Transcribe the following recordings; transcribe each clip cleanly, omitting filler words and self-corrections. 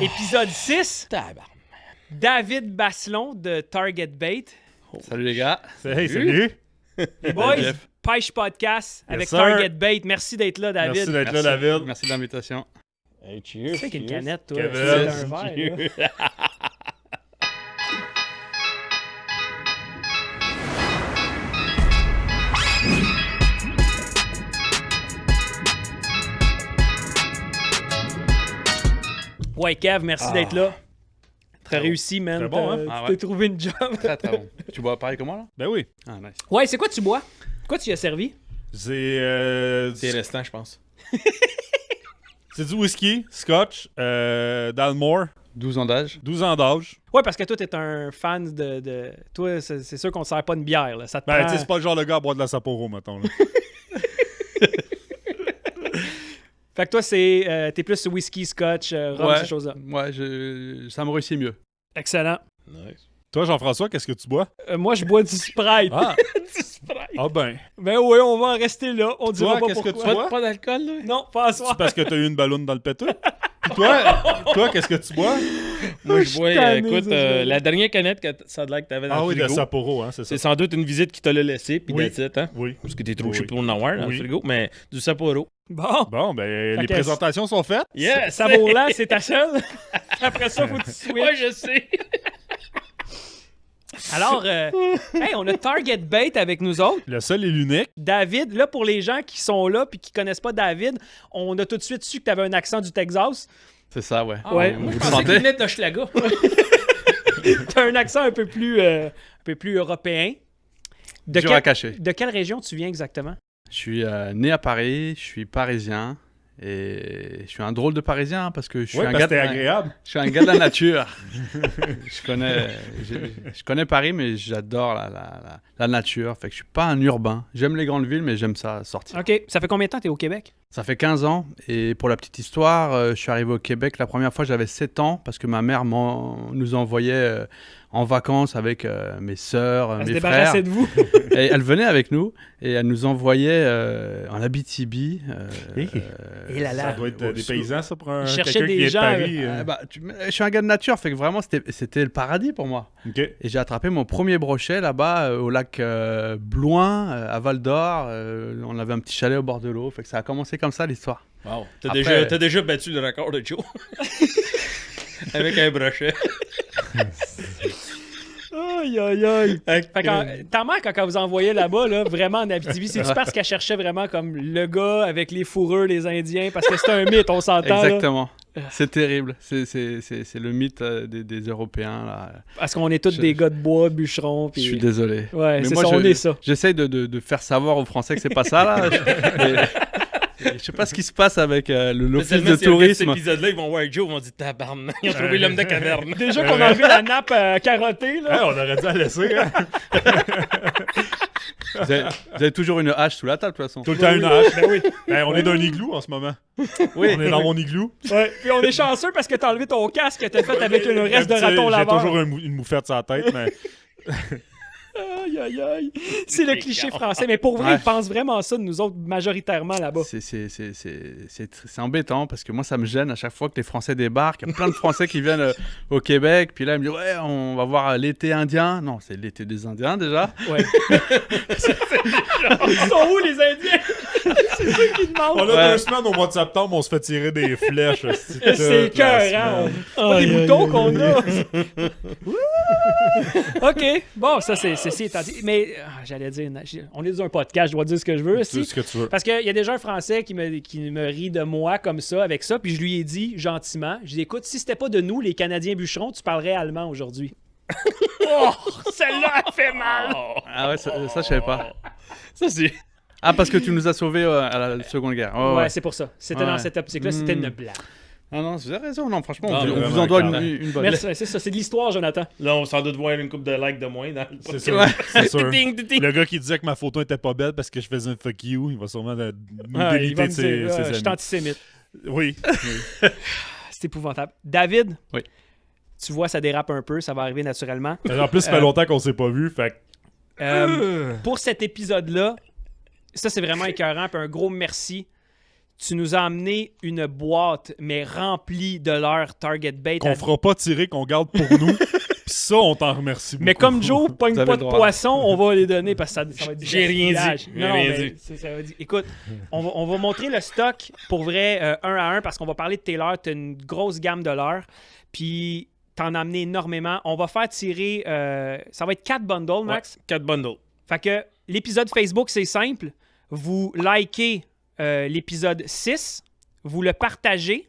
Épisode 6. David Basselon de Target Bait. Salut les gars. Hey, salut. Les boys, Jeff. Pêche Podcast avec sir. Target Bait. Merci d'être là, David. Merci d'être là, David. Merci de l'invitation. Hey, Tu cheers. sais qu'une canette, toi. Kevin. C'est un verre, là. Ouais, Kev, merci d'être là. Très réussi, man. Très bon, hein? Tu Ah t'es ouais. trouvé une job. Très très bon. Tu bois pareil que moi là? Ben oui. Ah nice. Ouais, c'est quoi tu bois? Quoi tu y as servi? C'est C'est restant, je pense. c'est du whisky, scotch, Dalmore, 12 ans d'âge. 12 ans d'âge. Ouais, parce que toi, t'es un fan de... Toi, c'est sûr qu'on te sert pas une bière, là. Ça te Ben, prend... tu sais, c'est pas le genre de gars à boire de la Sapporo, mettons. Là. Fait que toi, c'est t'es plus whisky, scotch, rhum, Ouais. ces choses-là. Ouais, ça me réussit mieux. Excellent. Nice. Toi, Jean-François, qu'est-ce que tu bois? Moi, je bois du Sprite. Ah, Du Sprite. ah ben. Ben oui, on va en rester là. On dira Toi, pas qu'est-ce que pourquoi. tu bois? Pas d'alcool, là? Non, pas à C'est soir. parce que t'as eu une ballonne dans le péteux? Puis toi, qu'est-ce que tu bois? Moi, je je suis bois, tanné, écoute, ça, je- la dernière canette que ça a l'air que t'avais dans Ah le oui, de frigo. Sapporo, hein, c'est ça. C'est sans doute une visite qui t'a l'a laissé, puis Oui. that's it, hein? Oui. Parce que t'es trop Oui. occupé pour en avoir dans Oui. le frigo, mais du Sapporo. Bon. Bon, ben, les que- présentations sont faites. Yes! Ça vaut là, c'est ta seule. Après ça, faut que tu switches. Ouais, je sais. Alors, hey, on a Target Bait avec nous autres. Le seul et l'unique. David, là, pour les gens qui sont là puis qui connaissent pas David, on a tout de suite su que tu avais un accent du Texas. C'est ça, ouais. Ouais. Vous Moi, je le pensais qu'il sentez? venait de Hochelaga. Tu as un accent un peu plus européen. De, Dur à cacher. de quelle région tu viens exactement? Je suis né à Paris, je suis parisien. Et je suis un drôle de parisien hein, parce que je suis Oui, un parce gars que t'es agréable. Je suis un gars de la nature. je connais Paris, mais j'adore la nature. Fait que je suis pas un urbain. J'aime les grandes villes, mais j'aime ça sortir. OK. Ça fait combien de temps que tu es au Québec? Ça fait 15 ans. Et pour la petite histoire, je suis arrivé au Québec la première fois, j'avais 7 ans parce que ma mère nous envoyait en vacances avec mes sœurs, Elle se mes frères. débarrassait de vous. Et elle venait avec nous et elle nous envoyait en Abitibi. Et là Ça là. doit être au des sud. paysans, ça, pour Ils cherchaient quelqu'un qui des vient de gens, Paris. je suis un gars de nature, fait que vraiment c'était le paradis pour moi. OK. Et j'ai attrapé mon premier brochet là-bas au lac Blouin, à Val d'Or. On avait un petit chalet au bord de l'eau, fait que ça a commencé comme ça l'histoire. Wow. Après- T'as déjà battu le record de Joe. Avec un brochet. Aïe, aïe, aïe. Fait que ta mère, quand elle vous envoyait là-bas, là, vraiment en Abitibi, c'est-tu parce qu'elle cherchait vraiment comme le gars avec les fourrures des Indiens? Parce que c'est un mythe, on s'entend. Là. Exactement. C'est terrible. C'est le mythe des Européens. Là. Parce qu'on est tous Je- des gars de bois, bûcherons. Je Puis... suis désolé. Ouais, Mais c'est moi, ça, on est ça. J'essaye de faire savoir aux Français que c'est pas ça. Là. Je sais pas ce qui se passe avec l'office de Cet tourisme. épisode-là, ils vont voir Joe, ils vont dire tabarnak. Ils ont trouvé l'homme de caverne. Déjà qu'on a enlevé la nappe carottée, là. Hey, on aurait dû la laisser. Hein? Vous avez toujours une hache sous la table, de toute façon. Tout le temps une hache. Ben oui. Ben, on est dans un igloo en ce moment. Oui. On est dans mon igloo. Ouais. Puis on est chanceux parce que t'as enlevé ton casque que t'as fait avec une reste de raton J'ai laveur. toujours une moufette sur la tête, mais Aïe, aïe, aïe. C'est le cliché français. Mais pour vrai, Ouais. ils pensent vraiment ça de nous autres majoritairement là-bas. C'est embêtant parce que moi ça me gêne à chaque fois que les Français débarquent. Il y a plein de Français qui viennent au Québec, puis là ils me disent ouais on va voir l'été indien. Non, c'est l'été des Indiens déjà. Ouais. Ils sont où les Indiens? C'est ça qu'ils demandent. on a Ouais. 2 semaines au mois de septembre, on se fait tirer des flèches. C'est cœur, hein? Pas des boutons qu'on a. OK. Bon, ça, c'est étant dit. Mais, j'allais dire, on est dans un podcast, je dois dire ce que je veux. C'est aussi. ce que tu veux. Parce qu'il y a déjà un Français qui me rit de moi comme ça, avec ça, puis je lui ai dit gentiment, je lui ai dit, écoute, si c'était pas de nous, les Canadiens bûcherons, tu parlerais allemand aujourd'hui. Oh, celle-là a fait mal! Ah ouais, ça je savais pas. Ça, c'est. Ah parce que tu nous as sauvés à la Seconde Guerre. Oh, Ouais, ouais. c'est pour ça. C'était Ouais. dans cette optique-là, c'était une blague. Ah non, vous avez raison. Non, franchement, Ah, on mais vous en doit vraiment, une bonne. Merci, c'est ça, c'est de l'histoire, Jonathan. Là, on va sans doute voir une coupe de likes de moins dans le C'est podcast. sûr. Ouais. C'est sûr. Ding, ding, ding. Le gars qui disait que ma photo était pas belle parce que je faisais un fuck you, il va sûrement nous Ah, il va déliter me de ses dire, je suis amis. antisémite. Oui. C'est épouvantable. David, Oui. tu vois, ça dérape un peu, ça va arriver naturellement. En plus, ça fait longtemps qu'on s'est pas vu, fait Pour cet épisode-là, ça, c'est vraiment écœurant. Puis un gros merci. tu nous as amené une boîte, mais remplie de leur Target Bait. Qu'on fera pas tirer, qu'on garde pour nous. Puis ça, on t'en remercie beaucoup. Mais comme Joe pogne Vous avez pas le de droit. poisson, on va les donner parce que ça va être du J'ai rien dit. gaspillage. J'ai Non, rien mais dit. ça va dire- Écoute, on va montrer le stock pour vrai un à un parce qu'on va parler de tes leurres. Tu as une grosse gamme de leurres. Puis t'en as amené énormément. On va faire tirer. Ça va être 4 bundles, Max. 4 bundles. Fait que l'épisode Facebook, c'est simple. Vous likez l'épisode 6, vous le partagez.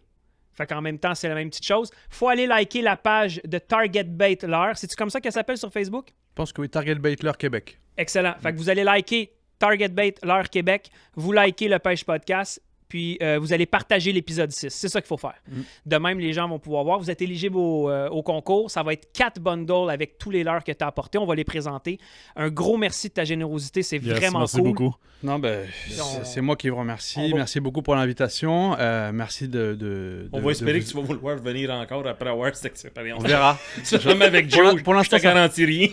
Fait qu'en même temps, c'est la même petite chose. Faut aller liker la page de Target Bait Leurre. C'est-tu comme ça qu'elle s'appelle sur Facebook? Je pense que oui, Target Baitler Québec. Excellent. Fait que vous allez liker Target Bait Leurre Québec, vous likez le Pêche Podcast, puis vous allez partager l'épisode 6. C'est ça qu'il faut faire. De même, les gens vont pouvoir voir. Vous êtes éligible au concours. Ça va être 4 bundles avec tous les leurres que tu as apportés. On va les présenter. Un gros merci de ta générosité. C'est vraiment merci cool. beaucoup. Non, ben, On- c'est moi qui vous remercie. on va- Merci beaucoup pour l'invitation. Merci de On va espérer de que tu vas vouloir venir encore après avoir cette expérience. On verra. Même avec Joe, Pour l'instant, je te garantis rien.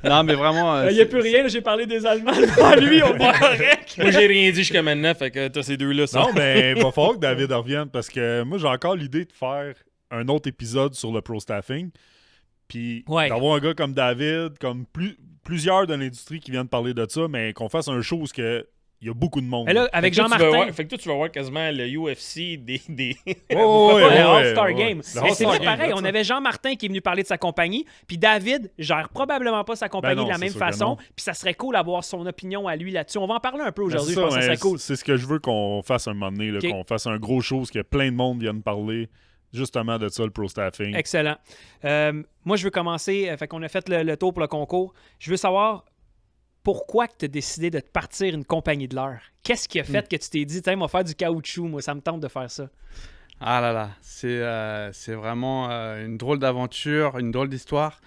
Non, mais vraiment. Il n'y a plus rien. J'ai parlé des Allemands devant lui. On est correct. Moi, j'ai rien dit jusqu'à maintenant, fait que t'as ces deux-là. Ça. Non, mais il va falloir que David revienne parce que moi, j'ai encore l'idée de faire un autre épisode sur le pro staffing. Puis Ouais. d'avoir un gars comme David, comme plusieurs de l'industrie qui viennent parler de ça, mais qu'on fasse un show où il y a beaucoup de monde. Mais là, avec Fait que toi, tu vas Jean-Martin. voir- Fait que toi, tu vas voir quasiment le UFC des... Oh, Pas ouais, le ouais, All-Star ouais. Game. Le Mais All-Star c'est vrai, Game, pareil, là, on ça. avait Jean-Martin qui est venu parler de sa compagnie, puis David gère probablement pas sa compagnie Ben non, de la c'est même sûr que façon, non. puis ça serait cool d'avoir son opinion à lui là-dessus. On va en parler un peu Ben, aujourd'hui, c'est je pense que ça mais serait cool. C'est ce que je veux qu'on fasse un moment donné, là, Ok. qu'on fasse un gros show où il y a plein de monde qui viennent parler justement de ça, le pro staffing. Excellent. Moi, je veux commencer, fait qu'on a fait le tour pour le concours. Je veux savoir pourquoi tu as décidé de te partir une compagnie de leurre. Qu'est-ce qui a fait que tu t'es dit, tiens, on va faire du caoutchouc, moi, ça me tente de faire ça. Ah là là, c'est vraiment une drôle d'aventure, une drôle d'histoire.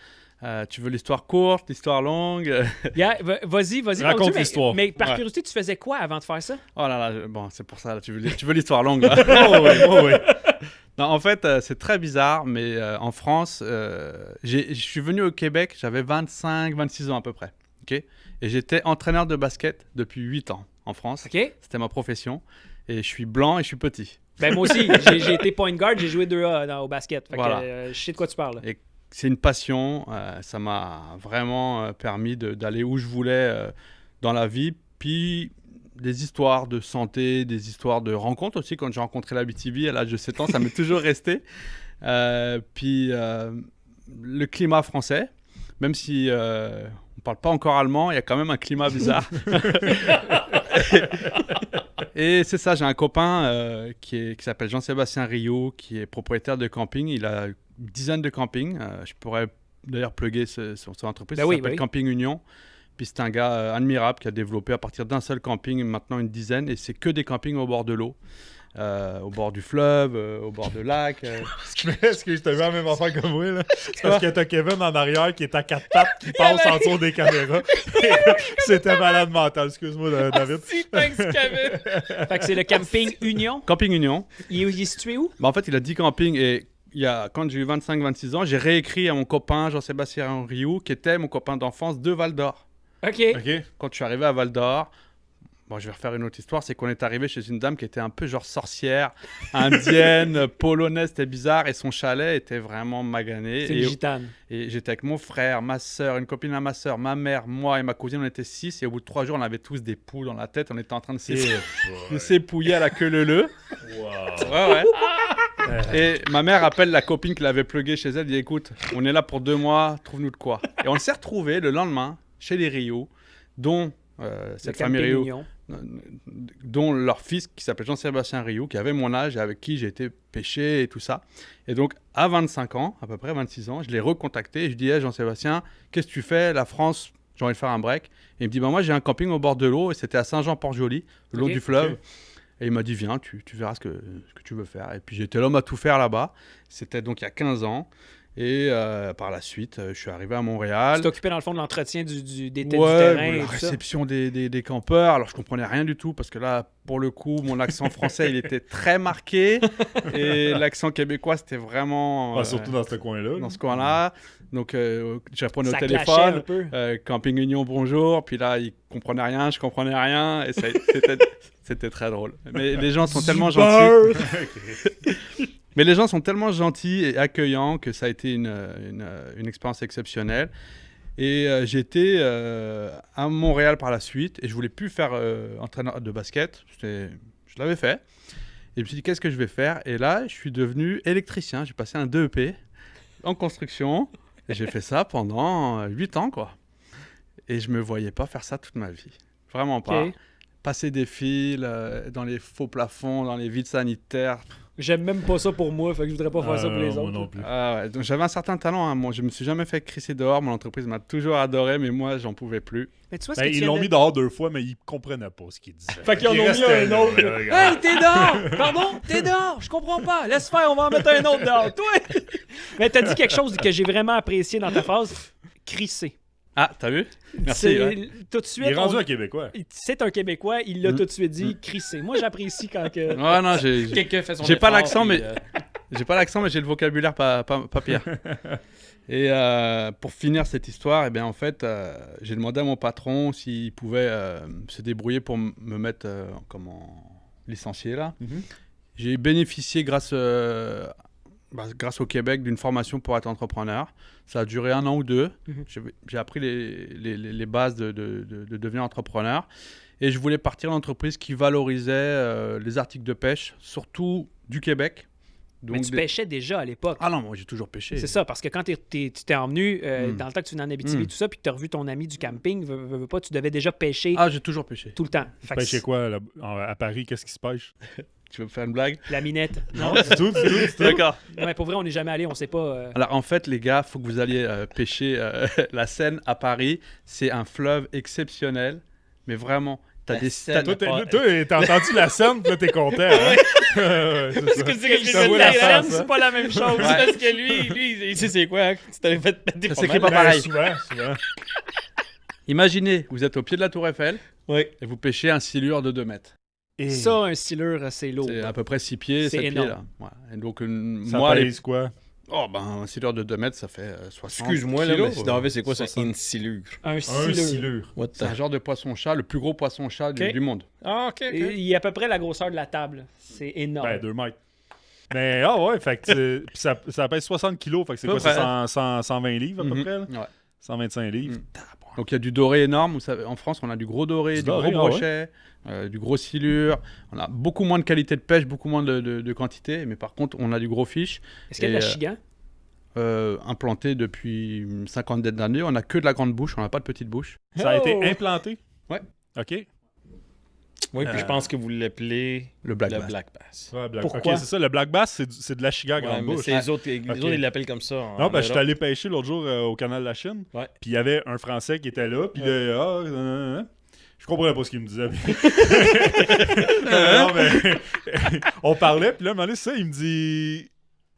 Tu veux l'histoire courte, l'histoire longue Yeah, vas-y. Raconte continue, mais- l'histoire. Mais par Ouais. curiosité, tu faisais quoi avant de faire ça? Oh là là, bon, c'est pour ça, là, tu veux l'histoire longue. Là. Oh, oui, oh, oui. Non, en fait, c'est très bizarre, mais en France, je suis venu au Québec, j'avais 25-26 ans à peu près. Ok. Et j'étais entraîneur de basket depuis 8 ans en France. OK? C'était ma profession. Et je suis blanc et je suis petit. Ben moi aussi, j'ai été point guard, j'ai joué 2A au basket. Fait Voilà. que, je sais de quoi tu parles. Et c'est une passion. Ça m'a vraiment permis d'aller où je voulais dans la vie. Puis des histoires de santé, des histoires de rencontres aussi. Quand j'ai rencontré la BTV à l'âge de 7 ans, ça m'est toujours resté. Puis le climat français, même si on parle pas encore allemand, il y a quand même un climat bizarre. Et c'est ça, j'ai un copain qui s'appelle Jean-Sébastien Rio, qui est propriétaire de camping. Il a une dizaine de campings. Je pourrais d'ailleurs plugger son entreprise. Ben Ça oui, s'appelle ben oui. Camping Union. Puis c'est un gars admirable qui a développé à partir d'un seul camping, maintenant une dizaine. Et c'est que des campings au bord de l'eau. Au bord du fleuve, au bord de lac. Est-ce que je te vu la même affaire que moi, là? C'est parce que t'as Kevin en arrière qui est à quatre pattes, qui passe en dessous des caméras. C'était malade mental, excuse-moi, David. Fait que c'est le camping Union. Camping Union. Il est situé où? Bah, en fait, il a 10 campings et quand j'ai eu 25-26 ans, j'ai réécrit à mon copain Jean-Sébastien Rioux, qui était mon copain d'enfance de Val d'Or. OK. OK. Quand je suis arrivé à Val d'Or, bon, je vais refaire une autre histoire, c'est qu'on est arrivé chez une dame qui était un peu genre sorcière, indienne, polonaise, c'était bizarre, et son chalet était vraiment magané. C'est une gitane. Et j'étais avec mon frère, ma soeur, une copine à ma soeur, ma mère, moi et ma cousine, on était 6, et au bout de 3 jours, on avait tous des poux dans la tête, on était en train de s'épouiller à la queue leu-leu. Ouais. Et ma mère appelle la copine qui l'avait plugué chez elle, dit écoute, on est là pour 2 mois, trouve-nous de quoi. Et on s'est retrouvés le lendemain chez les Rio, dont cette Le famille camping Rio, Union. dont leur fils qui s'appelle Jean-Sébastien Rio, qui avait mon âge et avec qui j'ai été pêcher et tout ça. Et donc à 25 ans, à peu près 26 ans, je l'ai recontacté et je dis hey, Jean-Sébastien, qu'est-ce que tu fais? La France, j'ai envie de faire un break. Et il me dit bah, moi j'ai un camping au bord de l'eau et c'était à Saint-Jean-Port-Joli, le long Ok, du fleuve. ok. Et il m'a dit viens, tu verras ce que tu veux faire. Et puis j'étais l'homme à tout faire là-bas. C'était donc il y a 15 ans. Et par la suite, je suis arrivé à Tu Montréal. t'occupais dans le fond de l'entretien du Ouais, terrain et la tout ça. réception des campeurs. Alors, je comprenais rien du tout parce que là, pour le coup, mon accent français, il était très marqué. Et l'accent québécois, c'était vraiment Surtout dans ce coin-là. dans ce coin-là. Donc, je répondais Ça au clashait téléphone. un peu. Camping Union, bonjour. Puis là, ils comprenaient rien, je comprenais rien. Et c'était très drôle. Mais les gens sont tellement gentils. Mais les gens sont tellement gentils et accueillants que ça a été une expérience exceptionnelle. Et j'étais à Montréal par la suite et je voulais plus faire entraîneur de basket. Je l'avais fait. Et je me suis dit, qu'est-ce que je vais faire? Et là, je suis devenu électricien. J'ai passé un DEP en construction. Et j'ai fait ça pendant 8 ans, quoi. Et je me voyais pas faire ça toute ma vie. Vraiment pas. Ok. Passer des fils dans les faux plafonds, dans les vides sanitaires. J'aime même pas ça pour moi, fait que je voudrais pas faire ça pour les Moi autres. non plus. Ah ouais, donc j'avais un certain talent. Moi, je me suis jamais fait crisser dehors. Mon entreprise m'a toujours adoré, mais moi, j'en pouvais plus. Mais tu vois ce Ben, que tu ils viens l'ont de- mis dehors 2 fois, mais ils comprenaient pas ce qu'ils disaient. Fait qu'ils en Ils ont mis restaient un là, autre. là, regarde. Hey, t'es dehors! Pardon? T'es dehors! Je comprends pas. Laisse faire, on va en mettre un autre dehors. Toi! Mais t'as dit quelque chose que j'ai vraiment apprécié dans ta phrase. Crisser. Ah, t'as vu? Merci. C'est- Ouais. Tout de suite. Il est rendu on- un Québécois. C'est un Québécois, il l'a tout de suite dit, crisser. Moi, j'apprécie quand que. Ouais, non, Quelqu'un fait son J'ai pas effort, l'accent, puis, mais- j'ai pas l'accent, mais j'ai le vocabulaire pas pire. Et pour finir cette histoire, eh bien, en fait, j'ai demandé à mon patron s'il pouvait se débrouiller pour me mettre comme licencié là. Mhm. J'ai bénéficié grâce au Québec d'une formation pour être entrepreneur. Ça a duré 1 an ou 2. Mhm. J'ai appris les bases de devenir entrepreneur. Et je voulais partir d'une entreprise qui valorisait les articles de pêche, surtout du Québec. Mais tu pêchais déjà à l'époque. Ah non, moi j'ai toujours pêché. C'est ça, parce que quand tu t'es emmené dans le temps que tu venais en Abitibi, Mm. tout ça, puis que tu as revu ton ami du camping, veux pas, tu devais déjà pêcher Ah, j'ai toujours pêché. tout le temps. Fait que Pêcher quoi là, à Paris? Qu'est-ce qui se pêche? Tu veux me faire une blague? La minette. Non, c'est tout, c'est tout. D'accord. Non, mais pour vrai, on n'est jamais allé, on sait pas. Alors en fait, les gars, faut que vous alliez pêcher la Seine à Paris. C'est un fleuve exceptionnel, mais vraiment. T'as La des Seine. Toi, Pas- t'as entendu la scène, puis là, t'es content. Hein? Ouais, c'est ça. que Ça vaut la face, hein? c'est pas la même chose. C'est parce que lui, il sait c'est quoi. Hein? Tu t'avais fait péter Ça pas s'écrit mal. pas pareil. Souvent. Imaginez, vous êtes au pied de la Tour Eiffel Oui. et vous pêchez un silure de 2 mètres. Et Ça, un stiller, c'est lourd. C'est à peu près 6 pieds, C'est 7 pieds énorme. là. Ouais. Et donc ça moi, pèse quoi? un silure de 2 mètres, ça fait 60 Excuse-moi, là, kilos. mais David, c'est quoi ça? 60. Une silure. Un Un stiller. silure. What C'est un genre de poisson-chat, le plus gros poisson-chat Ok. du monde. Ah, ok. Et il y a à peu près la grosseur de la table. C'est énorme. Ben, 2 mètres. Mais, ouais, fait que puis ça pèse 60 kilos, fait que c'est À quoi, peu c'est près. 120 livres à peu Mhm. près? Là? Ouais. 125 livres. Donc il y a du doré énorme. Vous savez, en France, on a du gros doré, Du du doré, gros ah ouais. brochet, du gros silure. On a beaucoup moins de qualité de pêche, beaucoup moins de quantité. Mais par contre, on a du gros fiche. Est-ce qu'il y a de la et, chigan? Implanté depuis une cinquantaine d'années. On a que de la grande bouche, on n'a pas de petite bouche. Ça a été Oh! implanté? Ouais. OK. Oui, puis je pense que vous l'appelez Le black le bass. Black Bass. Ouais, Pourquoi? OK, c'est ça. Le black bass, c'est de la chiga à Ouais, grande mais bouche. c'est les autres, Ok. ils l'appellent comme ça. Non, ben, je suis allé pêcher l'autre jour au canal de la Chine. Ouais. Puis il y avait un Français qui était là. Puis là, je comprenais pas ce qu'il me disait. Non, mais on parlait. Puis là, à un moment donné, c'est ça, il me dit...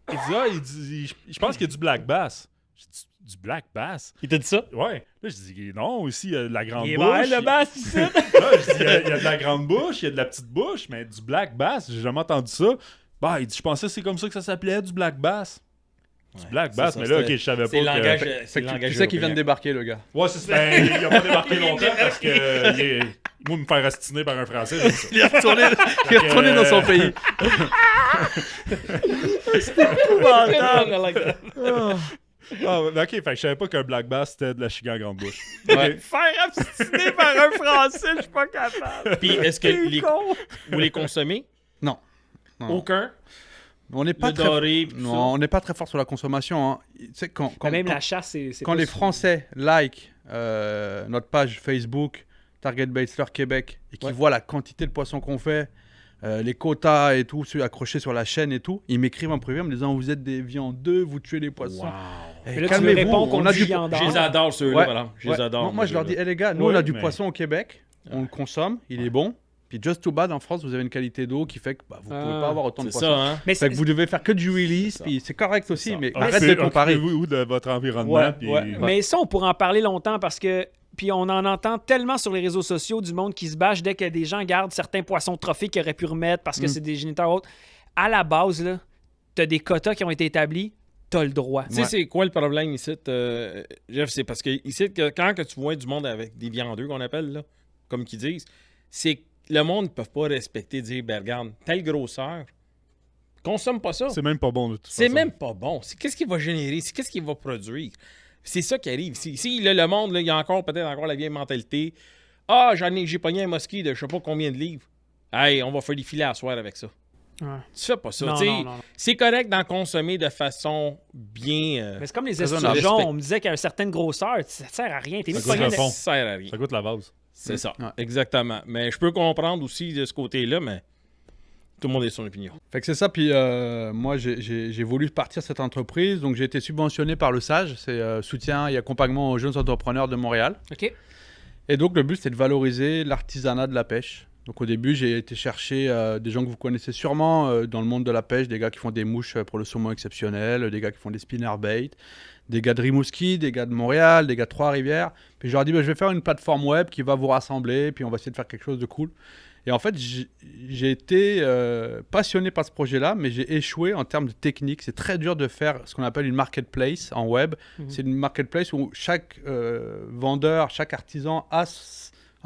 Il dit, je pense qu'il y a du black bass. Je dis, du black bass? Il t'a dit ça? Ouais. Là, je dis, non, aussi, il y a de la grande Il est bouche. vert, le bass, ici. Là, je dis, il y a de la grande bouche, il y a de la petite bouche, mais du black bass, j'ai jamais entendu ça. Bah, il dit, je pensais que c'est comme ça que ça s'appelait, du black bass. Du black bass, mais là, ok, je savais pas C'est le langage. que... C'est le langage. Tu sais qu'il vient de européen. débarquer, le gars. Ouais, c'est ça. Il a pas débarqué longtemps parce que... moi, me faire astiner par un Français, j'aime ça. Il est retourné dans son pays. I like that. Ah, ok, fait que je savais pas qu'un black bass, c'était de la chiga à grande bouche. Ouais. Faire abstiner par un Français, je suis pas capable. Puis est-ce que vous les consommez? Non. Non. Aucun. On n'est pas Le très... doré, puis tout Non, ça. on n'est pas très fort sur la consommation. Hein. Tu sais, quand Même la chasse, c'est quand pas les si- Français like notre page Facebook Target Bachelor Québec et qu'ils Ouais. voient la quantité de poissons qu'on fait, les quotas et tout, ceux accrochés sur la chaîne et tout, ils m'écrivent en privé en me disant vous êtes des viandeux, vous tuez les poissons. Eh, Mais là, tu calmez-vous, me réponds on qu'on a dit du viandard. Je les adore, ceux-là, Ouais. voilà. Je les Ouais. adore. Moi, je leur dis, les gars, nous, Ouais, on a du mais- poisson au Québec, on le consomme, il est bon, Puis Just Too Bad, en France, vous avez une qualité d'eau qui fait que vous pouvez pas avoir autant de C'est poissons. ça, hein? Mais Fait que vous devez faire que du release, C'est ça. puis c'est correct aussi, mais Ah, arrête c'est- de comparer. occupez-vous de votre environnement. Ouais, puis- ouais. Mais ça, on pourrait en parler longtemps parce que. Puis on en entend tellement sur les réseaux sociaux du monde qui se bâche dès que des gens gardent certains poissons trophées qu'ils auraient pu remettre parce que c'est des géniteurs autres. À la base, là, t'as des quotas qui ont été établis, t'as le droit. Tu sais, c'est quoi le problème ici, Jeff? C'est parce que ici, quand que tu vois du monde avec des viandeux qu'on appelle, là, comme qu'ils disent, c'est que le monde ne peut pas respecter, dire, ben regarde, telle grosseur, consomme pas ça. C'est même pas bon de toute C'est façon. même pas bon. C'est qu'est-ce qu'il va générer, c'est qu'est-ce qu'il va produire. C'est ça qui arrive. Ici, là, le monde, là, il y a encore peut-être encore la vieille mentalité. Ah, j'ai pogné un mosquit de je sais pas combien de livres. Hey, on va faire des filets à soir avec ça. Ouais. Tu fais pas ça. Non, tu sais. non, non. C'est correct d'en consommer de façon bien. Mais c'est comme les Raisonnable. esturgeons. On me disait qu'à une certaine grosseur, ça te sert à rien. T'es mieux de Ça goûte pogner le une- fond. Ça sert à rien. Ça goûte la base. C'est ça. Ouais. Exactement. Mais je peux comprendre aussi de ce côté-là, mais tout le monde a son opinion. Fait que c'est ça, puis moi j'ai voulu partir cette entreprise, donc j'ai été subventionné par le SAGE, c'est soutien et accompagnement aux jeunes entrepreneurs de Montréal. OK. Et donc le but c'est de valoriser l'artisanat de la pêche. Donc au début j'ai été chercher des gens que vous connaissez sûrement dans le monde de la pêche, des gars qui font des mouches pour le saumon exceptionnel, des gars qui font des spinnerbait, des gars de Rimouski, des gars de Montréal, des gars de Trois-Rivières. Puis je leur ai dit je vais faire une plateforme web qui va vous rassembler, puis on va essayer de faire quelque chose de cool. Et en fait, j'ai été passionné par ce projet-là, mais j'ai échoué en termes de technique. C'est très dur de faire ce qu'on appelle une marketplace en web. C'est une marketplace où chaque vendeur, chaque artisan a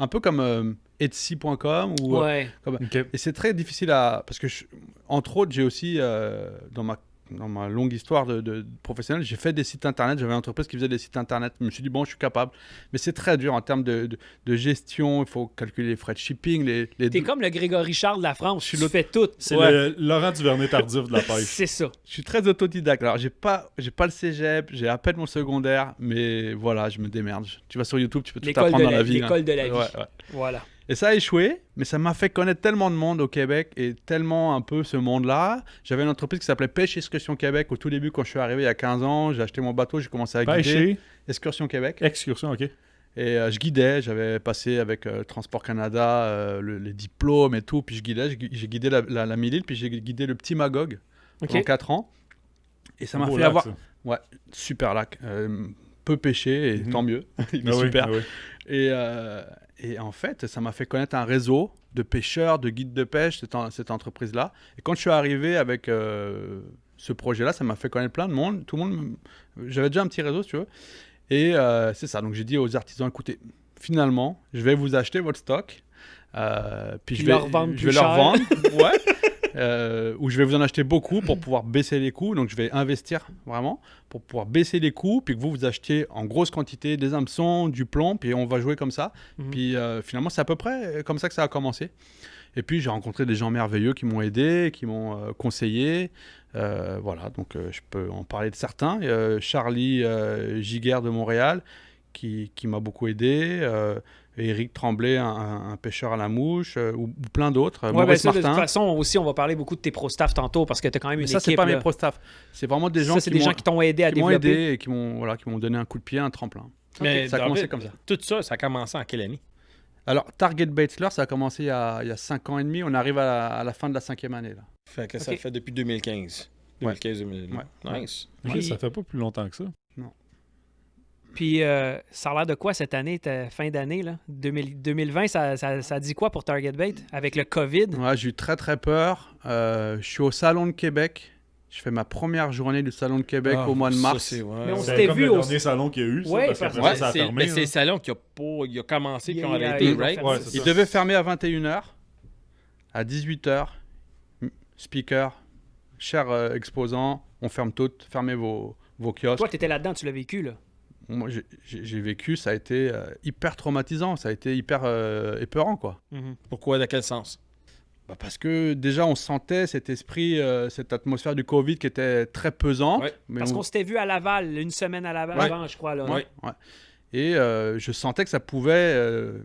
un peu comme Etsy.com. Ou, Ouais. OK. et c'est très difficile à... Parce que, entre autres, j'ai aussi, dans ma longue histoire de professionnel, j'ai fait des sites internet. J'avais une entreprise qui faisait des sites internet. Je me suis dit, bon, je suis capable. Mais c'est très dur en termes de gestion. Il faut calculer les frais de shipping. T'es comme le Grégory Charles de la France. Tu l'autre- fais tout. C'est Ouais. le Laurent Duvernay tardif de la pêche. C'est ça. Je suis très autodidacte. Alors, j'ai pas le cégep, j'ai à peine mon secondaire, mais voilà, je me démerde. Tu vas sur YouTube, tu peux tout L'école apprendre de dans la vie. l'école de la vie. Ouais, ouais. Voilà. Et ça a échoué, mais ça m'a fait connaître tellement de monde au Québec et tellement un peu ce monde-là. J'avais une entreprise qui s'appelait Pêche Excursion Québec. Au tout début, quand je suis arrivé il y a 15 ans, j'ai acheté mon bateau, j'ai commencé à guider. Pêcher, Excursion Québec. excursion, OK. Et je guidais, j'avais passé avec Transport Canada les diplômes et tout, puis je guidais, j'ai guidé la Mille-Île, puis j'ai guidé le petit Magog pendant OK. 4 ans. Et ça m'a Beau fait lac, avoir... ça. Ouais, super lac. Peu pêché, et tant mieux. Il est Ah oui, super. ah oui. Et en fait, ça m'a fait connaître un réseau de pêcheurs, de guides de pêche, cette entreprise-là. Et quand je suis arrivé avec ce projet-là, ça m'a fait connaître plein de monde. Tout le monde, j'avais déjà un petit réseau, si tu veux. Et c'est ça. Donc j'ai dit aux artisans, écoutez, finalement, je vais vous acheter votre stock. Puis je vais leur vendre je plus vais leur cher. vendre. Ouais. Ou je vais vous en acheter beaucoup pour pouvoir baisser les coûts. Donc je vais investir vraiment pour pouvoir baisser les coûts, puis que vous achetiez en grosse quantité des hameçons, du plomb, puis on va jouer comme ça. Puis finalement, c'est à peu près comme ça que ça a commencé. Et puis j'ai rencontré des gens merveilleux qui m'ont aidé, qui m'ont conseillé. Voilà, donc je peux en parler de certains. Charlie Giguère de Montréal qui m'a beaucoup aidé. Éric Tremblay, un pêcheur à la mouche, ou plein d'autres. Ouais, ben Maurice ça, de toute Martin. façon, aussi, on va parler beaucoup de tes pro-staff tantôt parce que tu as quand même Mais une ça, équipe. c'est pas là. mes pro-staff. C'est vraiment des gens Ça, c'est des m'ont- gens qui t'ont aidé à qui m'ont développer. aidé et qui m'ont donné un coup de pied, un tremplin. Mais ça a David, commencé comme ça. Tout ça, ça a commencé en quelle année? Alors, Target Bachelor, ça a commencé il y a 5 ans et demi. On arrive à la fin de la 5e année. Là. Fait que ça Ok. fait depuis 2015. Ouais. 2015-2016. Ouais. Nice. Ouais, Puis- ça fait pas plus longtemps que ça. Puis, ça a l'air de quoi cette année, fin d'année, là? 2020, ça dit quoi pour Target Bait avec le COVID? Ouais, j'ai eu très très peur. Je suis au Salon de Québec. Je fais ma première journée du Salon de Québec Ah, au mois de ça, mars. c'est- ouais, Mais on ouais. s'était C'est comme vu le au- dernier salon qu'il y a eu, ça, Ouais, parce parce qu'après Ouais, ça a c'est fermé. le là. salon qui a commencé, qui ont Il a- arrêté, il a right? fait- Ouais, c'est c'est Il ça. devait fermer à 21h. À 18h, speaker, cher exposant, on ferme tout, fermez vos kiosques. Toi, tu étais là-dedans, tu l'as vécu, là. Moi, j'ai vécu, ça a été hyper traumatisant, ça a été hyper épeurant, quoi. Pourquoi? Dans quel sens? Bah, parce que déjà, on sentait cet esprit, cette atmosphère du Covid qui était très pesante. Ouais. mais Parce on- qu'on s'était vu à Laval une semaine à Laval Ouais. avant, je crois. Là. Ouais. Et je sentais que ça pouvait...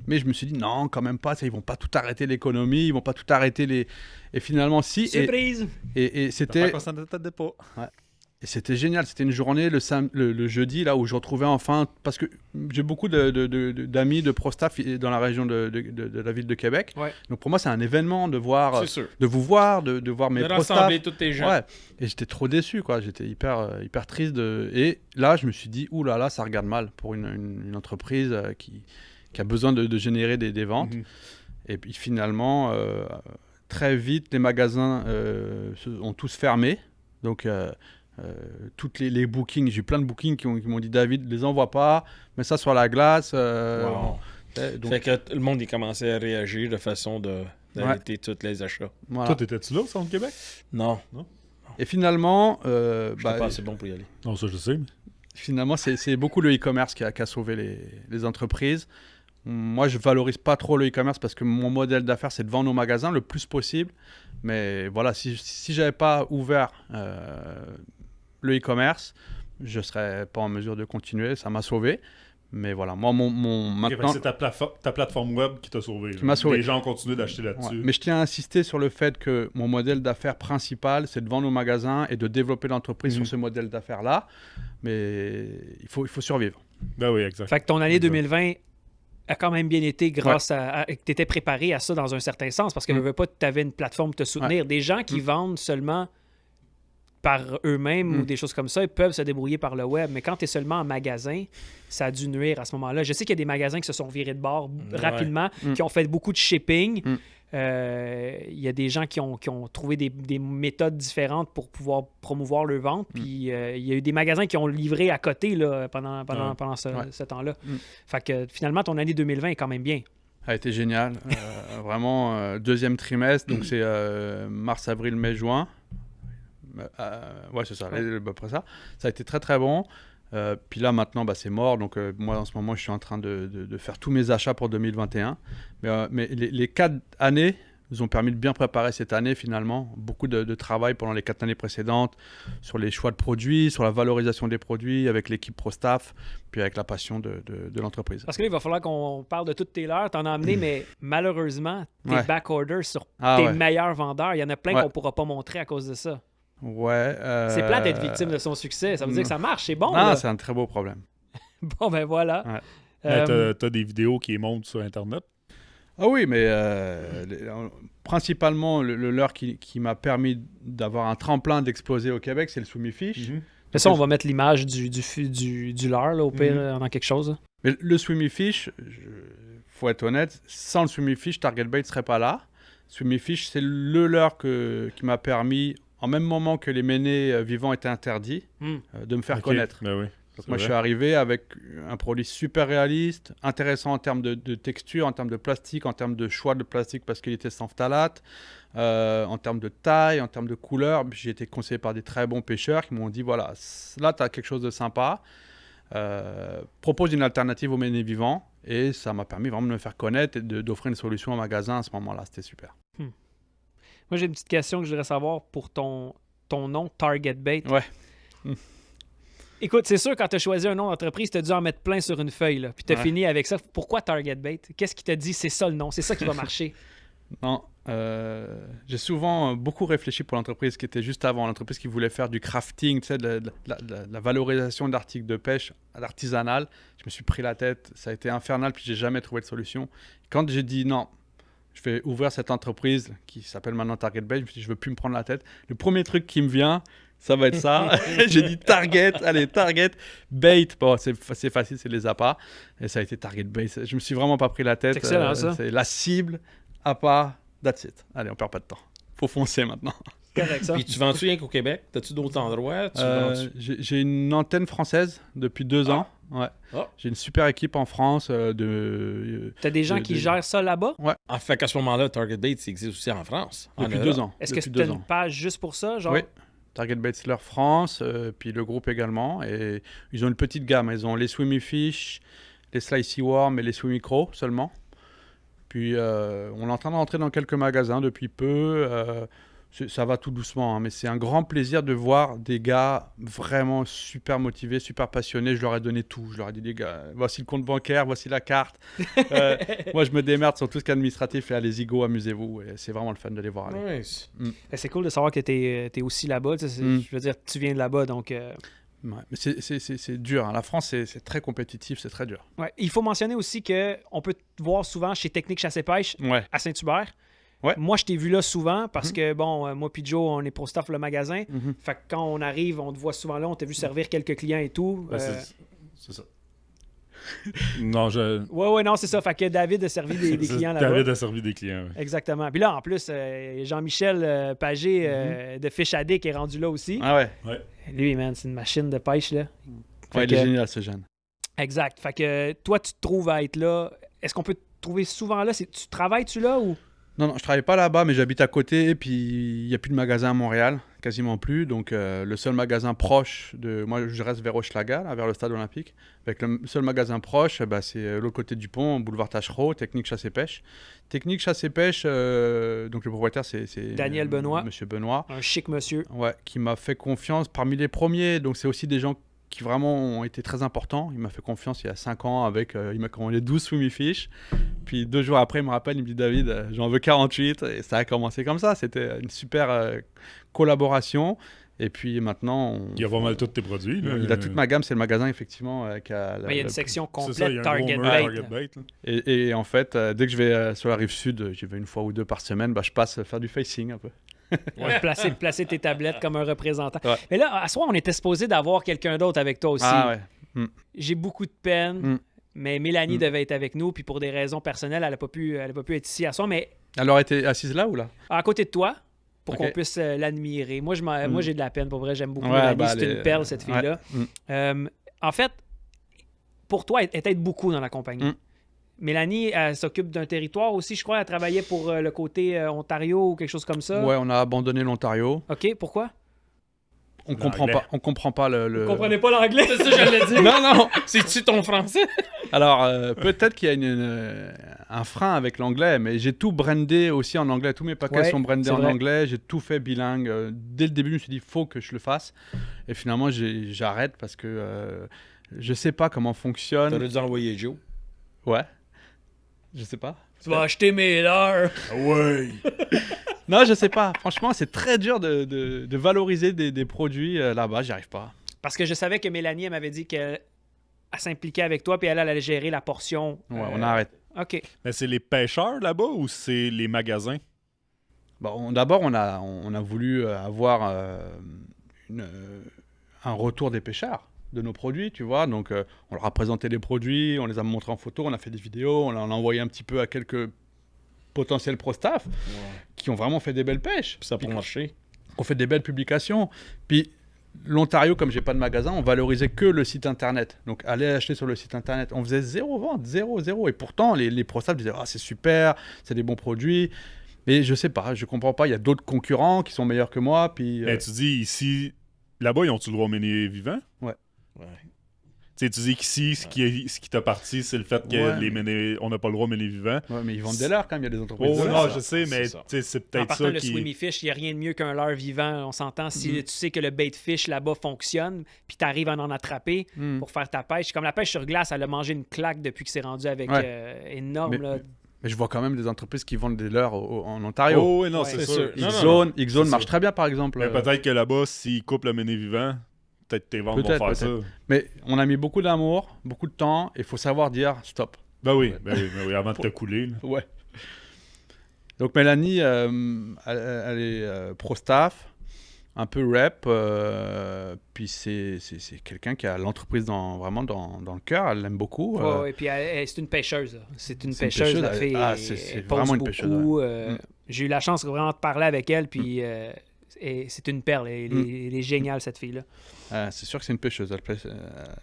mais je me suis dit, non, quand même pas, ça, ils vont pas tout arrêter l'économie, ils vont pas tout arrêter les... Et finalement, si. Surprise! Et Fait c'était... qu'on s'en attendait pas. Et c'était génial. C'était une journée le jeudi là où je retrouvais enfin, parce que j'ai beaucoup d'amis de pro-staff dans la région de la ville de Québec. Ouais. Donc pour moi, c'est un événement de voir, C'est sûr. de vous voir, de voir mes De pro-staff. rassembler tous tes gens. Ouais. Et j'étais trop déçu, quoi. J'étais hyper triste. Et là, je me suis dit, ouh là là, ça regarde mal pour une entreprise qui a besoin de générer des ventes. Mhm. Et puis finalement, très vite, les magasins ont tous fermé. Donc, toutes les bookings, j'ai eu plein de bookings qui m'ont dit, David, les envoie pas, mets ça sur la glace. Wow. Donc, Fait que le monde il commençait à réagir de façon d'arrêter tous les achats. voilà. Toi, étais-tu là au Centre Québec? Non, Et finalement, je suis pas assez bon pour y aller. Non, ça, je sais. finalement c'est beaucoup le e-commerce qui a sauvé les entreprises. Moi, je valorise pas trop le e-commerce parce que mon modèle d'affaires, c'est de vendre au magasin le plus possible. Mais voilà, si j'avais pas ouvert le e-commerce, je serais pas en mesure de continuer. Ça m'a sauvé. Mais voilà, moi, maintenant... C'est ta plateforme web qui t'a sauvé. Qui m'a sauvé. Les gens ont continué d'acheter là-dessus. Ouais. Mais je tiens à insister sur le fait que mon modèle d'affaires principal, c'est de vendre au magasin et de développer l'entreprise sur ce modèle d'affaires-là. Mais il faut survivre. Ben oui, exact. Fait que ton année Exact. 2020 a quand même bien été grâce à que tu étais préparé à ça dans un certain sens parce que tu avais une plateforme pour te soutenir. Des gens qui vendent seulement par eux-mêmes ou des choses comme ça, ils peuvent se débrouiller par le web. Mais quand tu es seulement en magasin, ça a dû nuire à ce moment-là. Je sais qu'il y a des magasins qui se sont virés de bord rapidement, qui ont fait beaucoup de shipping. Il y a des gens qui ont trouvé des méthodes différentes pour pouvoir promouvoir leur vente. Puis il y a eu des magasins qui ont livré à côté là, pendant ce temps-là. Fait que finalement, ton année 2020 est quand même bien. Ça a été génial. Vraiment, deuxième trimestre, donc c'est mars, avril, mai, juin. Ouais, c'est ça, après ça. Ça a été très très bon. Puis là maintenant c'est mort, donc moi en ce moment je suis en train de faire tous mes achats pour 2021, mais les 4 années nous ont permis de bien préparer cette année finalement, beaucoup de travail pendant les 4 années précédentes sur les choix de produits, sur la valorisation des produits avec l'équipe pro-staff, puis avec la passion de l'entreprise. Parce que là il va falloir qu'on parle de toutes tes leurres, t'en as amené, mais malheureusement tes back-orders sur tes meilleurs vendeurs, il y en a plein qu'on pourra pas montrer à cause de ça. Ouais. C'est plate d'être victime de son succès. Ça veut dire que ça marche, c'est bon. Ah, c'est un très beau problème. Bon, ben voilà. Ouais. T'as des vidéos qui montent sur Internet? Ah oui, mais principalement, le leurre qui m'a permis d'avoir un tremplin d'exploser au Québec, c'est le Swimmy-Fish. Mais ça, on va mettre l'image du leurre, là, au pire, dans quelque chose. Mais le Swimmy-Fish, faut être honnête, sans le Swimmy-Fish, Target Bait ne serait pas là. Swimmy-Fish, c'est le leurre qui m'a permis, en même moment que les ménés vivants étaient interdits, de me faire connaître. Ben oui, donc moi, je suis arrivé avec un produit super réaliste, intéressant en termes de texture, en termes de plastique, en termes de choix de plastique parce qu'il était sans phtalate, en termes de taille, en termes de couleur. J'ai été conseillé par des très bons pêcheurs qui m'ont dit, voilà, là, tu as quelque chose de sympa. Propose une alternative aux ménés vivants. Et ça m'a permis vraiment de me faire connaître et d'offrir une solution en magasin à ce moment-là. C'était super. Moi, j'ai une petite question que je voudrais savoir pour ton nom, Target Bait. Ouais. Écoute, c'est sûr, quand tu as choisi un nom d'entreprise, tu as dû en mettre plein sur une feuille, là, puis tu as fini avec ça. Pourquoi Target Bait? Qu'est-ce qui t'a dit, c'est ça le nom, c'est ça qui va marcher? Non, j'ai souvent beaucoup réfléchi pour l'entreprise qui était juste avant, l'entreprise qui voulait faire du crafting, tu sais, de la valorisation d'articles de pêche à l'artisanal. Je me suis pris la tête, ça a été infernal, puis j'ai jamais trouvé de solution. Quand j'ai dit non, je vais ouvrir cette entreprise qui s'appelle maintenant Target Bait, je me suis dit, je veux plus me prendre la tête. Le premier truc qui me vient, ça va être ça. J'ai dit Target, allez, Target Bait. Bon, c'est facile, c'est les appâts. Et ça a été Target Bait. Je me suis vraiment pas pris la tête. C'est excellent, ça. C'est la cible, appât, that's it. Allez, on perd pas de temps. Faut foncer maintenant. Correct, ça. Puis tu vends-tu rien qu'au Québec? T'as-tu d'autres endroits? J'ai une antenne française depuis 2 ans. Ouais. J'ai une super équipe en France. T'as des gens qui gèrent ça là-bas? Ouais. En fait, qu'à ce moment-là, Target Bait, ça existe aussi en France. Depuis 2 ans. Est-ce que c'est une page juste pour ça? Genre? Oui. Target Baitler France, puis le groupe également. Et ils ont une petite gamme. Ils ont les Swimmy Fish, les Slicey Worm et les Swimmy Crow seulement. Puis on est en train de rentrer dans quelques magasins depuis peu. Ça va tout doucement, hein, mais c'est un grand plaisir de voir des gars vraiment super motivés, super passionnés. Je leur ai donné tout. Je leur ai dit, les gars, voici le compte bancaire, voici la carte. Moi, je me démerde sur tout ce qui est administratif et allez-y, go, amusez-vous. Et c'est vraiment le fun de les voir aller. Nice. C'est cool de savoir que t'es aussi là-bas. Je veux dire, tu viens de là-bas, donc... Ouais, mais c'est dur. Hein. La France, c'est très compétitif, c'est très dur. Ouais. Il faut mentionner aussi qu'on peut te voir souvent chez Technique Chasse et Pêche Ouais. à Saint-Hubert. Ouais. Moi, je t'ai vu là souvent parce que, bon, moi puis Joe, on est pro staff le magasin. Mhm. Fait que quand on arrive, on te voit souvent là, on t'a vu servir quelques clients et tout. Ben, c'est ça. Non, Ouais, non, c'est ça. Fait que David a servi des clients là-bas. David a servi des clients. Ouais. Exactement. Puis là, en plus, Jean-Michel Pagé de Fish Addict est rendu là aussi. Ah ouais. Lui, man, c'est une machine de pêche, là. Fait Ouais, il est que- génial, ce jeune. Exact. Fait que toi, tu te trouves à être là. Est-ce qu'on peut te trouver souvent là? Tu travailles-tu là ou... Non, je travaille pas là-bas, mais j'habite à côté. Et puis, il n'y a plus de magasin à Montréal, quasiment plus. Donc, le seul magasin proche de. Moi, je reste vers Hochelaga, là, vers le stade olympique. Avec le seul magasin proche, c'est l'autre côté du pont, boulevard Tachereau, Technique Chasse et Pêche. Technique Chasse et Pêche, donc le propriétaire, c'est Daniel Benoît. Monsieur Benoît. Un chic monsieur. Ouais, qui m'a fait confiance parmi les premiers. Donc, c'est aussi des gens qui vraiment ont été très importants. Il m'a fait confiance il y a 5 ans avec, il m'a commandé 12 Swimmy Fish. Puis 2 jours après, il me rappelle, il me dit, David, j'en veux 48. Et ça a commencé comme ça. C'était une super collaboration. Et puis maintenant, Il y a pas mal tous tes produits. Là. il a toute ma gamme. C'est le magasin, effectivement. Il y Il y a une section C'est ça, il y complète a un gros Target mur Bait. Target Bait, là. Et en fait, dès que je vais sur la rive sud, j'y vais 1 fois ou 2 par semaine, je passe faire du facing un peu. Placer tes tablettes comme un représentant. Ouais. Mais là, à soir, on était supposé d'avoir quelqu'un d'autre avec toi aussi. Ah ouais. J'ai beaucoup de peine, Mm. mais Mélanie Mm. devait être avec nous, puis pour des raisons personnelles, elle n'a pas pu être ici à soir, mais Elle aurait été assise là ou là? à côté de toi, pour Ok. qu'on puisse l'admirer. Moi, moi, j'ai de la peine, pour vrai, j'aime beaucoup Ouais, Mélanie, bah, c'est elle une est- perle, cette fille-là. Ouais. En fait, pour toi, elle t'aide beaucoup dans la compagnie. Mm. Mélanie, elle s'occupe d'un territoire aussi, je crois. Elle travaillait pour le côté Ontario ou quelque chose comme ça. Ouais, on a abandonné l'Ontario. OK, pourquoi? On comprend pas le. Vous comprenez pas l'anglais? C'est ça, j'allais dire. Non. C'est-tu ton français? Alors, peut-être qu'il y a un frein avec l'anglais, mais j'ai tout brandé aussi en anglais. Tous mes paquets Ouais, sont brandés c'est en vrai. anglais. J'ai tout fait bilingue. Dès le début, je me suis dit, faut que je le fasse. Et finalement, j'arrête parce que je sais pas comment fonctionne. T'aurais dû envoyer Joe. Ouais. Je sais pas. Tu vas acheter mes leurs. Ah ouais! Non, je sais pas. Franchement, c'est très dur de valoriser des produits là-bas. J'y arrive pas. Parce que je savais que Mélanie, elle m'avait dit qu'elle s'impliquait avec toi, puis elle allait gérer la portion. Ouais, on a arrêté. OK. Mais c'est les pêcheurs là-bas ou c'est les magasins? Bon, d'abord, on a voulu avoir un retour des pêcheurs de nos produits, tu vois. Donc, on leur a présenté les produits, on les a montrés en photo, on a fait des vidéos, on a envoyé un petit peu à quelques potentiels pro-staff qui ont vraiment fait des belles pêches, Puis ça peut marcher. qui ont fait des belles publications. Puis, l'Ontario, comme j'ai pas de magasin, on valorisait que le site internet. Donc, aller acheter sur le site internet. On faisait 0 vente, 0. Et pourtant, les pro-staff disaient, ah, c'est super, c'est des bons produits. Mais je sais pas, je comprends pas. Il y a d'autres concurrents qui sont meilleurs que moi. Puis, Ben, tu dis ici, là-bas, ils ont-tu le droit de mener vivants? Ouais. Tu sais, tu dis qu'ici, ce qui t'a parti, c'est le fait que Ouais. les mener, on n'a pas le droit de mener vivants. ouais, mais ils vendent des leurres quand même. Il y a des entreprises. Oh de non, leurres. je sais, mais c'est ça. tu sais, c'est En peut-être partant, ça le qui... swimmy fish, il n'y a rien de mieux qu'un leurre vivant. On s'entend. Si tu sais que le bait fish là-bas fonctionne, puis tu arrives à en attraper Mm. pour faire ta pêche. Comme la pêche sur glace, elle a mangé une claque depuis que c'est rendu avec Ouais. énorme. Mais- là. Mais je vois quand même des entreprises qui vendent des leurres en Ontario. Oh oui, non, Ouais. c'est C'est sûr. sûr. Non, X-Zone, X-Zone C'est marche sûr. très bien, par exemple. Mais peut-être que là-bas, s'ils coupent le mener vivant, peut-être tes ventes vont Peut-être, faire ça. Mais on a mis beaucoup d'amour, beaucoup de temps, et il faut savoir dire stop. Ben oui, avant de te couler. Là. Ouais. Donc Mélanie, elle est pro-staff, un peu rep, puis c'est quelqu'un qui a l'entreprise vraiment dans le cœur, elle l'aime beaucoup. Ouais, puis c'est une pêcheuse. là. C'est une C'est une pêcheuse, pêcheuse, la fille. c'est Elle pose vraiment une beaucoup, pêcheuse, Mm. J'ai eu la chance vraiment de parler avec elle, puis et c'est une perle. Elle est géniale, cette fille-là. C'est sûr que c'est une pêcheuse.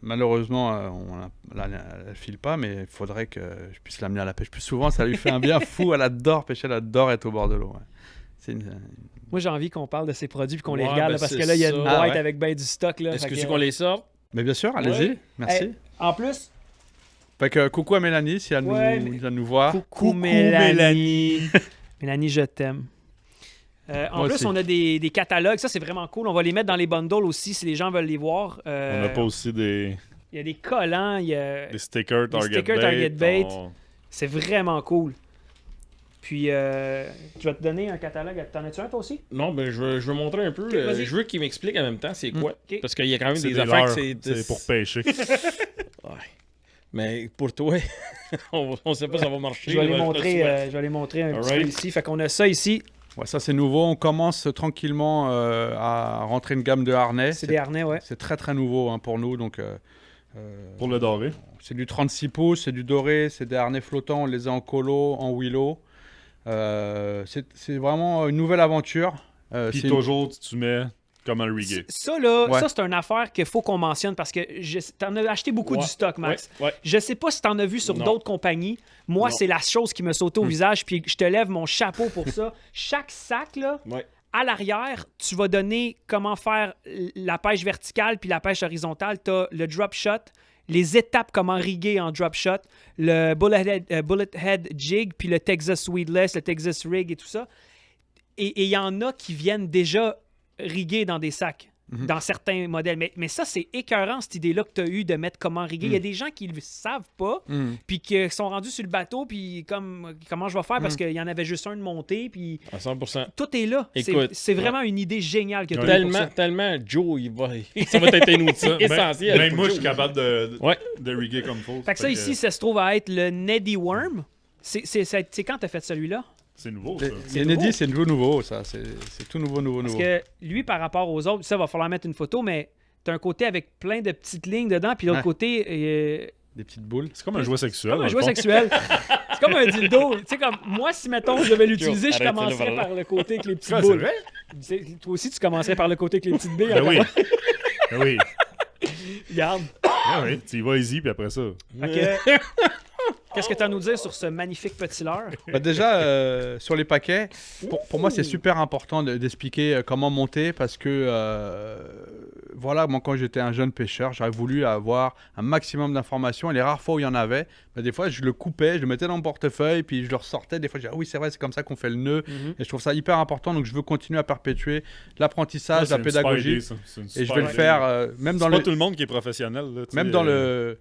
Malheureusement, elle file pas, mais il faudrait que je puisse l'amener à la pêche plus souvent. Ça lui fait un bien fou. Elle adore pêcher, elle adore être au bord de l'eau. Ouais. C'est Moi, j'ai envie qu'on parle de ces produits puis qu'on les Ouais, regarde, ben là, parce c'est que là, il y a une ça. boîte Ah ouais. avec ben du stock. Là, Est-ce fait que tu que- veux qu'on les sorte? Mais bien sûr, allez-y. Ouais. Merci. En plus, Fait que coucou à Mélanie si elle Ouais, nous, elle nous voit. coucou Mélanie. Mélanie, je t'aime. En Moi plus, aussi. on a des catalogues. Ça, c'est vraiment cool. On va les mettre dans les bundles aussi si les gens veulent les voir. On n'a pas aussi des Il y a des collants. stickers stickers Target Bait. on- C'est vraiment cool. Puis, je vais te donner un catalogue. T'en as-tu un, toi aussi? Non, ben je veux montrer un peu. vas-y. Je veux qu'il m'explique en même temps c'est quoi. Ok. Parce qu'il y a quand même C'est des des affaires que leurres. C'est pour pêcher. Ouais. Mais pour toi, on sait pas si ça va marcher. Je vais, les là, montrer, te le souhaite. je vais les montrer un petit Alright. peu ici. Fait qu'on a ça ici. Ouais, ça, c'est nouveau. On commence tranquillement à rentrer une gamme de harnais. C'est des harnais, ouais. C'est très, très nouveau hein, pour nous. Donc, Pour le doré. c'est du 36 pouces, c'est du doré, c'est des harnais flottants. On les a en colo, en willow. C'est vraiment une nouvelle aventure. Puis c'est toujours, tu mets comme un reggae. Ça, là, Ouais. ça, c'est une affaire qu'il faut qu'on mentionne parce que t'en as acheté beaucoup Ouais, du stock, Max. ouais. Je sais pas si t'en as vu sur Non. d'autres compagnies. Moi, Non. c'est la chose qui me saute au visage, puis je te lève mon chapeau pour ça. Chaque sac, là, Ouais. à l'arrière, tu vas donner comment faire la pêche verticale puis la pêche horizontale. Tu as le drop shot, les étapes comment riguer en drop shot, le bullet head jig, puis le Texas weedless, le Texas rig et tout ça. Et il y en a qui viennent déjà riguer dans des sacs. Dans certains modèles. Mais ça, c'est écœurant, cette idée-là que tu as eue de mettre comment riguer. Il y a des gens qui ne le savent pas, puis qui sont rendus sur le bateau, puis comment je vais faire, parce qu'il y en avait juste un de monté, puis À 100%. tout est là. Écoute, C'est vraiment une idée géniale que tu as Tellement, Joe, ça va être un outil essentiel. Même pour moi, je Joe. suis capable de Ouais. riguer comme faut. Fait que ça, ici, ça se trouve à être le Neddy Worm. C'est quand tu as fait celui-là? c'est nouveau, ça. C'est inédit, c'est nouveau, ça. C'est tout nouveau. Parce que lui, par rapport aux autres, ça, va falloir mettre une photo, mais tu as un côté avec plein de petites lignes dedans, puis l'autre Ouais. côté, Des petites boules. C'est comme un jouet sexuel. comme dans un le jouet fond. sexuel. C'est comme un dildo. Tu sais, comme moi, si, mettons, je devais l'utiliser, je Arrête-le, commencerais voilà. par le côté avec les petites Quoi, c'est boules. vrai? Toi aussi, tu commencerais par le côté avec les petites billes. Ben oui. Ben oui. Regarde. Ben oui. Tu y vas easy, puis après ça. Fait que, qu'est-ce que tu as à nous dire sur ce magnifique petit leurre? Bah déjà, sur les paquets, pour moi, c'est super important d'expliquer comment monter parce que, voilà, moi, quand j'étais un jeune pêcheur, j'aurais voulu avoir un maximum d'informations. Et les rares fois où il y en avait, bah, des fois, je le coupais, je le mettais dans mon portefeuille, puis je le ressortais. Des fois, je disais, ah oui, c'est vrai, c'est comme ça qu'on fait le nœud. Et je trouve ça hyper important. Donc, je veux continuer à perpétuer l'apprentissage, Ça, la c'est une super pédagogie. idée, ça. C'est une Et je super vais le idée. faire, même dans C'est pas le... tout le monde qui est professionnel. Là, tu sais, Même dans le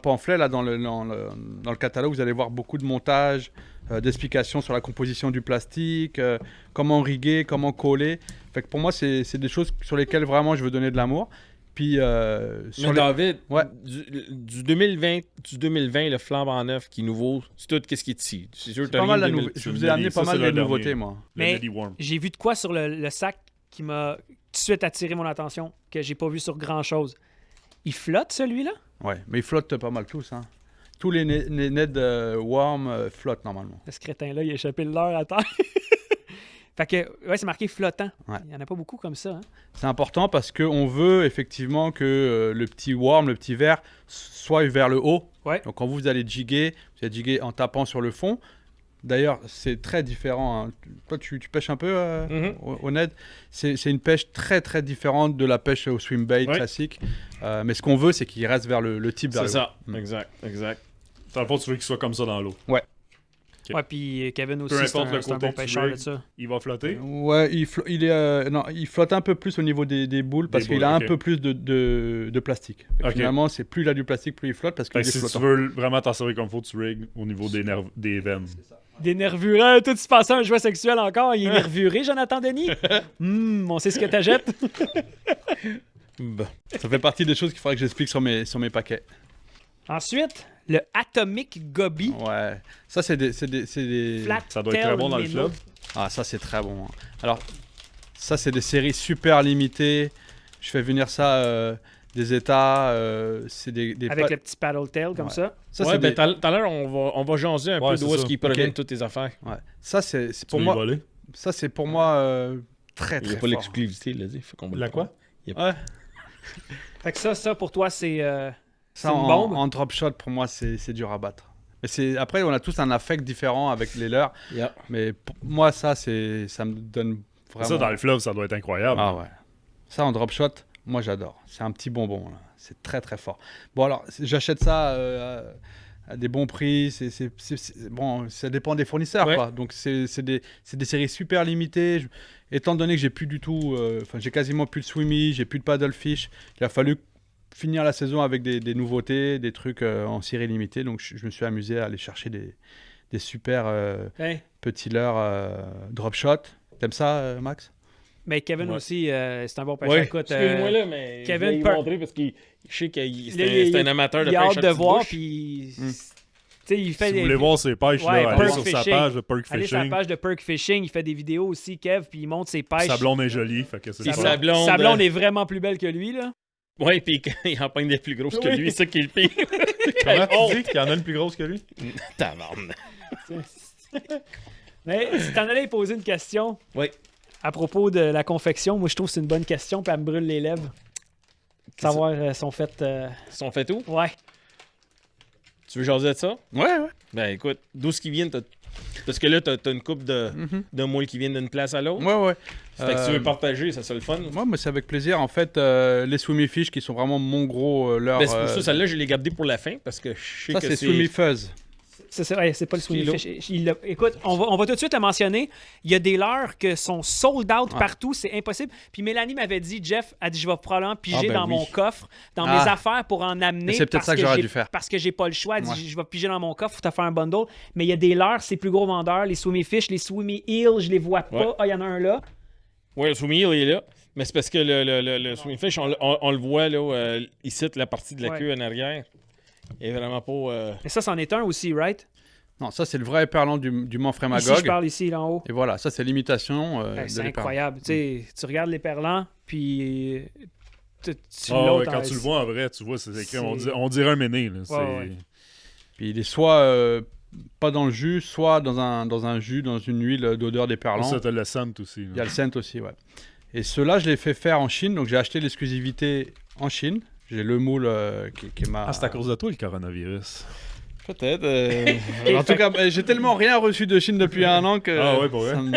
pamphlet, là, dans le catalogue, vous allez voir beaucoup de montages, d'explications sur la composition du plastique, comment riguer, comment coller. Fait que pour moi, c'est des choses sur lesquelles vraiment je veux donner de l'amour. Puis sur Mais David, Ouais. du 2020, le flambant neuf qui est nouveau, c'est tout ce qui est ici. C'est sûr que t'as pas mal rien la de nouveau- 2000. je vous ai amené Ça, pas mal c'est de le dernier. nouveautés, moi. Le Mais- Neddy Worm. J'ai vu de quoi sur le sac qui m'a tout de suite attiré mon attention, que j'ai pas vu sur grand-chose. Il flotte, celui-là? Ouais, mais ils flottent pas mal tous. Hein. Tous les Ned Worm flottent normalement. Ce crétin-là, il a échappé le leurre à terre. Fait que, ouais, c'est marqué flottant. Ouais. Il y en a pas beaucoup comme ça. Hein? C'est important parce qu'on veut effectivement que le petit worm, le petit ver, soit vers le haut. Ouais. Donc quand vous allez jiguer, vous allez jiguer en tapant sur le fond. D'ailleurs, c'est très différent. Hein. Toi, tu pêches un peu, au Ned. C'est une pêche très très différente de la pêche au swim bait Ouais. classique. Mais ce qu'on veut, c'est qu'il reste vers le type vers C'est le haut. ça. Exact. Dans le fond, tu veux qu'il soit comme ça dans l'eau. Ouais. Ok. Ouais, puis Kevin aussi, Peu c'est importe un, le c'est un côté bon que tu pêcheur rigs. de ça. Il va flotter. Ouais, il flotte un peu plus au niveau des boules parce Des qu'il a boules, un ok. peu plus de plastique. Fait que Ok. Finalement, c'est plus il a du plastique, plus il flotte parce qu'il Fait est que si tu flottant. veux vraiment t'en servir comme faut, tu rigs au niveau des veines. Des nervureux, tout se passe un jouet sexuel encore. Il est nervuré, Jonathan Denis. On sait ce que t'achètes. Bon. Ça fait partie des choses qu'il faudrait que j'explique sur mes paquets. Ensuite, le Atomic Goby. Ouais, ça c'est des... Flat Ça doit être Tail très bon dans le Minnow. fleuve. Ah, ça c'est très bon. Hein. Alors, ça c'est des séries super limitées. Je fais venir ça des États. C'est des Avec pa- le petit paddle tail comme Ouais. ça. Ça, Ouais, c'est ben, des- tout à l'heure, on va jaser un Ouais, peu c'est d'où est-ce ça. qu'ils proviennent Ok. toutes tes affaires. Ouais. Ça c'est Tu pour veux moi. y voler? Ça c'est pour moi très Il très n'y a pas fort. l'exclusivité, il l'a dit. Fait qu'on va le La quoi? Ouais. Fait que ça pour toi, c'est Ça une en, bombe. en drop shot pour moi c'est dur à battre. Mais après on a tous un affect différent avec les leurs. Yeah. Mais pour moi ça me donne vraiment. Ça, dans le fleuve, ça doit être incroyable. Ah ouais. Ça en drop shot, moi j'adore. C'est un petit bonbon là. C'est très très fort. Bon alors j'achète ça à des bons prix. Bon, ça dépend des fournisseurs, Ouais. quoi. Donc, c'est des séries super limitées. Étant donné que j'ai plus du tout... j'ai quasiment plus de Swimmy, j'ai plus de Paddlefish. Il a fallu finir la saison avec des nouveautés, des trucs en série limitée. Donc, je me suis amusé à aller chercher des super Hein? petits leurres drop shot. T'aimes ça, Max? Mais Kevin Ouais. aussi, c'est un bon pêcheur. Ouais. Écoute, Excuse-moi là, mais Kevin je vais lui Per- montrer parce qu'il je sais qu'il il- c'est un amateur de il a pêche hâte à de petite voir, bouche. puis... Mm. Tu sais, il fait Si des... vous voulez voir ses pêches, Ouais, là, allez Perk sur sa Fishing. page de Perk Allez sur la Fishing. page de Perk Fishing, il fait des vidéos aussi, Kev, puis il montre ses pêches. Sa blonde est jolie, fait que c'est Puis ça. sa blonde, Sa blonde est vraiment plus belle que lui, là. Ouais, puis il en pogne des plus grosses que lui, c'est ça qui est le pire. Comment Oh! tu dis qu'il y en a une plus grosse que lui? Tabarnak. Mais si t'en allais poser une question Oui. à propos de la confection, moi je trouve que c'est une bonne question, puis elle me brûle les lèvres. Savoir sont faites... Ils sont fait tout? Ouais. Tu veux jaser de ça? Ouais. Ben écoute, d'où ce qui vient, parce que là, t'as une coupe de moules qui viennent d'une place à l'autre. Ouais. Fait que tu veux partager, ça le fun. Moi, mais c'est avec plaisir. En fait, les Swimmy Fish qui sont vraiment mon gros leurre. Ben, c'est pour ça, celle-là, je l'ai gardée pour la fin parce que je sais ça, que c'est Swimmy Fuzz. C'est pas le Swimmy Kilo. Fish. Écoute, on va tout de suite te mentionner, il y a des leurres que sont sold out Ouais. partout, c'est impossible. Puis Mélanie m'avait dit, Jeff, elle dit, je vais probablement piger Ah, ben dans oui. mon coffre, dans Ah. mes affaires pour en amener. Mais c'est peut-être parce ça que j'aurais j'ai- dû faire. Parce que j'ai pas le choix. Elle dit, Ouais. je vais piger dans mon coffre pour te faire un bundle. Mais il y a des leurres, c'est plus gros vendeurs, les Swimmy Fish, les Swimmy Eel, je les vois pas. Ouais. Ah, il y en a un là. Ouais, le Swimmy, il est là. Mais c'est parce que le Swimmy Fish, on le voit là, ici, la partie de la Ouais. queue en arrière. Il est vraiment pas. Mais ça, c'en est un aussi, right? Non, ça, c'est le vrai éperlan du Mont Ici, je Frémagogue. parle ici, là en haut. Et voilà, ça, c'est l'imitation Hey, de c'est l'éperlan. incroyable. Tu sais, tu regardes les perlans, puis tu Ah ouais, l'autre quand en- tu le vois en vrai, tu vois, c'est écrit, C'est- on dirait un méné. Là. ouais. Puis il est soit pas dans le jus, soit dans un jus, dans une huile d'odeur d'éperlan. Ça, t'as le scent aussi. là. Il y a le scent aussi, ouais. Et ceux-là, je les fais faire en Chine. Donc, j'ai acheté l'exclusivité en Chine. J'ai le moule qui est ma... Ah, c'est à cause de toi le coronavirus. Peut-être. En tout cas, j'ai tellement rien reçu de Chine depuis un an que... Ah ouais, pour vrai? ça me-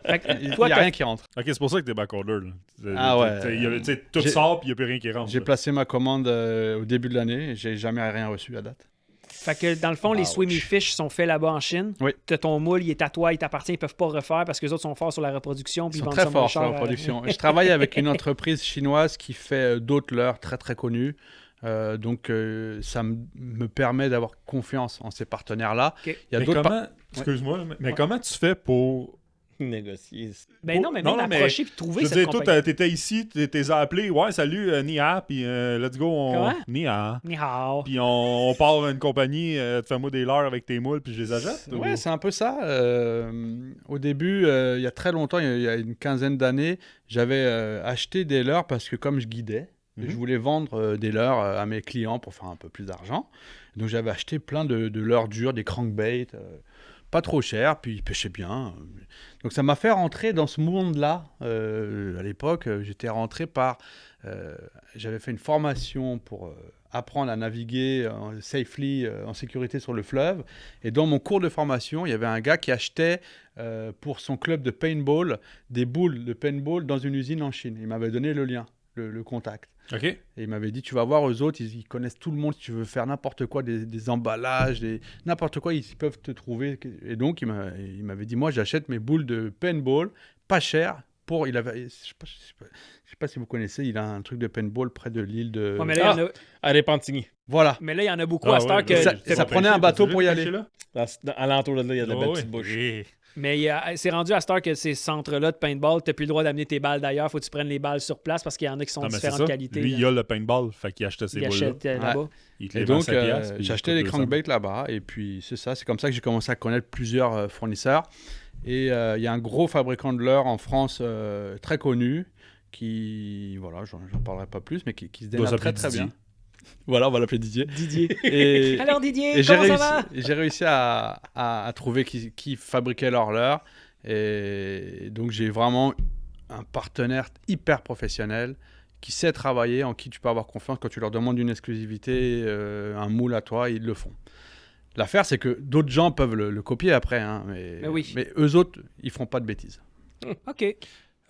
Fait que Il toi, n'y a t'as- rien qui rentre. Ok, c'est pour ça que t'es backorder. Là. Ah ouais. Tu sais, tout J'ai- sort puis il n'y a plus rien qui rentre. J'ai là. placé ma commande au début de l'année. J'ai jamais rien reçu à date. Fait que dans le fond, les Ouch. Swimmy Fish sont faits là-bas en Chine. Oui. T'as ton moule, il est à toi, il t'appartient, ils peuvent pas refaire parce que les autres sont forts sur la reproduction. Puis Ils ils sont vendent très ça moins forts sur cher la à- production. Je travaille avec une entreprise chinoise qui fait d'autres leurres très très connus. Donc ça me permet d'avoir confiance en ces partenaires-là. Ok. Il y a Mais d'autres comment, excuse-moi, mais comment tu fais pour... Négocier. Ben non, mais Non, même non, mais approcher puis trouver Je veux cette dire, toi, compagnie. t'étais ici, t'es appelé, ouais, salut, Nia, puis let's go, Comment? Nia. Ni hao. Puis on part à une compagnie, fais-moi des leurres avec tes moules, puis je les achète. ou- Ouais, c'est un peu ça. Au début, il y a très longtemps, il y a une quinzaine d'années, j'avais acheté des leurres parce que comme je guidais, Mhm. je voulais vendre des leurres à mes clients pour faire un peu plus d'argent. Donc j'avais acheté plein de leurres durs, des crankbaits, pas trop chers, puis ils pêchaient bien. Donc ça m'a fait rentrer dans ce monde-là. À l'époque, j'étais rentré par... j'avais fait une formation pour apprendre à naviguer safely, en sécurité sur le fleuve. Et dans mon cours de formation, il y avait un gars qui achetait pour son club de paintball des boules de paintball dans une usine en Chine. Il m'avait donné le lien, le contact. OK. Et il m'avait dit, tu vas voir, eux autres, ils connaissent tout le monde. Si tu veux faire n'importe quoi, des emballages, n'importe quoi, ils peuvent te trouver. Et donc, il m'avait dit, moi, j'achète mes boules de paintball, pas cher. Je sais pas si vous connaissez, il a un truc de paintball près de l'île de... Ouais, mais là, il y en a- À Repentigny. Voilà. mais là, il y en a beaucoup Ah à cette ouais, heure que. ben, ça- t'es ça pas prenait pêché, un bateau t'as pour y déjà aller. pêché, là? À l'entour de là, il y a de la belle Ouais, petite bouche. ouais. Mais c'est rendu à cette heure que ces centres-là de paintball, t'as plus le droit d'amener tes balles d'ailleurs. Faut que tu prennes les balles sur place parce qu'il y en a qui sont Non, de mais c'est différentes ça. qualités. Lui, là. il a le paintball, fait qu'il achetait ses Ils boules-là. achètent là-bas. Il te Et les vend donc, 7 piastres, puis j'ai il acheté coûte les 200. crankbaits là-bas. Et puis, c'est ça. C'est comme ça que j'ai commencé à connaître plusieurs fournisseurs. Et il y a un gros fabricant de leurres en France très connu qui, voilà, j'en parlerai pas plus, mais qui se Doit démarre très s'appeler très Didier. bien. Voilà, on va l'appeler Didier. Didier. Et, Alors Didier, et j'ai comment ça réussi, va? et j'ai réussi à trouver qui fabriquait leurs leurres. Et donc, j'ai vraiment un partenaire hyper professionnel qui sait travailler, en qui tu peux avoir confiance quand tu leur demandes une exclusivité, un moule à toi, ils le font. L'affaire, c'est que d'autres gens peuvent le copier après, hein, Mais oui. mais eux autres, ils feront pas de bêtises. OK.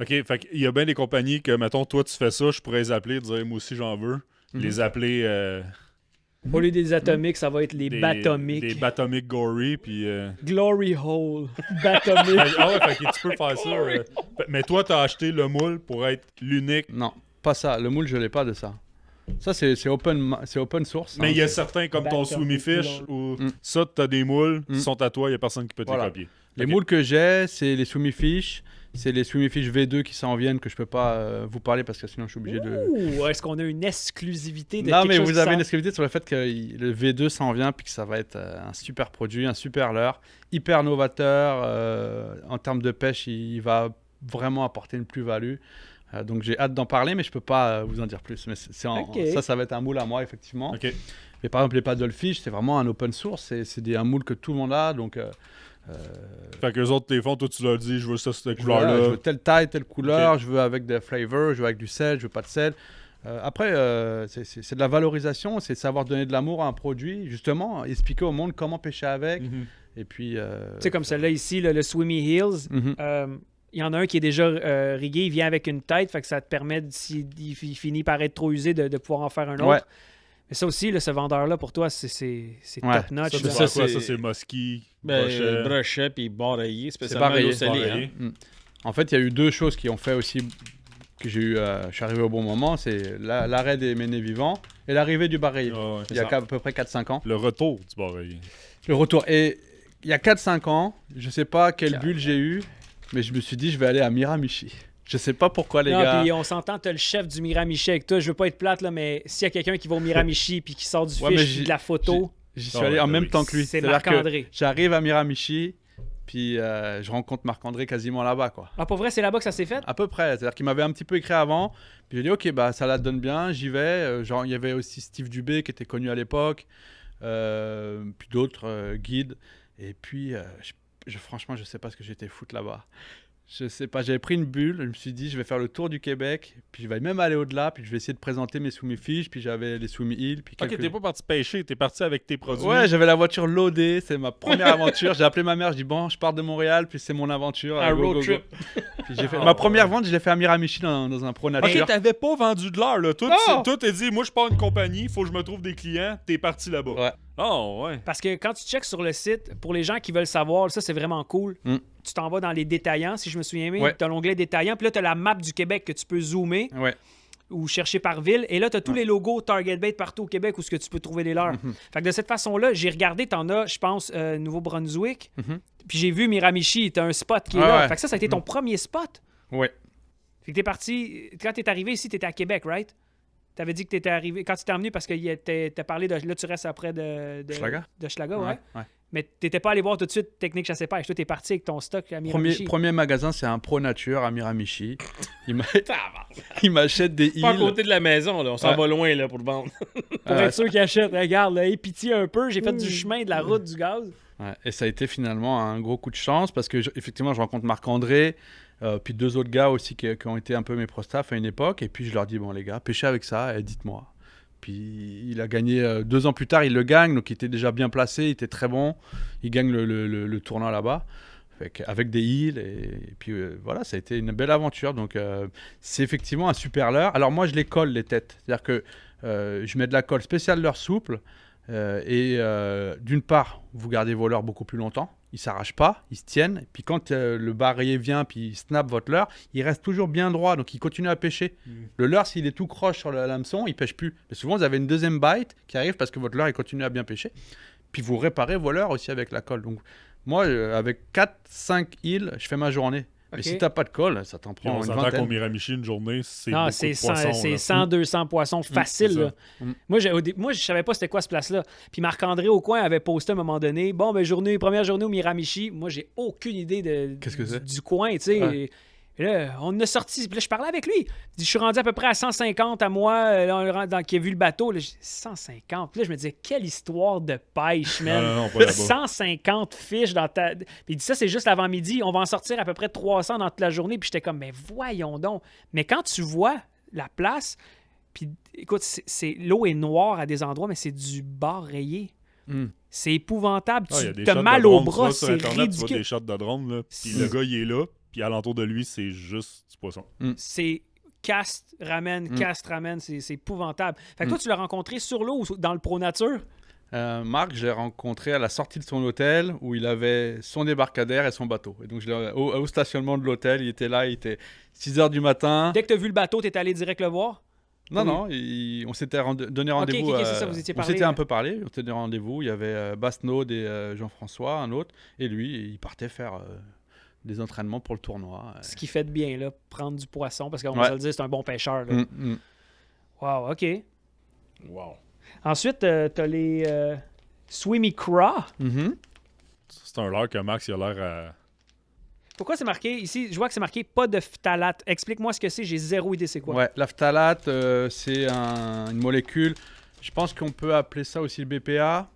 OK, fait qu'il y a bien des compagnies que, mettons, toi, tu fais ça, je pourrais les appeler, dire, moi aussi, j'en veux. Mhm. Les appeler Au lieu des atomiques, ça va être les batomiques. Des batomiques gory, puis... Glory hole. Batomique. Ah ouais, fait que tu peux faire ça. Mais toi, t'as acheté le moule pour être l'unique. Non, pas ça. Le moule, je l'ai pas de ça. Ça, c'est open source. Mais hein. il y a certains, comme ton Batomique, Swumi-Fish, où ça, t'as des moules qui sont à toi, il y a personne qui peut te les Voilà. copier. Les Ok. moules que j'ai, c'est les Swumi-Fish. C'est les Swumi-Fish V2 qui s'en viennent, que je peux pas vous parler parce que sinon je suis obligé de... Ouh, est-ce qu'on a une exclusivité de Non, quelque mais chose vous qui avez sort? une exclusivité sur le fait que le V2 s'en vient puis que ça va être un super produit, un super leurre, hyper novateur. En termes de pêche, il va vraiment apporter une plus-value. Donc j'ai hâte d'en parler, mais je peux pas vous en dire plus. Mais Ok. ça va être un moule à moi, effectivement. OK. Mais par exemple, les paddlefish, c'est vraiment un open source. C'est un moule que tout le monde a. Donc Fait qu'eux autres, tes fonds, toi, tu leur dis, je veux ça, cette je couleur-là. veux telle taille, telle couleur, Ok. je veux avec des flavors, je veux avec du sel, je veux pas de sel. Après, c'est de la valorisation, c'est de savoir donner de l'amour à un produit, justement, expliquer au monde comment pêcher avec. Mhm. Et puis. Tu sais, comme celle-là ici, le Swimmy Hills, Mhm. il y en a un qui est déjà rigué, il vient avec une tête, fait que ça te permet, s'il finit par être trop usé, de pouvoir en faire un autre. Ouais. Mais ça aussi, là, ce vendeur-là, pour toi, c'est Ouais. top-notch. Ça, là. c'est Ça, quoi? c'est- Ça, c'est Mosky, Ben, Brochet. brochet puis barreillé, spécialement barreillé, l'eau salée. barreillé. Hein. En fait, il y a eu deux choses qui ont fait aussi que j'ai eu. Je suis arrivé au bon moment, c'est l'arrêt des ménés vivants et l'arrivée du barreillé. Ah ouais. Il y a à peu près 4-5 ans. Le retour du barreillé. Le retour. Et il y a 4-5 ans, je sais pas quelle bulle j'ai eu, mais je me suis dit, je vais aller à Miramichi. Je sais pas pourquoi, les Non, gars. puis on s'entend, t'as le chef du Miramichi avec toi. Je veux pas être plate, là, mais s'il y a quelqu'un qui va au Miramichi puis qui sort du Ouais, mais fiche puis de la photo, J'y suis Ah allé ouais, en ben même oui. temps que lui. c'est C'est-à-dire que Marc-André. j'arrive à Miramichi, puis je rencontre Marc-André quasiment là-bas, quoi. Ah, pour vrai, c'est là-bas que ça s'est fait? À peu près. C'est-à-dire qu'il m'avait un petit peu écrit avant. Puis j'ai dit, ok, bah ça la donne bien, j'y vais. Genre, il y avait aussi Steve Dubé qui était connu à l'époque, puis d'autres guides. Et puis, franchement, je sais pas ce que j'étais foutre là-bas. Je sais pas, j'avais pris une bulle, je me suis dit, je vais faire le tour du Québec, puis je vais même aller au-delà, puis je vais essayer de présenter mes Swumi-Fish, puis j'avais les Swumi-Hill, puis Ok, quelques... t'es pas parti pêcher, t'es parti avec tes produits. Ouais, j'avais la voiture loadée, c'est ma première aventure. J'ai appelé ma mère, je dis bon, je pars de Montréal, puis c'est mon aventure. Un go, road go, go. trip. Puis j'ai fait... Ma première vente, je l'ai fait à Miramichi dans un Pro Nature. Ok, t'avais pas vendu de l'heure, là. Toi, Non. toi, t'es dit, moi, je pars une compagnie, faut que je me trouve des clients, t'es parti là-bas. Ouais. Oh, ouais. Parce que quand tu checks sur le site, pour les gens qui veulent savoir, ça c'est vraiment cool. Mm. Tu t'en vas dans les détaillants, si je me souviens bien. Ouais. Tu as l'onglet détaillant, puis là tu as la map du Québec que tu peux zoomer Ouais. ou chercher par ville. Et là, tu as tous les logos Target Bait partout au Québec où ce que tu peux trouver les leurs. Mhm. Fait que de cette façon-là, j'ai regardé, t'en as, je pense, Nouveau-Brunswick. Mhm. Puis j'ai vu Miramichi, t'as un spot qui est Ah là. ouais. Fait que ça a été ton premier spot. Ouais. Fait que t'es parti, quand t'es arrivé ici, t'étais à Québec, right? T'avais dit que t'étais arrivé, quand tu t'es emmené, parce que t'as parlé de, là tu restes après de Schlager? de Schlager, ouais. Ouais. Mais t'étais pas allé voir tout de suite Technique Chasse et Pêche. Toi, t'es parti avec ton stock à Miramichi. Premier magasin, c'est un Pro Nature à Miramichi. Il m'achète des Pas à îles. côté de la maison, là. On s'en Ouais. va loin là, pour le vendre. Pour être sûr qu'ils achètent. Regarde, là, aie pitié un peu. J'ai fait du chemin de la route du gaz. Ouais, et ça a été finalement un gros coup de chance parce que effectivement, je rencontre Marc-André, puis deux autres gars aussi qui ont été un peu mes pro-staff à une époque. Et puis je leur dis, bon les gars, pêchez avec ça et dites-moi. Puis il a gagné 2 ans plus tard, il le gagne, donc il était déjà bien placé, il était très bon. Il gagne le tournoi là-bas. Avec des îles et puis voilà, ça a été une belle aventure. Donc c'est effectivement un super leurre. Alors moi je les colle les têtes, c'est-à-dire que je mets de la colle spéciale leurre souple et d'une part vous gardez vos leurres beaucoup plus longtemps, ils s'arrachent pas, ils se tiennent. Et puis quand le barillet vient puis il snap votre leurre, il reste toujours bien droit, donc il continue à pêcher. Le leurre s'il est tout croche sur le hameçon, il pêche plus. Mais souvent vous avez une deuxième bite qui arrive parce que votre leurre il continue à bien pêcher. Puis vous réparez vos leurres aussi avec la colle. Donc moi, avec 4-5 îles, je fais ma journée. Mais Ok. si t'as pas de colle, ça t'en Puis on prend une s'entend qu'au vingtaine. Miramichi, une journée, c'est Non, beaucoup c'est de poissons. c'est là. 100-200 poissons facile. c'est ça. Là. Moi, je savais pas c'était quoi ce place-là. Puis Marc-André au coin avait posté à un moment donné, bon, ben première journée au Miramichi. Moi, j'ai aucune idée Qu'est-ce que c'est? du coin, tu sais. Ouais. Et là, on a sorti. Puis là, je parlais avec lui. Il dit, je suis rendu à peu près à 150 à moi, qui a vu le bateau. Là, j'ai dit, 150. Puis là, je me disais, quelle histoire de pêche, man. Non, pas là-bas. 150 fiches dans ta. Puis il dit, ça, c'est juste l'avant-midi. On va en sortir à peu près 300 dans toute la journée. Puis j'étais comme, mais voyons donc. Mais quand tu vois la place, puis écoute, l'eau est noire à des endroits, mais c'est du bord rayé. Mm. C'est épouvantable. Ah, il y a des Tu as shots mal de au drone, bras, tu vas sur c'est Internet, tu vois ridicule. des shots de drone, là, puis le gars, il est là, puis alentour de lui, c'est juste du poisson. C'est cast, ramène, cast, ramène. C'est épouvantable. Fait que toi, tu l'as rencontré sur l'eau ou dans le Pro Nature? Marc, je l'ai rencontré à la sortie de son hôtel où il avait son débarcadère et son bateau. Et donc, au stationnement de l'hôtel, il était là, il était 6 h du matin. Dès que tu as vu le bateau, tu es allé direct le voir? Non, on s'était donné rendez-vous. Ok, c'est ça, vous étiez on parlé. s'était un peu parlé, on s'était donné rendez-vous. Il y avait Basnaud et Jean-François, un autre. Et lui, il partait faire des entraînements pour le tournoi. Ce qui fait de bien, là, prendre du poisson, parce qu'on Ouais. va se le dire, c'est un bon pêcheur. Là. Wow, OK. Wow. Ensuite, tu as les Swimmy Craw. C'est un leurre que Max, il a l'air à... Pourquoi c'est marqué ici? Je vois que c'est marqué pas de phtalate. Explique-moi ce que c'est, j'ai zéro idée c'est quoi. Ouais, la phtalate, c'est une molécule. Je pense qu'on peut appeler ça aussi le BPA.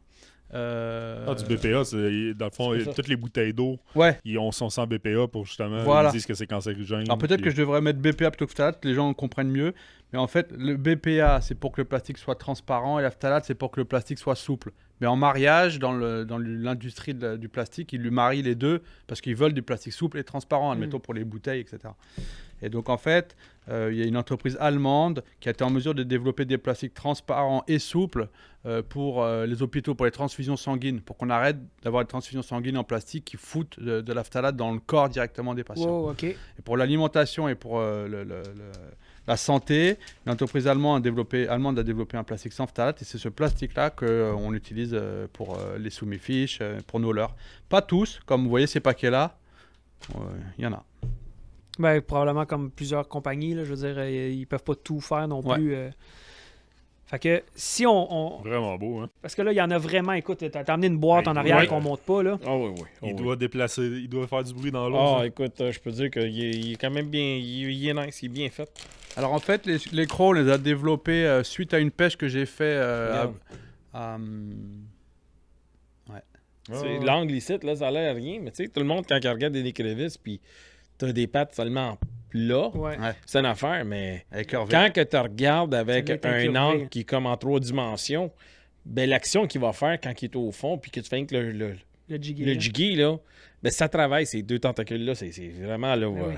du BPA, c'est, dans le fond, C'est ça. toutes les bouteilles d'eau, Ouais. ils sont sans BPA pour justement, Voilà. ils disent que c'est cancérigène. Alors peut-être que je devrais mettre BPA plutôt que phtalate, les gens comprennent mieux. Mais en fait, le BPA, c'est pour que le plastique soit transparent et la phtalate, c'est pour que le plastique soit souple. Mais en mariage, dans l'industrie du plastique, ils lui marient les deux parce qu'ils veulent du plastique souple et transparent, admettons pour les bouteilles, etc. Et donc en fait, il y a une entreprise allemande qui a été en mesure de développer des plastiques transparents et souples pour les hôpitaux, pour les transfusions sanguines, pour qu'on arrête d'avoir des transfusions sanguines en plastique qui foutent de la phtalate dans le corps directement des patients. Wow, OK. Et pour l'alimentation et pour la santé, l'entreprise allemande a développé un plastique sans phtalate et c'est ce plastique-là qu'on utilise pour les soumis-fiches, pour nos leurres. Pas tous, comme vous voyez ces paquets-là, il y en a. Ben, probablement comme plusieurs compagnies, là, je veux dire, ils peuvent pas tout faire non plus. Fait que si on... Vraiment beau, hein? Parce que là, il y en a vraiment, écoute, t'as amené une boîte Ben, en arrière ouais. qu'on monte pas, là. Ah oui, oui. Il doit déplacer, il doit faire du bruit dans l'eau. Ah, ça. écoute, je peux dire qu'il est quand même bien. Il est nice, il est bien fait. Alors en fait, les crocs, on les a développés suite à une pêche que j'ai fait Regarde. C'est l'angle ici, là, ça a l'air rien, mais tu sais, tout le monde, quand il regarde des crevisses, puis t'as des pattes seulement plat, Ouais. c'est une affaire, mais avec curvé. quand que tu regardes avec Ça doit être un incurvé. angle qui est comme en 3 dimensions, ben l'action qu'il va faire quand il est au fond, puis que tu fais que Le jiggy. le là. jiggy, là, ben ça travaille, ces deux tentacules-là, c'est vraiment, là, Ben oui.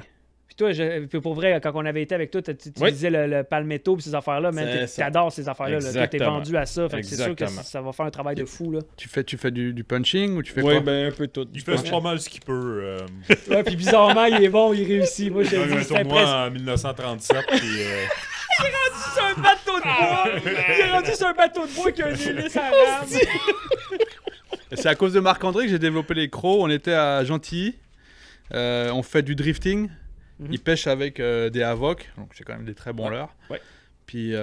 Puis toi, puis pour vrai, quand on avait été avec toi, tu Oui. disais le palmetto et ces affaires-là, man, C'est ça. t'adores ces affaires-là. Là. Toi, t'es Exactement. vendu à ça. Fait que c'est sûr que Exactement. ça va faire un travail de fou, là. Tu fais du punching ou tu fais Oui, quoi? ben un peu tout. Il fait pas mal ce qu'il peut. Ouais, puis bizarrement, il est bon, il réussit. Moi, je Il a te eu un dis, c'est tournoi impressionnant. en 1937, puis C'est un bateau de bois! Il est rendu sur un bateau de bois qui a un hélice à rame. C'est à cause de Marc-André que j'ai développé les crocs. On était à Gentilly. On fait du drifting. Il pêche avec des havocs. Donc c'est quand même des très bons leurres. Ouais. Puis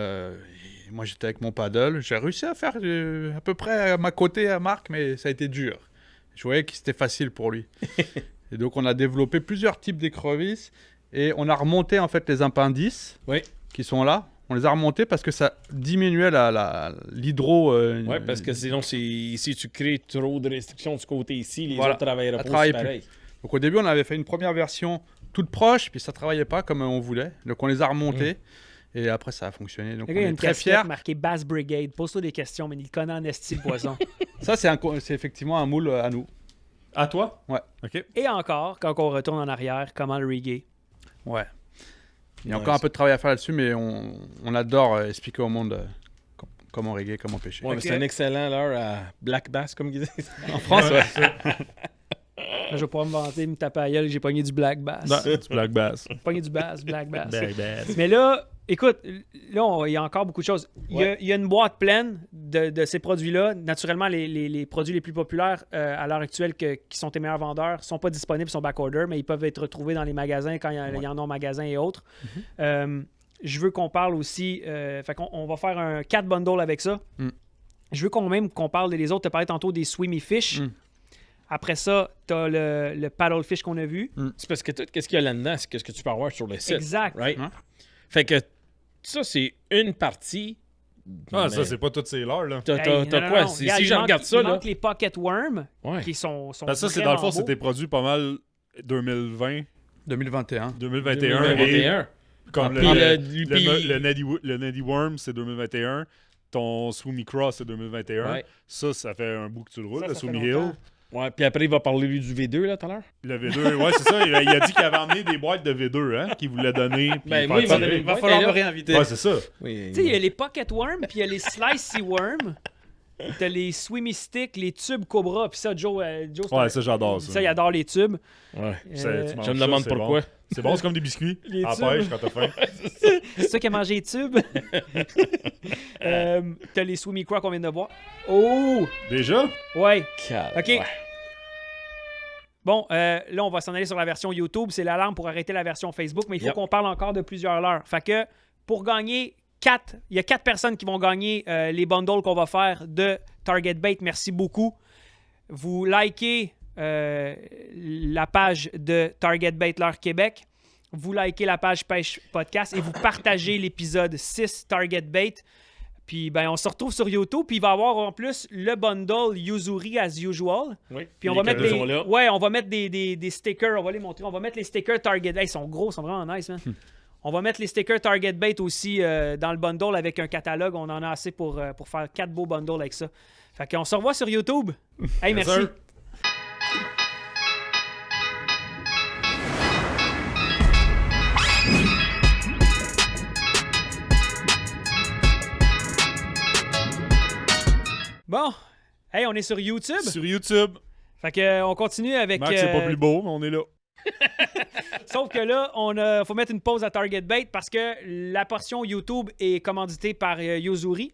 moi j'étais avec mon paddle. J'ai réussi à faire à peu près à ma côté à Marc, mais ça a été dur. Je voyais que c'était facile pour lui. Et donc on a développé plusieurs types d'écrevisses. Et on a remonté en fait les appendices Oui. qui sont là. On les a remontés parce que ça diminuait l'hydro. Oui, parce que sinon, si tu crées trop de restrictions du côté ici, les Voilà. autres travailleront Ça pas travaille aussi pareil. Donc au début, on avait fait une première version toute proche, puis ça travaillait pas comme on voulait. Donc on les a remontés, et après ça a fonctionné. Donc Le on gars, il y a est une très casquette fiers. marquée Bass Brigade. Pose-toi des questions, mais il connaît en esti le poisson. Ça, c'est effectivement un moule à nous. à toi? Ouais. OK. Et encore, quand on retourne en arrière, comment le riguer? Ouais. Il y a Ouais, encore un peu de travail à faire là-dessus, mais on adore expliquer au monde comment riguer, comment pêcher. Ouais, mais Ok. c'est un excellent leurre à Black Bass, comme ils disent. En France, ouais. Là, je vais pouvoir me vanter, me taper à la gueule, j'ai pogné du Black Bass. Du Black Bass. Pogné du Bass, Black Bass. Black Bass. Mais là, écoute, là, il y a encore beaucoup de choses. Il y a une boîte pleine de ces produits-là. Naturellement, les produits les plus populaires à l'heure actuelle qui sont tes meilleurs vendeurs ne sont pas disponibles, sont back-order, mais ils peuvent être retrouvés dans les magasins quand il y en a en magasin et autres. Je veux qu'on parle aussi... fait qu'on on va faire un 4 bundle avec ça. Je veux qu'on parle des autres. Tu as parlé tantôt des Swimmy Fish. Après ça, tu as le Paddlefish qu'on a vu. C'est parce que tout ce qu'il y a là-dedans, c'est ce que tu peux avoir sur le site. Exact. Right? Ouais. Fait que ça, c'est une partie. Ah, mais ça, c'est pas toutes ces leurres, là. T'as Hey, t'as non, quoi? non, Si regarde, je il manque- regarde ça, il là. manque les Pocket Worms Ouais. qui sont Ça, c'est dans le fond, vraiment c'était beaux. produit pas mal 2020, 2021. 2021. 2021. Comme Puis le Neddy Worm, c'est 2021. Ton Swimmy Cross, c'est 2021. Ouais. Ça fait un bout que tu le roules, Ça le fait Swimmy longtemps. Hill. Ouais, puis après, il va parler lui du V2, là, tout à l'heure. Le V2, ouais, c'est ça. Il a dit qu'il avait emmené des boîtes de V2, hein, qu'il voulait donner. Puis Ben, faire moi, il m'a tirer. donné- Il va falloir Ouais, me t'es là. réinviter. Ouais, c'est ça. Oui, Tu sais, il y a les Pocket Worms, puis il y a les Slicey Worms. T'as les Swimmy Sticks, les tubes Cobra, puis ça, Joe c'est Ouais, un- ça, j'adore ça. Ça, il adore les tubes. Ouais. Tu manges Je me ça, demande c'est pourquoi. bon. C'est bon, c'est comme des biscuits. Les À tubes. pêche quand t'as faim. C'est ça qui a mangé les tubes. T'as les Swimmy Crocs qu'on vient de voir. Oh! Déjà? Ouais. OK. OK. Bon, là, on va s'en aller sur la version YouTube. C'est l'alarme pour arrêter la version Facebook, mais il faut Yep. qu'on parle encore de plusieurs heures. Fait que pour gagner il y a 4 personnes qui vont gagner les bundles qu'on va faire de Target Bait. Merci beaucoup. Vous likez la page de Target Baitler Québec. Vous likez la page Pêche Podcast et vous partagez l'épisode 6 Target Bait. Puis ben, on se retrouve sur YouTube. Puis il va y avoir en plus le bundle Yuzuri as usual. Oui. Puis on va mettre cadeaux sont là. ouais, on va mettre des stickers, on va les montrer. On va mettre les stickers Target Bait. Ils sont gros, ils sont vraiment nice, man. On va mettre les stickers Target Bait aussi dans le bundle avec un catalogue. On en a assez pour faire 4 beaux bundles avec ça. Fait qu'on se revoit sur YouTube. Hey, Yes, merci. sir. Bon, hey, on est sur YouTube. Sur YouTube. Fait que on continue avec. Max, c'est pas plus beau, mais on est là. Sauf que là, faut mettre une pause à Target Bait parce que la portion YouTube est commanditée par Yuzuri.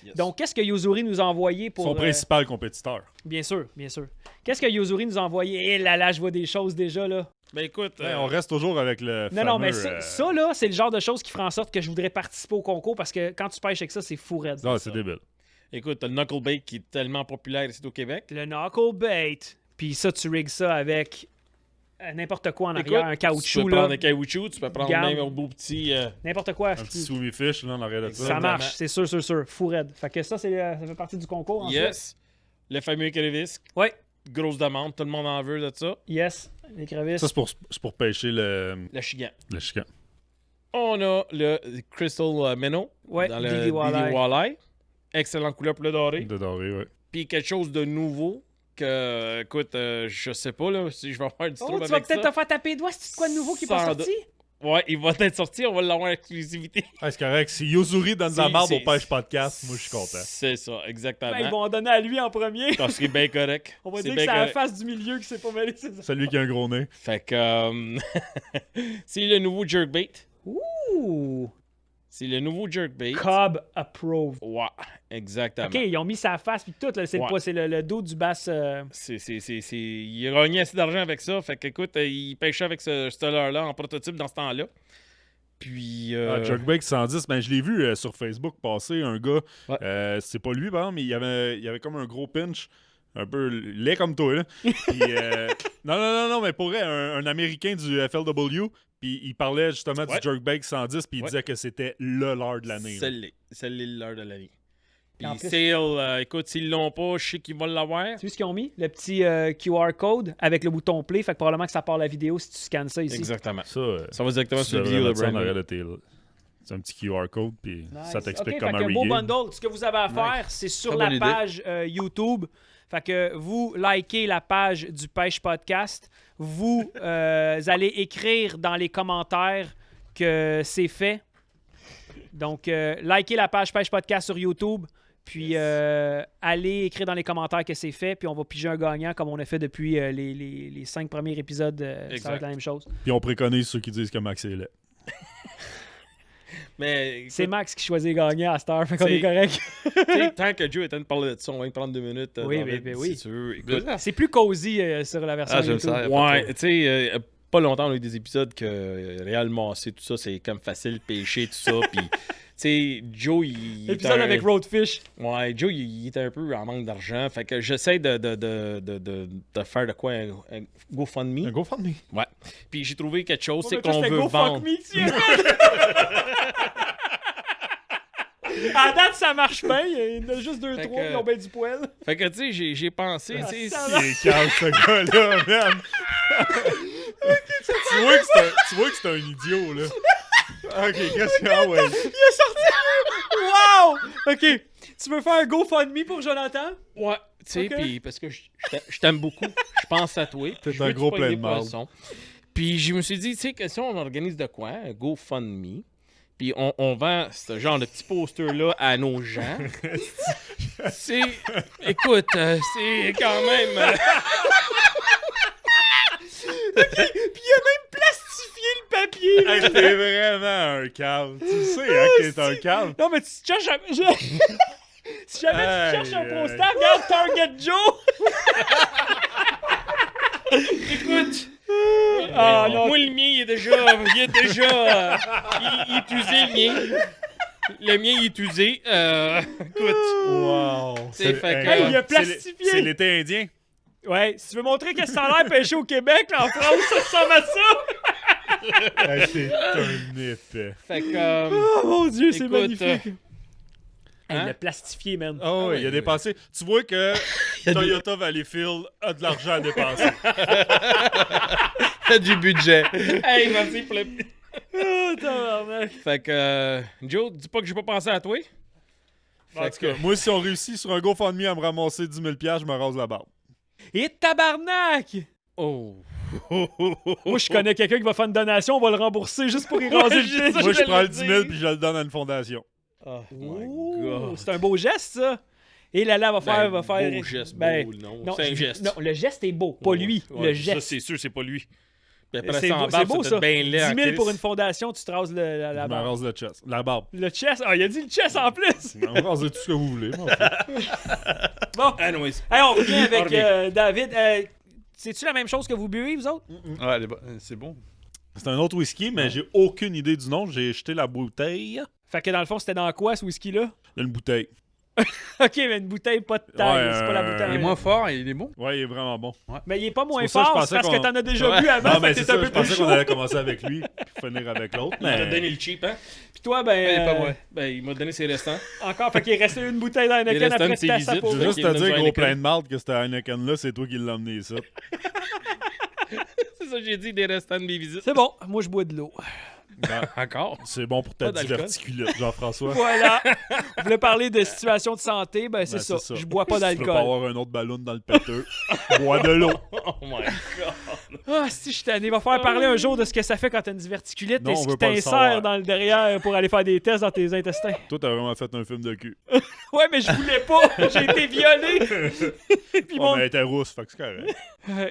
Yes. Donc, qu'est-ce que Yuzuri nous a envoyé pour. Son principal compétiteur. Bien sûr, bien sûr. Qu'est-ce que Yuzuri nous a envoyé? Eh là là, je vois des choses déjà là. Ben écoute, Ouais, on reste toujours avec le Non, non, mais fameux, ça là, c'est le genre de choses qui ferait en sorte que je voudrais participer au concours parce que quand tu pêches avec ça, c'est fou raide. Ah, c'est débile. écoute, t'as le Knuckle Bait qui est tellement populaire ici au Québec. Le knuckle bait. Puis ça, tu rigs ça avec n'importe quoi en arrière, un tu peux caoutchouc prendre là. un caoutchouc, tu peux prendre Gamme. même un beau petit... N'importe quoi. Un petit swimmy fish, là, en arrière de Ça ça. Exactement. marche, c'est sûr, sûr, sûr. Fou raide. Fait que ça, ça fait partie du concours. ensuite. Yes. Le fameux crevisque. Ouais. Grosse demande, tout le monde en veut de ça. Yes. Les crevisses. Ça, c'est pour pêcher le Le chican. On a le Crystal Minnow Ouais, dans le DD DD Walleye. Walleye. Excellente couleur pour le doré. De doré, ouais. Puis quelque chose de nouveau que, écoute, je sais pas là, si je vais avoir du Oh, trouble tu vas avec peut-être ça. te faire taper les doigts si c'est quoi de nouveau qui est pas Sans sorti? Ouais, il va être sorti, on va l'avoir en exclusivité. Ah, c'est correct. Si Yuzuri donne de la C'est- merde au c'est- Pêche Podcast, moi, je suis content. C'est ça, exactement. Ben, ils vont en donner à lui en premier. Ça serait bien correct. On va C'est dire que bien c'est la correct. face du milieu qui s'est pas mêlé, c'est ça. Celui qui a un gros nez. Fait que c'est le nouveau jerkbait. Ouh! C'est le nouveau jerkbait. Cobb approved. Ouais, exactement. OK, ils ont mis sa face puis tout, là, c'est Ouais. pas, c'est le dos du bass. Il a gagné assez d'argent avec ça. Fait que, écoute, il pêchait avec ce leurre-là en prototype dans ce temps-là. Puis. Jerkbait 110, ben, je l'ai vu sur Facebook passer, un gars. Ouais. C'est pas lui, par exemple, mais il y avait comme un gros pinch. Un peu laid comme toi, là. Puis, non, mais pour vrai, un Américain du FLW. Puis il parlait justement Ouais. du Jerkbait 110, puis il Ouais. disait que c'était le leurre de l'année. là. C'est l'heure de l'année. Puis En plus- Sale, écoute, s'ils l'ont pas, je sais qu'ils vont l'avoir. Tu sais ce qu'ils ont mis? Le petit QR code avec le bouton play. Fait que probablement que ça part la vidéo si tu scannes ça ici. Exactement. Ça, Ça va directement tu sur la devrais vidéo de mettre ça en Brandon. arrière de tes- C'est un petit QR code, puis Nice. ça t'explique Ok, comment fait que beau rigger. bundle. Ce que vous avez à faire, c'est sur Très la bonne idée. page YouTube. Fait que vous likez la page du Pêche Podcast. Vous allez écrire dans les commentaires que c'est fait. Donc, likez la page Pêche Podcast sur YouTube. Puis, allez écrire dans les commentaires que c'est fait. Puis, on va piger un gagnant comme on a fait depuis les 5 premiers épisodes. Ça va Exact. être la même chose. Puis on préconise ceux qui disent que Max est laid. Mais C'est écoute, Max qui choisit gagnant à cette heure. Fait qu'on C'est- est correct. tu sais, tant que Joe est en train de parler de ça, on va y prendre 2 minutes. Oui, David, ben oui. Si tu veux. Écoute, C'est plus cosy sur la version Ah, j'aime YouTube. ça. y a pas de ouais, trouble. tu sais, pas longtemps, on a eu des épisodes que Réal Massé, tout ça, c'est comme facile, pêcher, tout ça. Puis, tu sais, Joe, il. Épisode avec Roadfish. Ouais, Joe, il était un peu en manque d'argent. Fait que j'essaie de faire de quoi un GoFundMe. Un GoFundMe. Ouais. Puis j'ai trouvé quelque chose, On c'est va tous qu'on le veut go vendre. fuck me, tu sais. À date, ça marche bien. Il y en a juste 2-3 Fait qui que- ont bien du poil. Fait que, tu sais, j'ai pensé, tu sais, ça Il est calme, ce gars-là, man. tu vois que c'est un idiot, là. Ok, qu'est-ce qu'il y a, ouais. Il est sorti! Wow! OK. Tu veux faire un GoFundMe pour Jonathan? Ouais, tu sais, Ok. puis parce que je t'aime beaucoup, je pense à toi. T'es je un veux gros te plein de pogner marde. poisson. Puis je me suis dit, tu sais, que si on organise de quoi, un GoFundMe, puis on vend ce genre de petit poster-là à nos gens, c'est... Écoute, c'est quand même... Puis il a même plastifié le papier. là. Hey, t'es vraiment un cave. Tu sais, hein, que t'es un cave. Non, mais tu cherches un... Si jamais tu cherches un Aïe, poster, regarde Target Joe. Écoute... Ah non. Moi, le mien, il est déjà... il est usé, le mien. Le mien, il est usé. Écoute... Wow. C'est fait que- Hey, il a C'est plastifié. c'est l'été indien. Ouais, si tu veux montrer que ça a l'air pêché au Québec, là, en France, ça ressemble à ça. Hey, t'es un épais. Fait que... Oh mon Dieu, c'est Écoute, magnifique. Il hein? l'a plastifié, man. Oh, ouais, il a oui. dépensé. Tu vois que Toyota Valleyfield a de l'argent à dépenser. Du budget. Hey, merci pour le... Oh, tabarnak. Fait que... Joe, dis pas que j'ai pas pensé à toi. En tout cas, moi, si on réussit sur un GoFundMe à me ramasser 10 000 $, je me rase la barbe. Et tabarnak! Oh. Moi, je connais quelqu'un qui va faire une donation, on va le rembourser juste pour y raser le juste pied. Moi, je j'allais prends le le 10 000 dire. puis je le donne à une fondation. Oh my Ouh, God. c'est un beau geste, ça. Et Lala va faire... Ben, va faire... beau geste, ben, beau, non. non, C'est un geste. Non, le geste est beau, pas lui. Ouais, le Ça, geste. c'est sûr, c'est pas lui. Puis après C'est ça, en beau, bas, c'est beau, ça. bien 10 laid en 000 pour crise. une fondation, tu te rases la Je me barbe. rase le chest. La barbe. Le chest? Ah, il a dit le chest en plus! Je me rase tout ce que vous voulez. m'en fous. Bon, Anyways. hey, on revient avec On revient. David. C'est-tu la même chose que vous buvez, vous autres? Ouais, c'est bon. C'est un autre whisky, mais j'ai aucune idée du nom. J'ai jeté la bouteille. Fait que dans le fond, c'était dans quoi, ce whisky-là? Une bouteille. Ok, mais une bouteille, pas de taille. Ouais, c'est pas la bouteille. Il est moins fort et il est bon. Ouais, il est vraiment bon. Mais il est pas moins C'est pour ça que fort, je c'est pensais parce que qu'on- t'en as déjà Ouais. bu avant, Non, mais fait c'est que t'es un ça. peu Je plus pensais chaud. qu'on allait commencer avec lui puis finir avec l'autre. Il m'a donné Mais le cheap, hein? Puis toi, ben, pas moi. Ben, il m'a donné ses restants. encore, fait qu'il restait une bouteille dans Il Heineken restait après une ta petite sape au visite, je veux vin. juste Ok, te il me dire, donne gros Heineken. plein de marde, que c'était Heineken-là, c'est toi qui l'as amené, ça. C'est ça que j'ai dit, des restants de mes visites. C'est bon, moi je bois de l'eau. Encore? C'est bon pour ta Pas d'alcool. diverticulite, Jean-François. Voilà. On voulait parler de situation de santé, ben c'est Ben, ça. Je bois pas Si tu veux pas d'alcool. avoir un autre ballon dans le péteux, bois de l'eau. Oh my God. Ah, si je suis tanné. Il va falloir parler un jour de ce que ça fait quand t'as une diverticulite Non, et on ce veut qui pas le t'insère savoir. dans le derrière pour aller faire des tests dans tes intestins. Toi, t'as vraiment fait un film de cul. Ouais, mais je voulais pas. J'ai été violé. Puis Oh, mon mais elle était rousse, fait que c'est correct.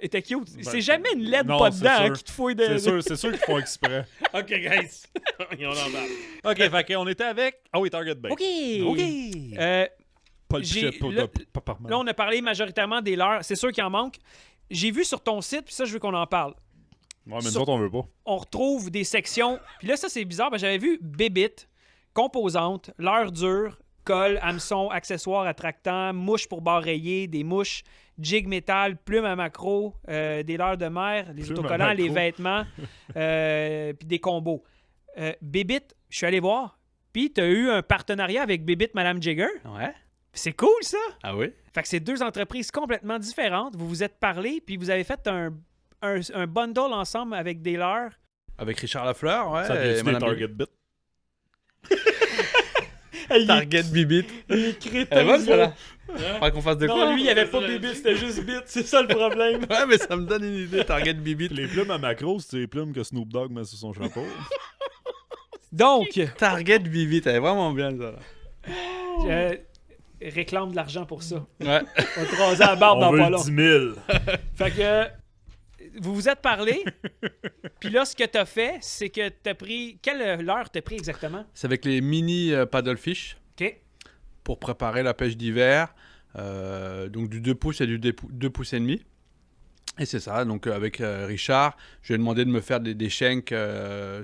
était cute. Ben, C'est jamais une lettre non, pas c'est dedans hein, sûr. qui te fouille de. C'est sûr qu'ils font exprès. OK, guys. Et on en parle. OK, fait qu'on était avec... Ah oui, Target Bake. OK. OK. Pas le j'ai- pichet, là- pas par mal. Là, on a parlé majoritairement des leurs. C'est sûr qu'il en manque. J'ai vu sur ton site, puis ça, je veux qu'on en parle. Ouais, mais nous autres, on veut pas. On retrouve des sections. Puis là, ça, c'est bizarre. J'avais vu bébite, composantes, leurre dure, colle, hameçon, accessoires attractants, mouches pour barres rayées, des mouches, jig métal, plumes à macro, des leurres de mer, les Plumes à autocollants, les macro. vêtements, puis des combos. Bébite, je suis allé voir. Puis tu as eu un partenariat avec Bébite Madame Jagger. Ouais. C'est cool, ça! Ah oui? Fait que c'est deux entreprises complètement différentes. Vous vous êtes parlé, puis vous avez fait un bundle ensemble avec des leurres. Avec Richard Lafleur, ouais. Ça et vient des Madame Target Bit. Target Bibit. Il est crétin, Elle est bonne, ce ça, gars. là. Faudrait qu'on fasse de quoi? Non, lui, il avait pas Bébite, c'était juste Bit. C'est ça le problème. Ouais, mais ça me donne une idée, Target Bibit. Les plumes à macro, c'est les plumes que Snoop Dogg met sur son chapeau. Donc, Target Bibit, elle est vraiment bien, ça. Là. réclame de l'argent pour ça. Ouais. On va te raser la barbe On dans veut pas le long. 10 000. Fait que vous vous êtes parlé. Puis là, ce que t'as fait, c'est que t'as pris... Quelle leurre t'as pris exactement? C'est avec les mini paddlefish OK. pour préparer la pêche d'hiver. Donc du 2 pouces et du 2 pouces et demi. Et c'est ça, donc avec Richard, je lui ai demandé de me faire des shanks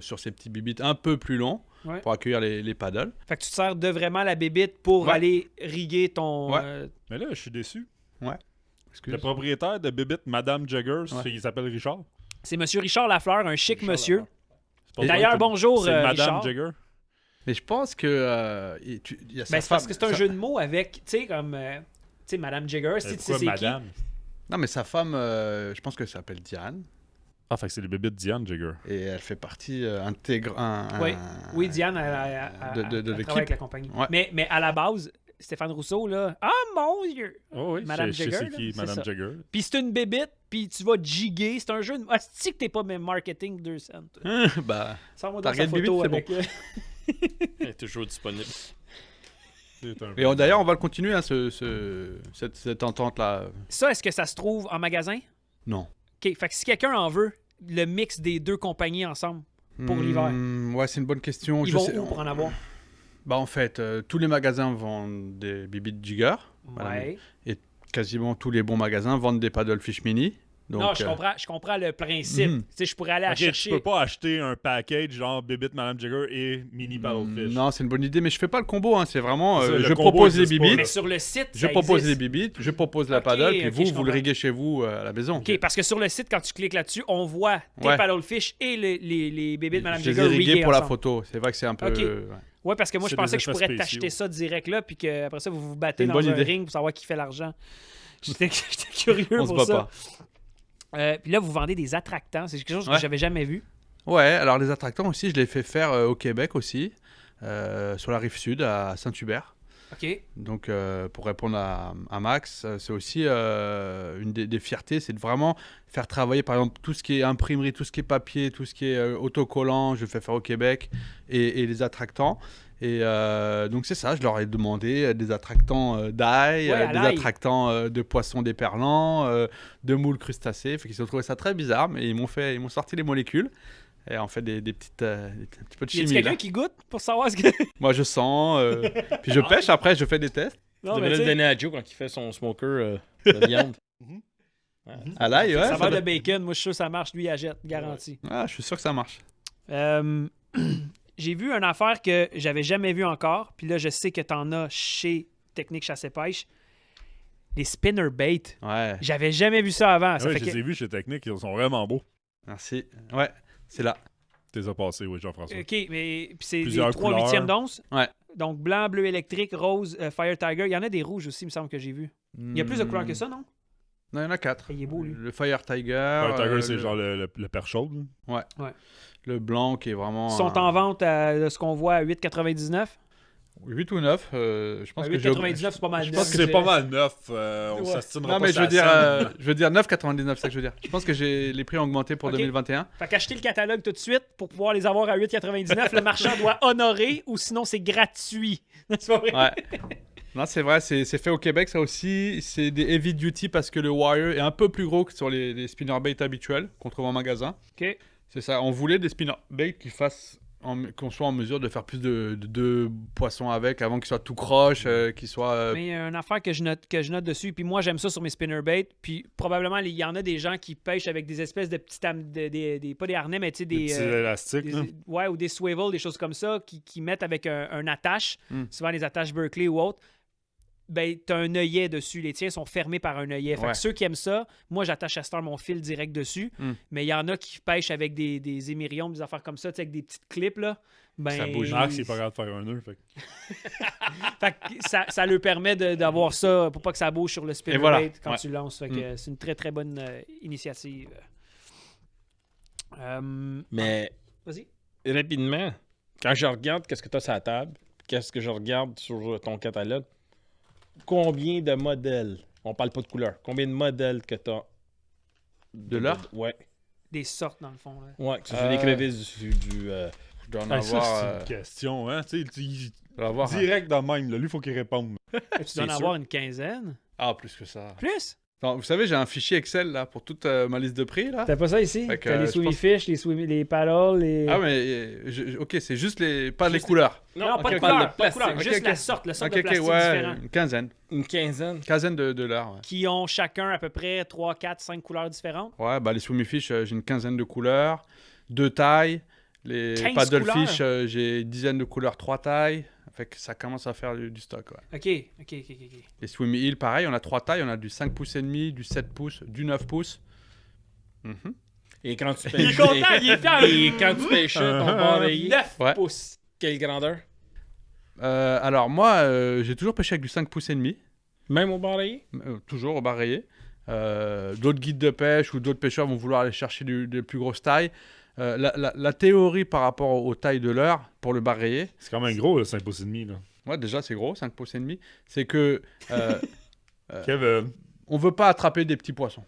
sur ces petits bibites un peu plus longs Ouais. pour accueillir les paddles. Fait que tu te sers de vraiment la bébite pour Ouais. aller riguer ton... Ouais. Mais là, je suis déçu. Excuse. Le propriétaire de Bibit, Madame Jagger, Ouais. il s'appelle Richard. C'est Monsieur Richard Lafleur, un chic monsieur. C'est pas D'ailleurs, vrai, bonjour, c'est Madame Richard. Jagger. Mais je pense que il y a sa Ben, c'est parce femme- que c'est un sa- jeu de mots avec, tu sais, comme... tu sais, Madame Jagger, si tu sais Pourquoi c'est qui. Madame? Non, mais sa femme, je pense que ça s'appelle Diane. Ah, fait que c'est les Bibites Diane Jagger. Et elle fait partie intégrante. Oui, Diane, elle de travaille l'équipe. avec la compagnie. Ouais. Mais à la base, Stéphane Rousseau, là. Ah, mon Dieu! Oh, oui, Madame je sais Jagger, c'est là, qui, c'est Madame ça. Jagger. Puis c'est une bébite, puis tu vas jiguer. C'est un jeu de... Asti que t'es pas même marketing 2 cents. Bah, Sors-moi dans sa Target photo Bébite, c'est avec... Elle est toujours disponible. C'est un- et d'ailleurs, on va le continuer, hein, cette entente-là. Ça, est-ce que ça se trouve en magasin? Non. OK, fait que si quelqu'un en veut, le mix des deux compagnies ensemble, pour l'hiver, Ouais, c'est une bonne question. ils Je vont sais- où pour en avoir? Bah, en fait, tous les magasins vendent des Bibit Jigger. Ouais. Quasiment tous les bons magasins vendent des Paddlefish Mini. Donc, Non, je comprends le principe. Tu sais, je pourrais aller Ok, chercher... tu peux pas acheter un package genre Bibit Madame Jagger et Mini Paddlefish. non, c'est une bonne idée, mais je fais pas le combo. Hein, c'est vraiment, C'est ça, le je combo propose les existe pas, Bibit, Mais sur le site, je ça propose existe. les Bibit, je propose la Ok, paddle, puis ok, vous, je vous le comprends. riguez chez vous à la maison. OK, parce que sur le site, quand tu cliques là-dessus, on voit tes Ouais. paddlefish et les bébés de Mme Je les ai Jagger rigués rigués pour la ensemble. photo. C'est vrai que c'est un peu. Ok. ouais. Ouais, parce que moi, je C'est pensais des que je effets pourrais spéciaux. t'acheter ça direct là, puis qu'après ça, vous vous battez C'est une dans bonne un idée. ring pour savoir qui fait l'argent. J'étais curieux On se pour bat ça. pas. Puis là, vous vendez des attractants. C'est quelque chose que Ouais. j'avais jamais vu. Ouais, alors les attractants aussi, je les fais faire au Québec aussi, sur la rive sud, à Saint-Hubert. OK. Donc, pour répondre à Max, c'est aussi une des fiertés, c'est de vraiment faire travailler, par exemple, tout ce qui est imprimerie, tout ce qui est papier, tout ce qui est autocollant, je le fais faire au Québec, et les attractants. Et donc, c'est ça, je leur ai demandé des attractants d'ail, Ouais, à des l'ail. attractants de poissons déperlants, de moules crustacés. Fait qu'ils ont trouvé ça très bizarre, mais ils m'ont sorti les molécules. Et on fait des petits peu de Y a-t-il chimie. quelqu'un Là. qui goûte pour savoir ce que. Moi, je sens, puis je pêche après, je fais des tests. Tu Non, mais devrais tu le sais, donner à Joe quand il fait son smoker de viande. À l'ail, ouais. ça ça va doit- de bacon. Moi, je suis sûr que ça marche. Lui, il achète. Garanti. Ah, je suis sûr que ça marche. J'ai vu une affaire que j'avais jamais vue encore. Puis là, je sais que t'en as chez Technique Chasse et Pêche. Les spinner bait. Ouais, J'avais jamais vu ça avant. Ça Ouais, fait je que- les ai vus chez Technique, ils sont vraiment beaux. merci. Ouais, c'est là. Tu les as passés, oui, Jean-François. OK, mais puis c'est des Plusieurs 3 couleurs. 8e d'once. Ouais. Donc blanc, bleu électrique, rose, Fire Tiger. Il y en a des rouges aussi, il me semble que j'ai vu. Il y a plus de couleurs que ça, non? Non, il y en a 4. Il est beau, lui. Le Fire Tiger. Fire Tiger, c'est le- genre le perche chaude. là. Le blanc qui est vraiment. Ils sont en vente de ce qu'on voit à 8,99. 8 ou 9. Je pense À que j'ai. 8,99, c'est pas mal. Je neuf, pense que c'est pas mal neuf. On Ouais. s'astinera Non, pas mais sur je veux la dire, scène. je veux dire 9,99, c'est ça que je veux dire. Je pense que les prix ont augmenté pour Ok. 2021. Fait qu'acheter le catalogue tout de suite pour pouvoir les avoir à 8,99, le marchand doit honorer ou sinon c'est gratuit. C'est pas vrai? Ouais. Non, c'est vrai, c'est fait au Québec, ça aussi. C'est des heavy duty parce que le wire est un peu plus gros que sur les spinnerbait habituels qu'on trouve en magasin. OK. C'est ça, on voulait des spinnerbait qu'on soit en mesure de faire plus de poissons avec avant qu'ils soient tout croche, qu'ils soient. Mais il y a une affaire que je note dessus, puis moi j'aime ça sur mes spinnerbaits, puis probablement il y en a des gens qui pêchent avec des espèces de petits pas des harnais, mais tu sais Des des, petits élastiques. là. ouais, ou des swivels, des choses comme ça, qui mettent avec un attache, Mm. souvent les attaches Berkeley ou autres. Ben, t'as un œillet dessus. Les tiens sont fermés par un œillet. Fait Ouais. que ceux qui aiment ça, moi, j'attache à Star mon fil direct dessus. Mm. Mais il y en a qui pêchent avec des émirions, des affaires comme ça, tu sais, avec des petites clips, là. Ben, Ça bouge. Max, il est pas capable de faire un nœud. Fait que- Fait que ça leur permet d'avoir ça pour pas que ça bouge sur le spinnerbait voilà. quand Ouais. tu lances. Fait que c'est une très, très bonne initiative. Mais Vas-y. rapidement, quand je regarde qu'est-ce que tu as sur la table, qu'est-ce que je regarde sur ton catalogue, combien de modèles, on parle pas de couleur, combien de modèles que tu as De l'art? Ouais. Des sortes, dans le fond. Là. Ouais, que ce soit des crevisses du Je dois en Ah, ça, avoir. c'est une question, hein. Tu sais, je dois avoir direct dans le même. Là. Lui, il faut qu'il réponde. Tu dois en sûr. avoir une quinzaine. Ah, plus que ça. Plus? Non, vous savez, j'ai un fichier Excel là pour toute ma liste de prix là. T'as pas ça ici? Fait que, T'as les je swimmy pense- fish, les paddles, les... Ah, mais ok, c'est juste pas les couleurs. Non, pas de ok, couleur, le pas de plastique. couleur. Ok, Juste ok. la sorte, le sort Ok, de ok, plastique ouais, différent. une quinzaine. Une quinzaine. Quinzaine de l'art, ouais. Qui ont chacun à peu près 3, 4, 5 couleurs différentes. Ouais, bah les swimmy fish, j'ai une quinzaine de couleurs, 2 tailles. Les 15 paddlefish, j'ai une dizaine de couleurs, 3 tailles. Fait que ça commence à faire du stock, ouais. OK. Les swimmy hill, pareil, on a 3 tailles. On a du 5 pouces et demi, du 7 pouces, du 9 pouces. Mhm. Et quand tu Il est pêches. content, il est fier. Et quand tu pêches ton bareillé, 9 Ouais. pouces. quelle grandeur? Alors moi, j'ai toujours pêché avec du 5 pouces et demi. Même au bareillé? Toujours au bar rayé. D'autres guides de pêche ou d'autres pêcheurs vont vouloir aller chercher des plus grosses tailles. La théorie par rapport aux tailles de leurre pour le bar rayé, C'est quand même gros, le 5 pouces et demi. Là. Ouais, déjà, c'est gros, 5 pouces et demi. C'est que Kevin. on veut pas attraper des petits poissons.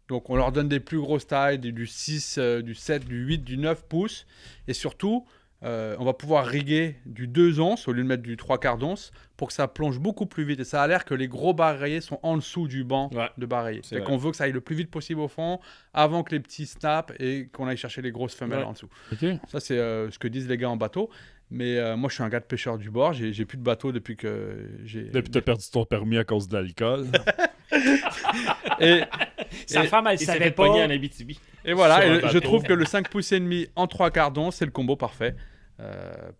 Donc, on leur donne des plus grosses tailles, du 6, du 7, du 8, du 9 pouces. Et surtout, on va pouvoir riguer du 2 onces au lieu de mettre du 3/4 d'once pour que ça plonge beaucoup plus vite. Et ça a l'air que les gros bar rayés sont en dessous du banc de bar rayé. C'est Fait vrai. qu'on veut que ça aille le plus vite possible au fond avant que les petits snappent et qu'on aille chercher les grosses femelles en dessous. OK. Ça, c'est ce que disent les gars en bateau. Mais moi, je suis un gars de pêcheur du bord. J'ai plus de bateau depuis que j'ai... Depuis que t'as perdu ton permis à cause de l'alcool. Et, Sa femme, elle Il s'est savait fait pas. pogner en Abitibi. et voilà, Sur un et je bateau. trouve que le 5 pouces et demi en 3/4 d'once, c'est le combo parfait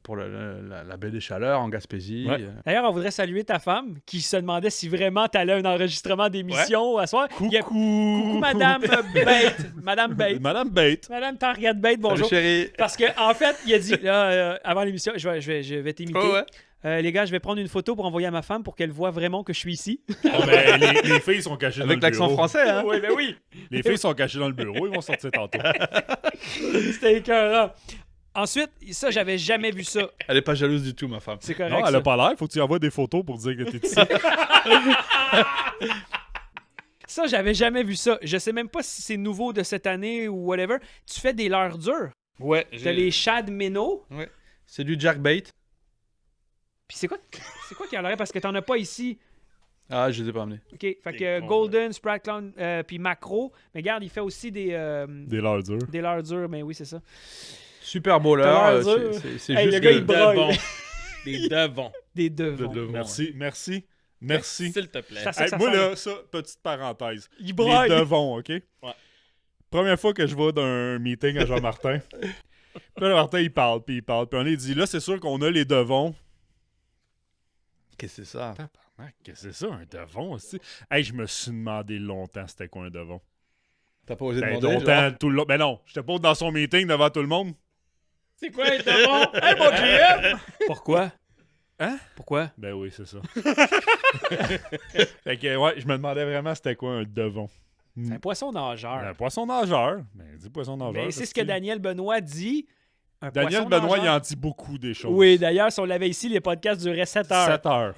pour la baie des Chaleurs en Gaspésie. Ouais. D'ailleurs, on voudrait saluer ta femme qui se demandait si vraiment t'allais à un enregistrement d'émission à soir. Il y a- Coucou, Madame Bate. Madame Bate. Madame Bate. Madame Target Bate, Salut, bonjour. chérie. Parce que en fait, il a dit, là, avant l'émission, je vais t'imiter. Oh, ouais. Les gars, je vais prendre une photo pour envoyer à ma femme pour qu'elle voie vraiment que je suis ici. Oh, mais les filles sont cachées Avec dans le l'accent bureau. français, hein? Oui, ben oui. Les filles sont cachées dans le bureau, ils vont sortir tantôt. C'était écœurant. Ensuite, ça, j'avais jamais vu ça. Elle est pas jalouse du tout, ma femme. C'est correct. Non, elle ça. a pas l'air. Faut que tu envoies des photos pour dire que t'es ici. Ça, j'avais jamais vu ça. Je sais même pas si c'est nouveau de cette année ou whatever. Tu fais des leurres dures. Ouais, T'as les shad minnows. c'est du jerkbait. Puis c'est quoi qui a l'air? Parce que t'en as pas ici. Ah, je les ai pas amenés. OK. Fait que Golden, Sprat Clown, puis Macro. Mais regarde, il fait aussi des Des leurs durs. leurres dures. Mais oui, c'est ça. Super beau T'as leurre. l'air dur. C'est Hey, juste le gars, que- il broille. Devant. Des devants. Des devants. Merci. Merci. S'il te plaît. Ça, c'est Hey, ça moi, sert. là, ça, petite parenthèse. Il Les broille. devons, OK? Première fois que je vais d'un meeting à Jean-Martin. Puis là, Jean-Martin, il parle. Puis on lui dit, là, c'est sûr qu'on a les devons. Qu'est-ce que c'est ça? Tabarnak, qu'est-ce que c'est ça, un devon aussi? Hey, je me suis demandé longtemps c'était quoi un devon. T'as pas osé Ben, demander, longtemps, genre? tout le long. Ben non, j'étais pas dans son meeting devant tout le monde. C'est quoi un devant? Hey, mon GM! Pourquoi? Hein? Pourquoi? Ben oui, c'est ça. Fait que, ouais, je me demandais vraiment c'était quoi un devon. C'est un poisson nageur. Un poisson nageur. Ben, dis poisson nageur. Mais c'est ce que Daniel Benoît dit. Un Daniel poisson Benoît, il nageur. en dit beaucoup des choses. Oui, d'ailleurs, si on l'avait ici, les podcasts duraient 7 heures. 7 heures.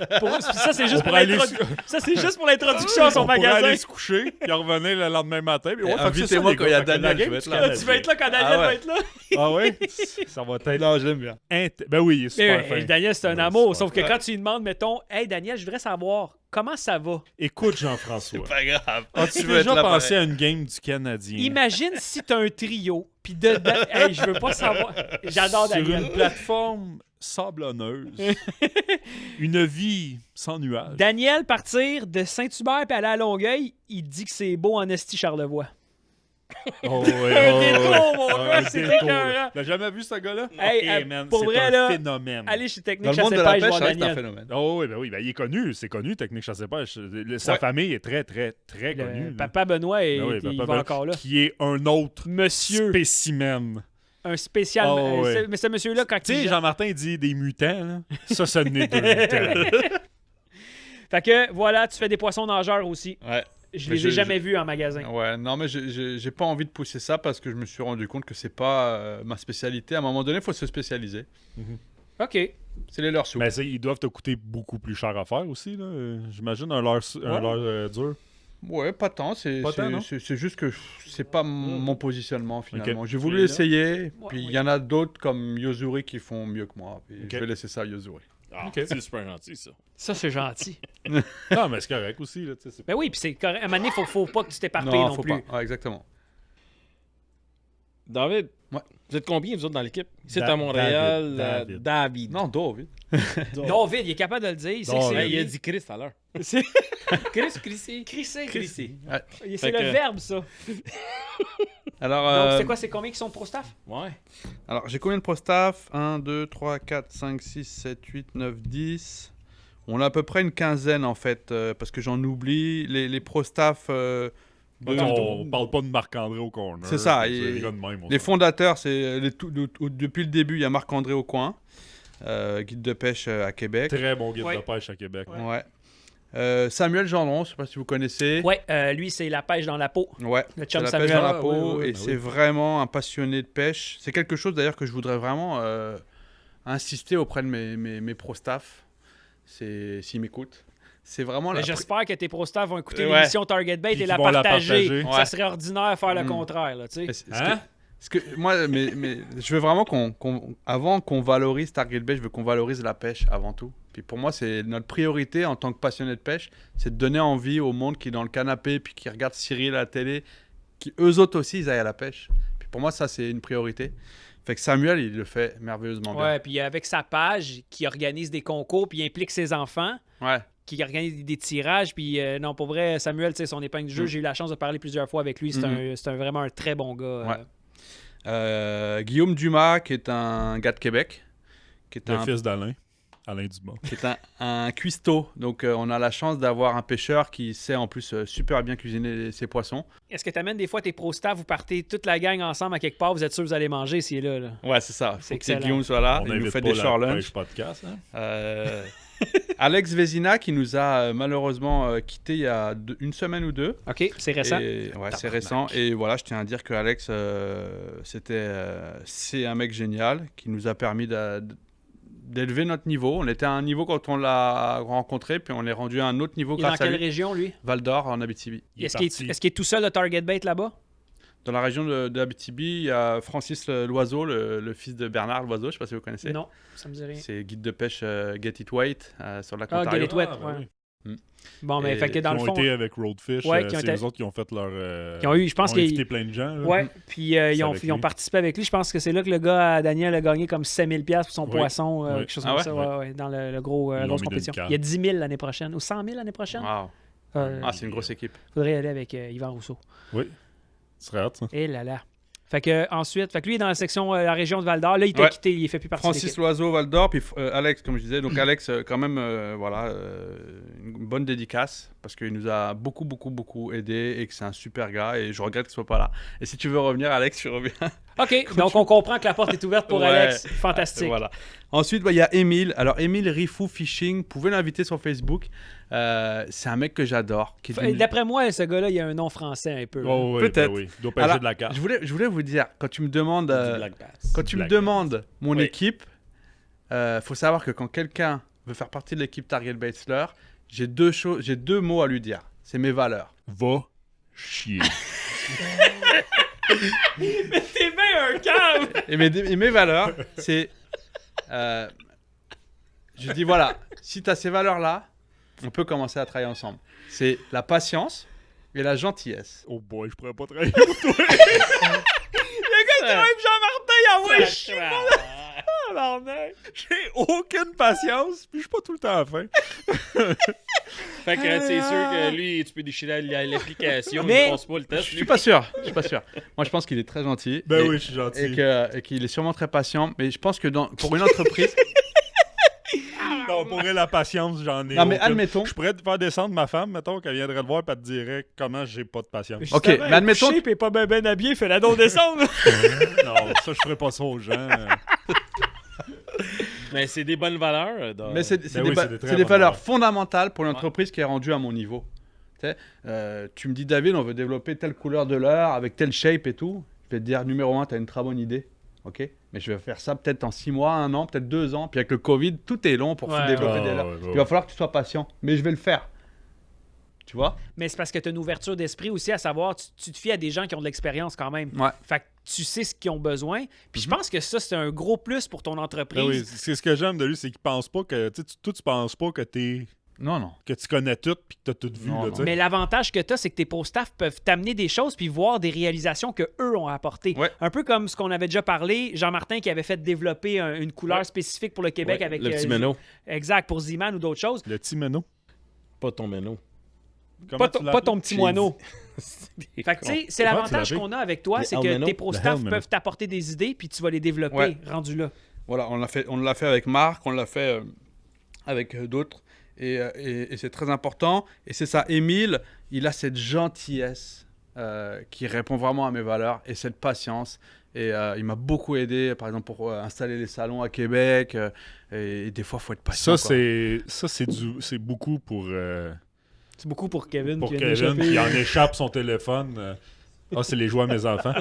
Ça, c'est On juste, pour pourrait aller ça, c'est juste pour l'introduction à son On pourrait magasin. aller se coucher, puis revenir le lendemain matin. Puis, ouais, fait que c'est invitez-moi ça, les quand il y a gars. Fait que la Daniel, game je vais être du là. Canadien. Tu vas être là quand Daniel Ah ouais. va être là? Ah ouais? Ça va être... Non, je l'aime bien. Ben oui, il est super Mais, fin. Daniel, c'est un Ouais, amour. c'est Sauf que super quand tu lui demandes, mettons, hey Daniel, je voudrais savoir comment ça va. Écoute, Jean-François. Pas grave. As-tu veux être déjà là, pensé pareil. à une game du Canadien? Imagine si t'as un trio, puis dedans, hey, je veux pas savoir. J'adore Sur Daniel. une plateforme sablonneuse. Une vie sans nuages. Daniel partir de Saint-Hubert puis aller à Longueuil, il dit que c'est beau en esti Charlevoix. Oh, ouais, Un oh, détour, ouais. mon Un gars, c'est détour. écœurant. T'as jamais vu ce gars-là? Hey, man, pour c'est vrai, un là, phénomène. Allez chez Dans Technique le monde Chasse de la Pêche, pêche, voir ça reste un Daniel. phénomène. Oh oui, ben il est connu, c'est connu, Technique Chasse et Pêche. Sa Ouais. famille est très, très, très Le connue. là. Papa Benoît, Ben oui, il Papa va Ben- encore là. Qui est un autre Monsieur, spécimen. un spécial. Oh, ouais. Mais ce monsieur-là, quand Tu sais, il... Jean-Martin dit des mutants, là. Ça n'est deux mutants. Fait que, voilà, tu fais des poissons nageurs aussi. Ouais. Je Mais les ai jamais vus en magasin. Ouais, non, mais j'ai pas envie de pousser ça parce que je me suis rendu compte que c'est pas ma spécialité. À un moment donné, il faut se spécialiser. OK. C'est les leurs sous. Mais ils doivent te coûter beaucoup plus cher à faire aussi, là. J'imagine un leurre dur. Ouais, pas tant. C'est Pas tant, non? juste que c'est pas mon positionnement finalement. Ok. J'ai voulu essayer, puis il oui. y en a d'autres comme Yozuri qui font mieux que moi. Puis Ok. je vais laisser ça à Yozuri. Ah, Ok. c'est super gentil, ça. Ça, c'est gentil. Non, mais c'est correct aussi, là. Tu sais, c'est- Ben oui, puis c'est correct. À un moment donné, faut pas que tu t'éparpilles non faut plus. pas. Ouais, exactement. David, Ouais. vous êtes combien, vous autres, dans l'équipe? C'est Da- à Montréal, David. David. Non, David. David, il est capable de le dire. Il sait que David. c'est Hey, il a lui. dit Chris tout à l'heure. C'est Chris, Chrissy. crissé. Chrissy. C'est Fait le que- verbe, ça. Alors, Donc, c'est quoi? C'est combien qui sont de pro staff? Ouais. alors j'ai combien de pro staff 1, 2, 3, 4, 5, 6, 7, 8, 9, 10. On a à peu près une quinzaine en fait, parce que j'en oublie. Les pro staff, On parle pas de Marc-André au corner. C'est ça, C'est il- les gars de même, on les s'en- fondateurs, c'est depuis le début, il y a Marc-André Aucoin, guide de pêche à Québec. Très bon guide Ouais. de pêche à Québec. Ouais. Samuel Gendron, je sais pas si vous connaissez. Ouais, lui, c'est la pêche dans la peau. Ouais, Le c'est chum la Samuel. pêche dans la Ah, peau oui, oui, et bah c'est oui. vraiment un passionné de pêche. C'est quelque chose d'ailleurs que je voudrais vraiment insister auprès de mes pro staff. s'ils m'écoutent. C'est vraiment Mais la... j'espère que tes pro staff vont écouter Ouais. l'émission Target Bait Puis et la qu'ils vont la partager. partager. Ça Ouais. serait ordinaire de faire le contraire, là, tu sais. Moi, mais je veux vraiment avant qu'on valorise Target Bait, je veux qu'on valorise la pêche avant tout. Puis pour moi, c'est notre priorité en tant que passionné de pêche, c'est de donner envie au monde qui est dans le canapé puis qui regarde Cyril à la télé, qui eux autres aussi, ils aillent à la pêche. Puis pour moi, ça, c'est une priorité. Fait que Samuel, il le fait merveilleusement bien. Ouais, puis avec sa page qui organise des concours, puis il implique ses enfants, Ouais. qui organise des tirages, puis non, pour vrai, Samuel, tu sais, son épingle du jeu, j'ai eu la chance de parler plusieurs fois avec lui. C'est vraiment un très bon gars. Ouais. Guillaume Dumas, qui est un gars de Québec, qui est Le un fils d'Alain. Alain Dumas. qui est un cuistot. Donc, on a la chance d'avoir un pêcheur qui sait en plus super bien cuisiner ses poissons. Est-ce que tu amènes des fois tes pro staff, vous partez toute la gang ensemble à quelque part, vous êtes sûr que vous allez manger s'il est là? Ouais, c'est ça. C'est Faut que excellent. Guillaume soit là. On Il nous invite fait pas des la short lunch. pêche podcast. Hein? Alex Vézina qui nous a malheureusement quitté il y a une semaine ou deux. OK, c'est récent. Ouais, c'est récent. Et voilà, je tiens à dire que Alex, c'est un mec génial qui nous a permis d'élever notre niveau. On était à un niveau quand on l'a rencontré, puis on est rendu à un autre niveau Il est dans grâce à quelle lui. région, lui? Val d'Or, en Abitibi. Est-ce qu'il est tout seul de Target Bait là-bas? Dans la région d'Abitibi, il y a Francis Loiseau, le fils de Bernard Loiseau, je ne sais pas si vous connaissez. Non, ça me dit rien. C'est guide de pêche Get It White sur la Ah, Ontario. Get It Wet, ben ouais. oui. Bon, mais Et fait que dans Ils le ont fond... été avec Roadfish. Ouais, qui ont c'est été- eux autres qui ont fait leur. Qui ont eu, je pense ils ont qu'ils- invité plein de gens. Là. Ouais, puis C'est ils ont avec lui. participé avec lui. Je pense que c'est là que le gars, Daniel, a gagné comme 5000$ pour son Oui. poisson, Oui. quelque chose Ah comme ouais? ça, ouais, dans le gros, Ils l'ont grosse mis dans compétition. une carte. Il y a 10 000 l'année prochaine, ou 100 000 l'année prochaine. Wow. C'est une grosse équipe. Faudrait aller avec Yvan Rousseau. Oui. Ce serait hâte, ça. Et là là. Fait que ensuite, lui il est dans la section, la région de Val d'Or. Là, il t'a Ouais. quitté, il fait plus partie de Francis l'équipe. Loiseau, Val d'Or, puis Alex, comme je disais. Donc Alex, quand même, une bonne dédicace, parce qu'il nous a beaucoup aidé et que c'est un super gars, et je regrette qu'il soit pas là. Et si tu veux revenir, Alex, tu reviens. OK, donc on comprend que la porte est ouverte pour Ouais. Alex. Fantastique. Voilà. Ensuite, il y a Émile. Alors, Émile Rifou Fishing, vous pouvez l'inviter sur Facebook. C'est un mec que j'adore. D'après moi, ce gars-là, il a un nom français un peu. Oh, oui, Peut-être. ben oui. Il doit pêcher Alors, de la carte. Je voulais vous dire, quand tu me demandes, Du Black Bass. quand tu me Black demandes mon Oui. équipe, faut savoir que quand quelqu'un veut faire partie de l'équipe Target Bachelor, j'ai deux mots à lui dire. C'est mes valeurs. Va chier. Mais t'es bien un cave! Et mes valeurs, c'est... je dis, voilà, si tu as ces valeurs-là, on peut commencer à travailler ensemble. C'est la patience et la gentillesse. Oh boy, je pourrais pas travailler. Même Jean-Martin, ah ouais, je J'ai aucune patience, puis je suis pas tout le temps à la fin. Fait que c'est sûr que lui, tu peux déchirer l'application, Mais- il passe pas le Je test. suis pas sûr. Moi, je pense qu'il est très gentil. Ben et, oui, je suis gentil. et qu'il est sûrement très patient. Mais je pense que pour une entreprise... Non, pour vrai, la patience, j'en ai. Non, mais aucune. admettons... Je pourrais te faire descendre ma femme, mettons, qu'elle viendrait te voir et elle te dirait comment j'ai pas de patience. Ok, mais admettons... Shape est pas ben habillé, fais la don descendre. Non, ça, je ferais pas ça aux gens. Mais c'est des bonnes valeurs. Mais c'est Ben oui, c'est des très des bonnes valeurs valeurs. fondamentales pour une entreprise qui est rendue à mon niveau. Tu sais, tu me dis, David, on veut développer telle couleur de leurre avec telle shape et tout. Je vais te dire, numéro 1, tu as une très bonne idée. Ok, mais je vais faire ça peut-être en 6 mois, 1 an, peut-être 2 ans. Puis avec le Covid, tout est long pour Ouais. développer des Ouais, leurres. ouais, ouais. Il va falloir que tu sois patient. Mais je vais le faire. Tu vois? Mais c'est parce que tu as une ouverture d'esprit aussi, à savoir, tu te fies à des gens qui ont de l'expérience quand même. Ouais. Fait que tu sais ce qu'ils ont besoin. Puis je pense que ça, c'est un gros plus pour ton entreprise. Ben oui, c'est ce que j'aime de lui, c'est qu'il pense pas que. Tu sais, toi, tu penses pas que Non. que tu connais tout puis que t'as tout vu. Non, Là, non. tu sais. Mais l'avantage que tu as, c'est que tes pro-staff peuvent t'amener des choses puis voir des réalisations qu'eux ont apportées. Ouais. Un peu comme ce qu'on avait déjà parlé, Jean-Martin qui avait fait développer une couleur spécifique pour le Québec Ouais, avec le petit méno. Exact, pour Ziman ou d'autres choses. Le petit Meno. Pas ton méno. Comment tu Pas ton petit J'ai moineau. dit- Fait que, tu sais, c'est Comment l'avantage tu l'avais? qu'on a avec toi, Le c'est que Helmeno. tes Le pro-staff Helmeno. peuvent t'apporter des idées puis tu vas les développer Ouais. rendu là. Voilà, on l'a fait avec Marc, on l'a fait avec d'autres. Et c'est très important. Et c'est ça, Émile, il a cette gentillesse qui répond vraiment à mes valeurs et cette patience. Et il m'a beaucoup aidé, par exemple, pour installer les salons à Québec. Et des fois, il faut être patient. Ça, quoi. c'est beaucoup pour C'est beaucoup pour Kevin qui vient Kevin d'échapper. qui en échappe son téléphone. Ah, c'est les jouets à mes enfants.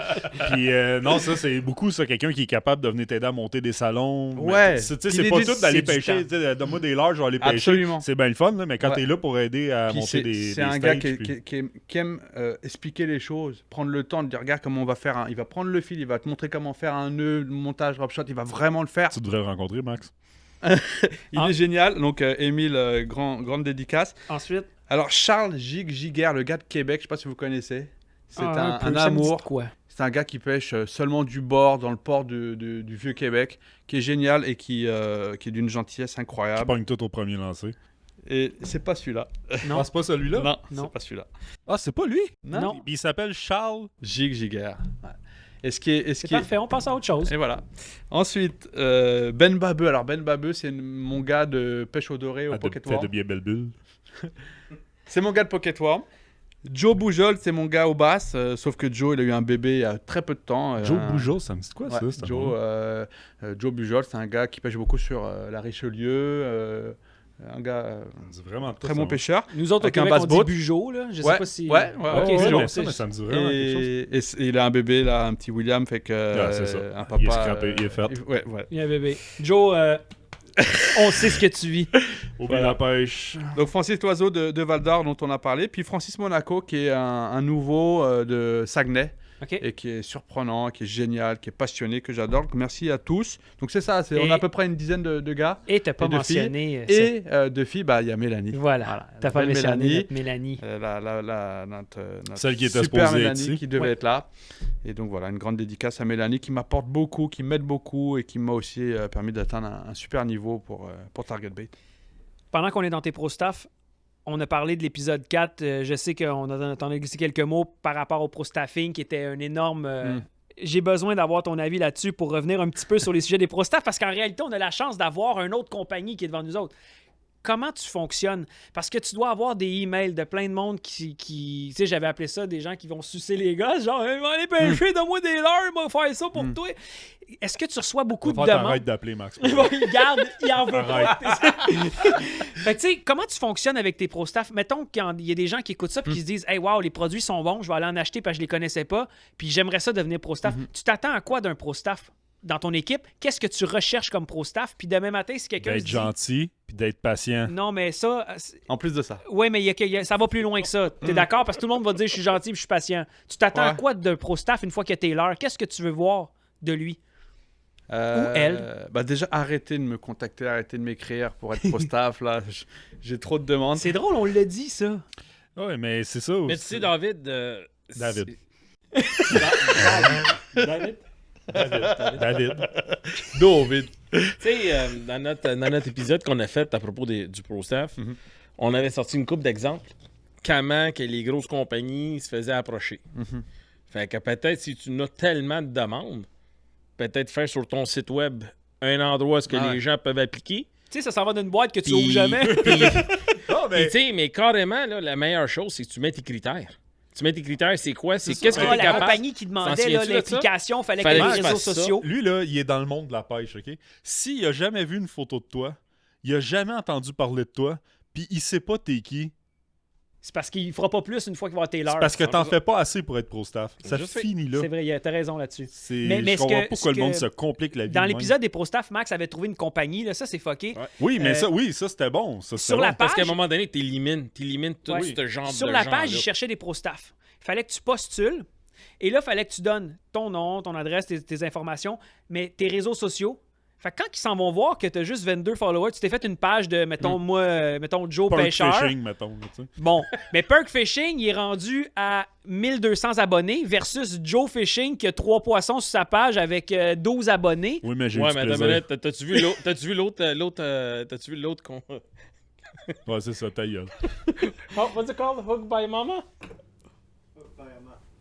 Puis non, ça, c'est beaucoup ça. Quelqu'un qui est capable de venir t'aider à monter des salons. Ouais. Tu sais, Puis c'est les pas dés, tout d'aller c'est du pêcher. Tu sais, donne-moi des leurres, je vais aller pêcher. Absolument. C'est bien le fun, là, mais quand Ouais. t'es là pour aider à Puis monter des c'est un gars stages, qui aime expliquer les choses, prendre le temps de dire regarde comment on va faire il va prendre le fil, il va te montrer comment faire un nœud, le montage, drop shot, il va vraiment le faire. Tu devrais le rencontrer, Max. Il est génial. Donc Émile, grande dédicace. Ensuite, Alors Charles Giguer, le gars de Québec, je sais pas si vous connaissez. C'est un peu, ça me dit amour. de quoi? C'est un gars qui pêche seulement du bord dans le port du vieux Québec, qui est génial et qui est d'une gentillesse Je incroyable. pogne tout au premier lancer. Et c'est pas celui-là. Non. Ah, c'est pas celui-là? Non, Non. c'est pas celui-là. Ah, c'est pas lui? Non. Il s'appelle Charles. Giguer. Ouais. Et ce qui est, C'est parfait, on passe à autre chose. Et voilà. Ensuite, Ben Babeu. Alors, Ben Babeu, c'est mon gars de pêche au doré au Pocket Fait Worm. de bien belle bulle. C'est mon gars de Pocket Worm. Joe Boujol, c'est mon gars au bass. Sauf que Joe, il a eu un bébé il y a très peu de temps. Joe Boujol, ça me dit quoi, Ouais, ça? c'est Joe, Joe Bujol, c'est un gars qui pêche beaucoup sur la Richelieu. Un gars Ça me dit vraiment pas très ça, bon moi. pêcheur. Nous autres, au Avec un Québec, on dit basse-boat. Bugeaud, là. Je Ouais, sais pas si... ouais, Ok, Ouais, c'est ouais, bon. mais ça, mais ça me dit vraiment quelque chose. Et il a un bébé, là, un petit William, fait que c'est ça. un Il est papa. scrappé, il est fait. Ouais, ouais. Il y a un bébé. Joe, on sait ce que tu vis. Oublie la pêche. Donc Francis Loiseau de Val d'Or, dont on a parlé. Puis Francis Monaco, qui est un nouveau de Saguenay. OK. Et qui est surprenant, qui est génial, qui est passionné, que j'adore. Donc merci à tous. Donc c'est ça, Et- on a à peu près une dizaine de gars. Et t'as pas Et de mentionné... Et de filles, bah il y a Mélanie. Voilà. T'as la pas belle mentionné Mélanie. notre Mélanie. Notre Celle qui était super supposée être Mélanie ici. qui devait Ouais. être là. Et donc voilà, une grande dédicace à Mélanie qui m'apporte beaucoup, qui m'aide beaucoup et qui m'a aussi permis d'atteindre un super niveau pour Target Bait. Pendant qu'on est dans tes pro staff, on a parlé de l'épisode 4. Je sais t'en as glissé quelques mots par rapport au pro staffing qui était un énorme. J'ai besoin d'avoir ton avis là-dessus pour revenir un petit peu sur les sujets des pro staff parce qu'en réalité, on a la chance d'avoir une autre compagnie qui est devant nous autres. Comment tu fonctionnes? Parce que tu dois avoir des emails de plein de monde qui tu sais, j'avais appelé ça des gens qui vont sucer les gars, genre, hey, va aller pêcher, donne-moi des leurres, moi faire ça pour toi. Est-ce que tu reçois beaucoup de demandes? Arrête d'appeler, Max. Il garde, il en veut pas. Fait que, tu sais, comment tu fonctionnes avec tes pro staff? Mettons qu'il y a des gens qui écoutent ça et qui se disent hey, wow, les produits sont bons, je vais aller en acheter parce que je les connaissais pas, puis j'aimerais ça devenir pro staff. Tu t'attends à quoi d'un pro staff dans ton équipe? Qu'est-ce que tu recherches comme pro staff? Puis demain matin, si quelqu'un se D'être dit gentil puis d'être patient. non, mais ça, En plus de ça. ouais, mais ça va plus loin que ça. T'es d'accord? Parce que tout le monde va dire je suis gentil puis je suis patient. Tu t'attends à Ouais. quoi d'un pro staff une fois que t'es l'heure? Qu'est-ce que tu veux voir de lui? elle. Bah déjà, arrêtez de me contacter, arrêtez de m'écrire pour être pro staff. Là, j'ai trop de demandes. C'est drôle, on l'a dit, ça. Ouais, mais c'est ça. Mais tu sais, David. David. David. David. David. Tu sais, dans notre épisode qu'on a fait à propos du Pro Staff, on avait sorti une couple d'exemples. Comment que les grosses compagnies se faisaient approcher. Fait que peut-être si tu as tellement de demandes, peut-être faire sur ton site web un endroit où est-ce que Ah ouais. les gens peuvent appliquer. Tu sais, ça s'en va d'une boîte que tu Puis- ouvres jamais. puis- Non, puis, tu sais, mais carrément, là, la meilleure chose, c'est que tu mets tes critères. Tu mets tes critères, c'est quoi? C'est ça. qu'est-ce que Ah, tu es la capable? compagnie qui T'en demandait là, souviens-tu de ça? l'implication, fallait Fallait que que les tu réseaux fasses ça. sociaux. Lui, là, il est dans le monde de la pêche, OK? S'il a jamais vu une photo de toi, il a jamais entendu parler de toi, puis il sait pas t'es qui, C'est parce qu'il fera pas plus une fois qu'il va avoir Taylor. c'est parce que t'en fais pas assez pour être pro staff. Ça Je sais. finit là. C'est vrai, t'as raison là-dessus. Mais mais je ce comprends que- pourquoi ce le monde que- se complique la vie. Dans de même. l'épisode des pro staff, Max avait trouvé une compagnie, là, ça c'est fucké. Oui, mais Euh, ça c'était bon. Ça, c'était sur la bon. Parce qu'à un page- moment donné, t'élimines tout Ouais. ce genre Sur de la gens-là. page, il cherchait des pro staff. Il fallait que tu postules. Et là, il fallait que tu donnes ton nom, ton adresse, tes informations, mais tes réseaux sociaux. Fait que quand ils s'en vont voir que tu as juste 22 followers, tu t'es fait une page de, mettons, mettons Joe Perk Pêcheur. fishing, mettons. là, tu sais. Bon, mais Perk Fishing, il est rendu à 1200 abonnés versus Joe Fishing qui a 3 poissons sur sa page avec 12 abonnés. Oui, mais j'ai Ouais, eu mais du attends plaisir. une minute, t'as-tu vu l'autre? T'as-tu vu l'autre qu'on. Ouais, c'est ça, ta gueule. Oh, what's it called? Hook by Mama?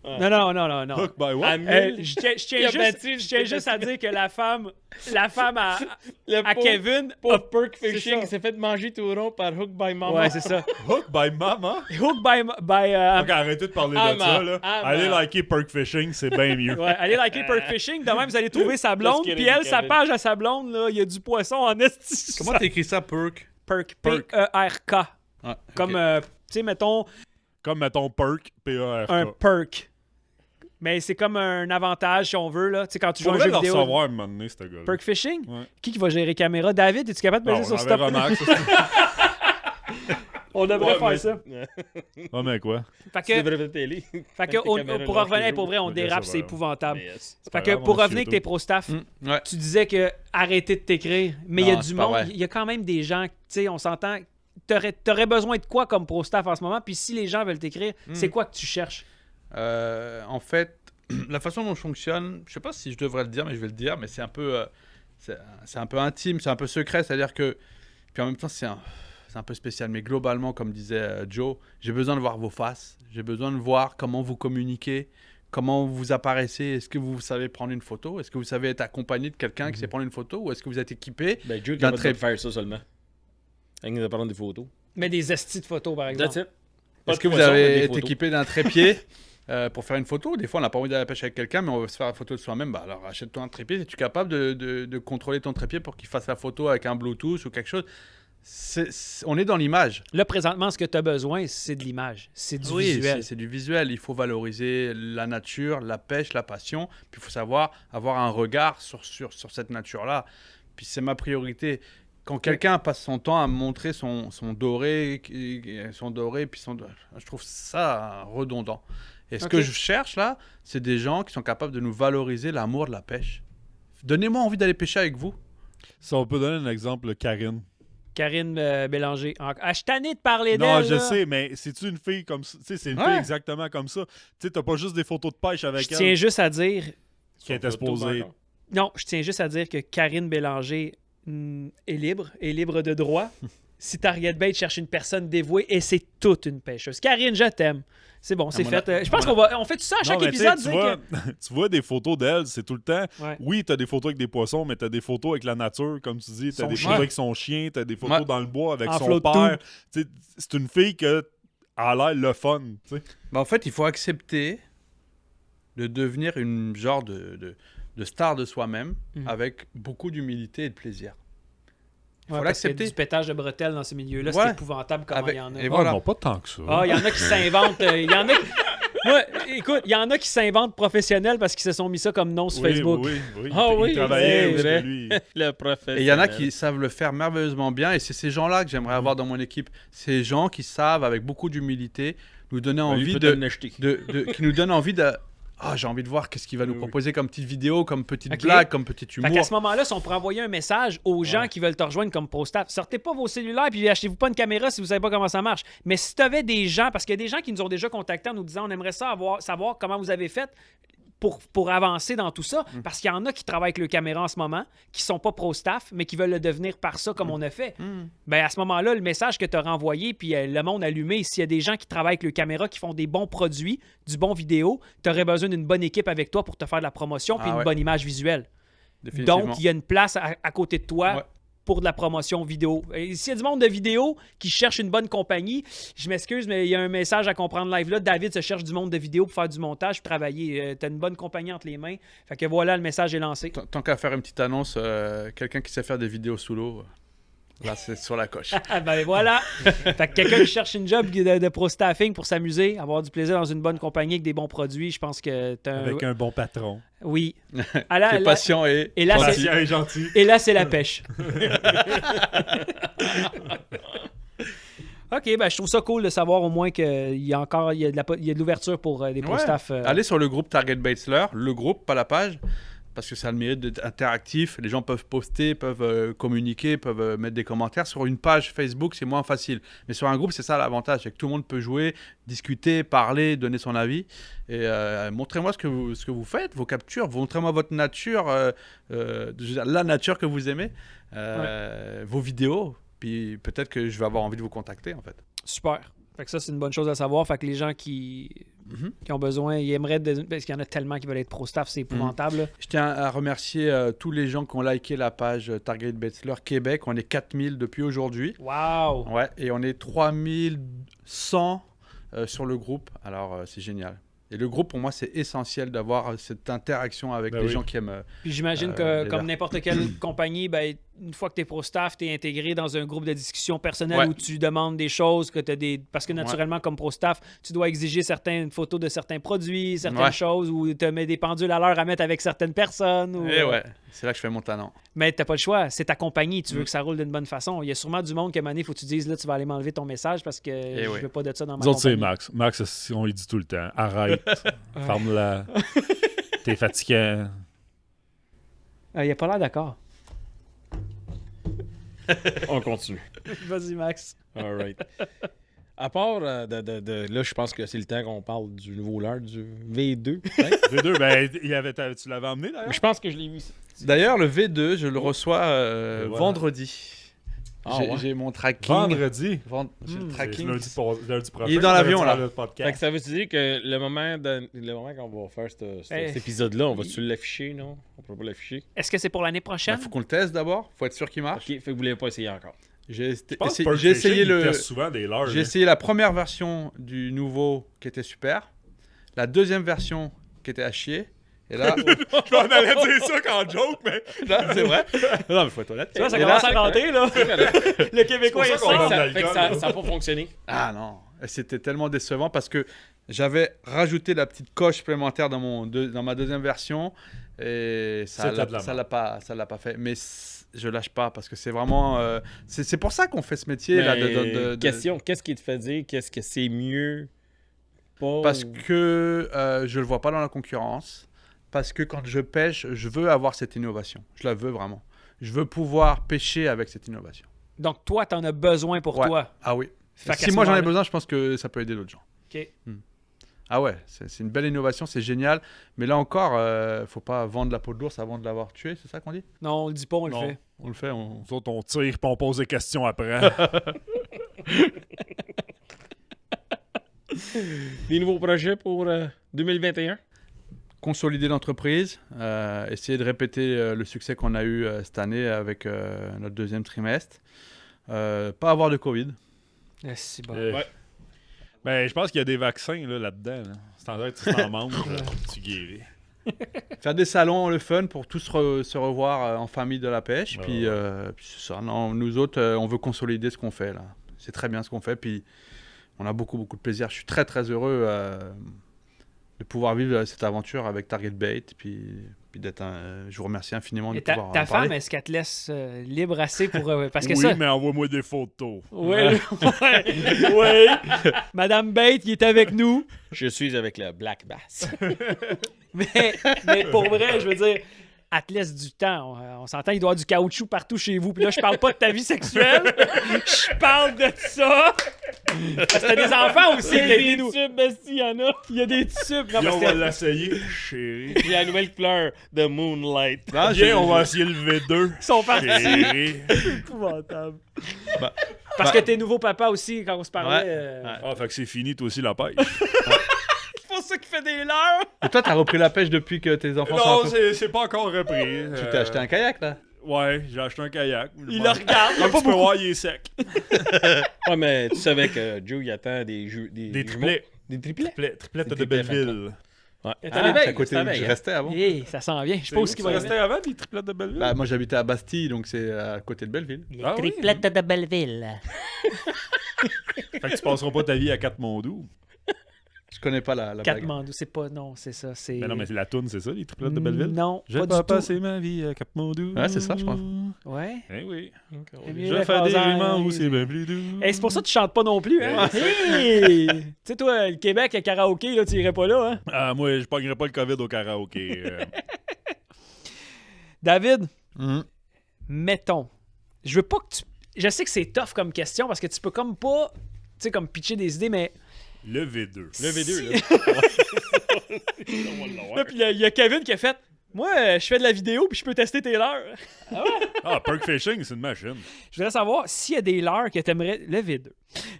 Non. Hook by what? À 1000. Je tiens Il a battu- je tiens juste à dire que la femme Le à pauvre- Kevin. Pauvre Perk c'est Fishing ça. s'est fait manger tout rond par Hook by Mama. Ouais, c'est ça. Hook by mama? Hook by Ok, arrêtez de parler Ah, de ça, man. là. Ah, Allez man. liker Perk Fishing, c'est bien mieux. Ouais, allez liker Perk Fishing. De même, vous allez trouver sa blonde. Just Puis kidding, elle, sa Kevin. page à sa blonde, là, il y a du poisson en esti. Comment t'écris ça, Perk? Perk. Perk. P-E-R-K. Ah, Comme, ok. tu sais, mettons, Comme, mettons, Perk, P-A-R-K. un perk. Mais c'est comme un avantage, si on veut, là. Tu sais, quand tu joues à un Faudrait jeu le vidéo. recevoir à un moment donné, ce gars-là. Perk Fishing? Ouais. Qui va gérer caméra? David, es-tu capable de Non, peser on sur avait stop? remarqué, ça. On devrait Ouais, faire mais- ça. Ouais, mais quoi? Fait Tu que, devrais faire télé. fait Avec que tes caméras pour là, revenir, toujours. pour vrai, on Ok, dérape, ça c'est va. épouvantable. Mais yes. C'est Fait pas que grave, pour on est revenir avec sur tes YouTube. pro staff, Ouais. tu disais que arrêtez de t'écrire, mais il y a Non, du c'est pas monde, vrai. il y a quand même des gens, tu sais, on s'entend, t'aurais besoin de quoi comme pro staff en ce moment, puis si les gens veulent t'écrire, c'est quoi que tu cherches? En fait, la façon dont je fonctionne, je sais pas si je devrais le dire, mais je vais le dire, mais c'est un peu, c'est un peu intime, c'est un peu secret, c'est-à-dire que, puis en même temps, c'est un peu spécial, mais globalement, comme disait Joe, j'ai besoin de voir vos faces, j'ai besoin de voir comment vous communiquez, comment vous apparaissez, est-ce que vous savez prendre une photo, est-ce que vous savez être accompagné de quelqu'un qui sait prendre une photo, ou est-ce que vous êtes équipé Ben, Joe, D'un capable trait- de faire ça seulement. Avec nous prendre des photos. Mais des estis de photos, par exemple. That's it. Est-ce que vous avez été équipé d'un trépied pour faire une photo? Des fois, on n'a pas envie d'aller à la pêche avec quelqu'un, mais on veut se faire la photo de soi-même. Bah, alors, achète-toi un trépied. Es-tu capable de contrôler ton trépied pour qu'il fasse la photo avec un Bluetooth ou quelque chose? On est dans l'image. Là, présentement, ce que tu as besoin, c'est de l'image. C'est du visuel. c'est du visuel. Il faut valoriser la nature, la pêche, la passion. Puis il faut savoir avoir un regard sur cette nature-là. Puis c'est ma priorité. Quand quelqu'un passe son temps à me montrer son doré, puis je trouve ça redondant. Et ce Ok. que je cherche là, c'est des gens qui sont capables de nous valoriser l'amour de la pêche. Donnez-moi envie d'aller pêcher avec vous. Si on peut donner un exemple, Karine. Karine Bélanger. Je suis tanné de parler d'elle. Non, je là. sais, mais c'est-tu une fille comme ça? Tu sais, c'est une Ouais. fille exactement comme ça. Tu sais, t'as pas juste des photos de pêche avec Je elle tiens juste à dire... qui était supposée. Non, je tiens juste à dire que Karine Bélanger est libre de droit. Si Target Bait cherche une personne dévouée, et c'est toute une pêcheuse. Karine, je t'aime. C'est bon, c'est mon fait. a- Je pense on fait tout ça à chaque Non, mais tu sais, épisode. tu dire vois, tu vois des photos d'elle, c'est tout le temps. Ouais. Oui, t'as des photos avec des poissons, mais t'as des photos avec la nature, comme tu dis. T'as Son des chien. photos avec son chien, t'as des photos Ouais. dans le bois avec En son flotte père. Tu sais, c'est une fille que a l'air le fun. Tu sais. Bah, en fait, il faut accepter de devenir une genre de star de soi-même Mhm. avec beaucoup d'humilité et de plaisir. Il Ouais, faut parce que l'accepter. du pétage de bretelles dans ces milieux-là, Ouais. c'est épouvantable comment Avec- il y en a. et voilà. non, pas tant que ça. Ah, il y en a qui s'inventent. Il y en a qui... Ouais, écoute, il y en a qui s'inventent professionnels parce qu'ils se sont mis ça comme nom sur Oui, Facebook. oui. Ah Il oui, travaillait c'est où vrai. que lui. Le professeur. Et il y en a qui savent le faire merveilleusement bien, et c'est ces gens-là que j'aimerais avoir dans mon équipe. Ces gens qui savent, avec beaucoup d'humilité, nous donner envie qui nous donnent envie de... Ah, j'ai envie de voir qu'est-ce qu'il va nous Oui. proposer comme petite vidéo, comme petite Ok. blague, comme petit Fait humour. qu'à ce moment-là, si on pourrait envoyer un message aux gens Ouais. qui veulent te rejoindre comme pro staff, sortez pas vos cellulaires puis achetez-vous pas une caméra si vous savez pas comment ça marche. Mais si tu avais des gens, parce qu'il y a des gens qui nous ont déjà contactés en nous disant on aimerait savoir comment vous avez fait pour avancer dans tout ça, parce qu'il y en a qui travaillent avec le caméra en ce moment, qui sont pas pro staff, mais qui veulent le devenir par ça comme on a fait. Ben à ce moment-là, le message que tu as renvoyé, puis le monde allumé, s'il y a des gens qui travaillent avec le caméra, qui font des bons produits, du bon vidéo, tu aurais besoin d'une bonne équipe avec toi pour te faire de la promotion puis Ah une ouais. bonne image visuelle. Définitivement. Donc, il y a une place à côté de toi Ouais. pour de la promotion vidéo. Et s'il y a du monde de vidéo qui cherche une bonne compagnie, je m'excuse, mais il y a un message à comprendre live là. David se cherche du monde de vidéo pour faire du montage, pour travailler. Tu as une bonne compagnie entre les mains. Fait que voilà, le message est lancé. Tant qu'à faire une petite annonce, quelqu'un qui sait faire des vidéos sous l'eau, là, c'est sur la coche. Ah ben voilà! Fait que quelqu'un qui cherche une job de pro-staffing pour s'amuser, avoir du plaisir dans une bonne compagnie avec des bons produits, je pense que t'as Avec un bon patron. Oui. Ah, là, Qui est là- patient et... et là, c'est... Patient et gentil. Et là, c'est la pêche. OK, ben je trouve ça cool de savoir au moins qu'il y a encore il y a de l'ouverture pour des Ouais. pro-staff. Allez sur le groupe Target Baitsler, le groupe, pas la page, parce que ça a le mérite d'être interactif. Les gens peuvent poster, peuvent communiquer, peuvent mettre des commentaires. Sur une page Facebook, c'est moins facile. Mais sur un groupe, c'est ça l'avantage, c'est que tout le monde peut jouer, discuter, parler, donner son avis. Et montrez-moi ce que vous faites, vos captures. Montrez-moi votre nature, je veux dire, la nature que vous aimez, vos vidéos. Puis peut-être que je vais avoir envie de vous contacter, en fait. Super. Fait que ça, c'est une bonne chose à savoir. Fait que les gens qui ont besoin, ils aimeraient... Parce qu'il y en a tellement qui veulent être pro-staff, c'est épouvantable. là. Je tiens à remercier tous les gens qui ont liké la page Target Baitsler Québec. On est 4000 depuis aujourd'hui. Wow! Ouais, et on est 3100 sur le groupe. Alors, c'est génial. Et le groupe, pour moi, c'est essentiel d'avoir cette interaction avec Ben les oui. gens qui aiment. Puis j'imagine que, les comme verts. n'importe quelle compagnie, ben, une fois que tu es pro-staff, tu es intégré dans un groupe de discussion personnelle Ouais. où tu demandes des choses, que t'as des... parce que naturellement, comme pro-staff, tu dois exiger certaines photos de certains produits, certaines Ouais. choses, ou tu mets des pendules à l'heure à mettre avec certaines personnes. Ou... Et ouais, c'est là que je fais mon talent. Mais t'as pas le choix, c'est ta compagnie, tu veux que ça roule d'une bonne façon. Il y a sûrement du monde que il faut que tu dises, là, tu vas aller m'enlever ton message parce que je ouais. veux pas de ça dans ma Nous autres, c'est compagnie. Max. Max, on lui dit tout le temps. Arrête. Ferme-la. T'es fatiguant. Il a pas l'air d'accord. On continue. Vas-y, Max. All right. À part là, je pense que c'est le temps qu'on parle du nouveau leurre, du V2. peut-être. Les deux, ben, tu l'avais emmené d'ailleurs? Je pense que je l'ai vu. D'ailleurs, le V2, je le reçois Et voilà. vendredi. Ah, J'ai ouais. j'ai mon tracking. Vendredi. J'ai le C'est tracking. lundi prochain. Il est dans l'avion, là. Le Fait que podcast. ça veut dire que le moment qu'on va faire cet épisode-là, on va-tu l'afficher, non? On peut pas l'afficher. Est-ce que c'est pour l'année Il prochaine? faut qu'on le teste d'abord. Faut être sûr qu'il marche. Ok, fait que vous l'avez pas essayé encore. J'ai Je pense que j'ai Pulp essayé Fiction, il le. teste souvent des leurres. J'ai là. essayé la première version du nouveau qui était super. La deuxième version qui était à chier. Et là, On allait dire ça qu'en joke, mais. là, c'est vrai. Non, mais faut être honnête. Tu vois, ça Et commence là- à rentrer, là. Le Québécois, C'est il pour ça qu'on sait. donne Fait que l'alcool, ça a pas fonctionné. Ah non, c'était tellement décevant parce que j'avais rajouté la petite coche supplémentaire dans ma deuxième version et ça C'était de la l'a pas fait. Mais je lâche pas parce que c'est vraiment c'est pour ça qu'on fait ce métier là de Question, qu'est-ce qui te fait dire qu'est-ce que c'est mieux pas parce ou- que je le vois pas dans la concurrence, parce que quand je pêche, je veux avoir cette innovation. Je la veux vraiment. Je veux pouvoir pêcher avec cette innovation. Donc, toi, t'en as besoin pour Ouais. toi. Ah oui. Fait qu'à Si ce moi j'en ai moment-là- besoin, je pense que ça peut aider d'autres gens. OK. Ah ouais, c'est une belle innovation, c'est génial. Mais là encore, faut pas vendre la peau de l'ours avant de l'avoir tué, c'est ça qu'on dit? Non, on le dit pas, on Non. le fait. On le fait, on... Nous autres, on tire et on pose des questions après. Des nouveaux projets pour 2021? consolider l'entreprise, essayer de répéter le succès qu'on a eu cette année avec notre deuxième trimestre. Pas avoir de Covid. C'est bon. Ouais. Ben, je pense qu'il y a des vaccins là-dedans. Là. C'est en fait, tu t'en manges, tu guéris. Faire des salons, le fun, pour tous se revoir en famille de la pêche. Ouais, Puis, puis c'est ça. Non, nous autres, on veut consolider ce qu'on fait là. C'est très bien ce qu'on fait. Puis on a beaucoup, beaucoup de plaisir. Je suis très, très heureux de pouvoir vivre cette aventure avec Target Bait. Puis d'être je vous remercie infiniment de Et ta pouvoir en femme, parler. est-ce qu'elle te laisse libre assez pour... parce que Oui, ça... mais envoie-moi des photos. Oui, oui. Madame Bate, qui est avec nous. Je suis avec le Black Bass. Mais pour vrai, je veux dire, elle te laisse du temps. On s'entend, il doit y avoir du caoutchouc partout chez vous. Puis là, je parle pas de ta vie sexuelle. Je parle de ça. Parce que t'as des enfants aussi. Il y a des tubes, bestie, il y en a. Il y a des tubes. Non, Viens, parce on que- va l'essayer, chérie. Il y a la nouvelle couleur de Moonlight. Non, Viens, on va essayer le V2. Ils sont partis. Chérie. Épouvantable. Bah, Parce bah- que t'es nouveau papa aussi, quand on se parlait. Ouais. Ah, fait que c'est fini, toi aussi, la pêche. C'est pour ça qu'il fait des leurres. Et toi, t'as repris la pêche depuis que tes enfants sont un Non, peu... c'est pas encore repris. Tu t'es acheté un kayak là? Ouais, j'ai acheté un kayak. Il le regarde. Il y a Comme pas tu peux beaucoup. voir, il est sec. Ouais, mais tu savais que Joe, il attend des jeux. Des triplets. Des triplets? Triplette Des de triplets, Belleville. Ouais. C'est à côté où je restais avant. Hey, ça s'en vient. Je sais pas où ce qu'il va y restait avoir. avant, des triplettes de Belleville? Bah, moi j'habitais à Bastille, donc c'est à côté de Belleville. Les Ah oui? triplettes de Belleville. Fait que tu passeras pas ta vie à Katmandou. Je connais pas la blague. Katmandou, c'est pas... Non, c'est ça. C'est... Mais non, mais c'est la toune, c'est ça, les triplettes de Belleville? Non, Je pas vais du tout. passer ma vie à Katmandou. Ouais, c'est ça, je pense. Ouais. Eh oui. C'est mieux Je le fais des phrasaire. riments où c'est bien plus doux. Hey, c'est pour ça que tu chantes pas non plus, hein? Hey! Tu sais, toi, le Québec, le karaoké, là, tu irais pas là, hein? Ah, moi, je pognerais pas le COVID au karaoké. David, Mhm. mettons, je veux pas que tu... Je sais que c'est tough comme question parce que tu peux comme pas, tu sais, comme pitcher des idées, mais... Le V2. Le V2, là. Là, puis il y a Kevin qui a fait... Moi, je fais de la vidéo puis je peux tester tes leurres. Ah, Perk Fishing, c'est une machine. Je voudrais savoir s'il y a des leurres que t'aimerais... Le V2.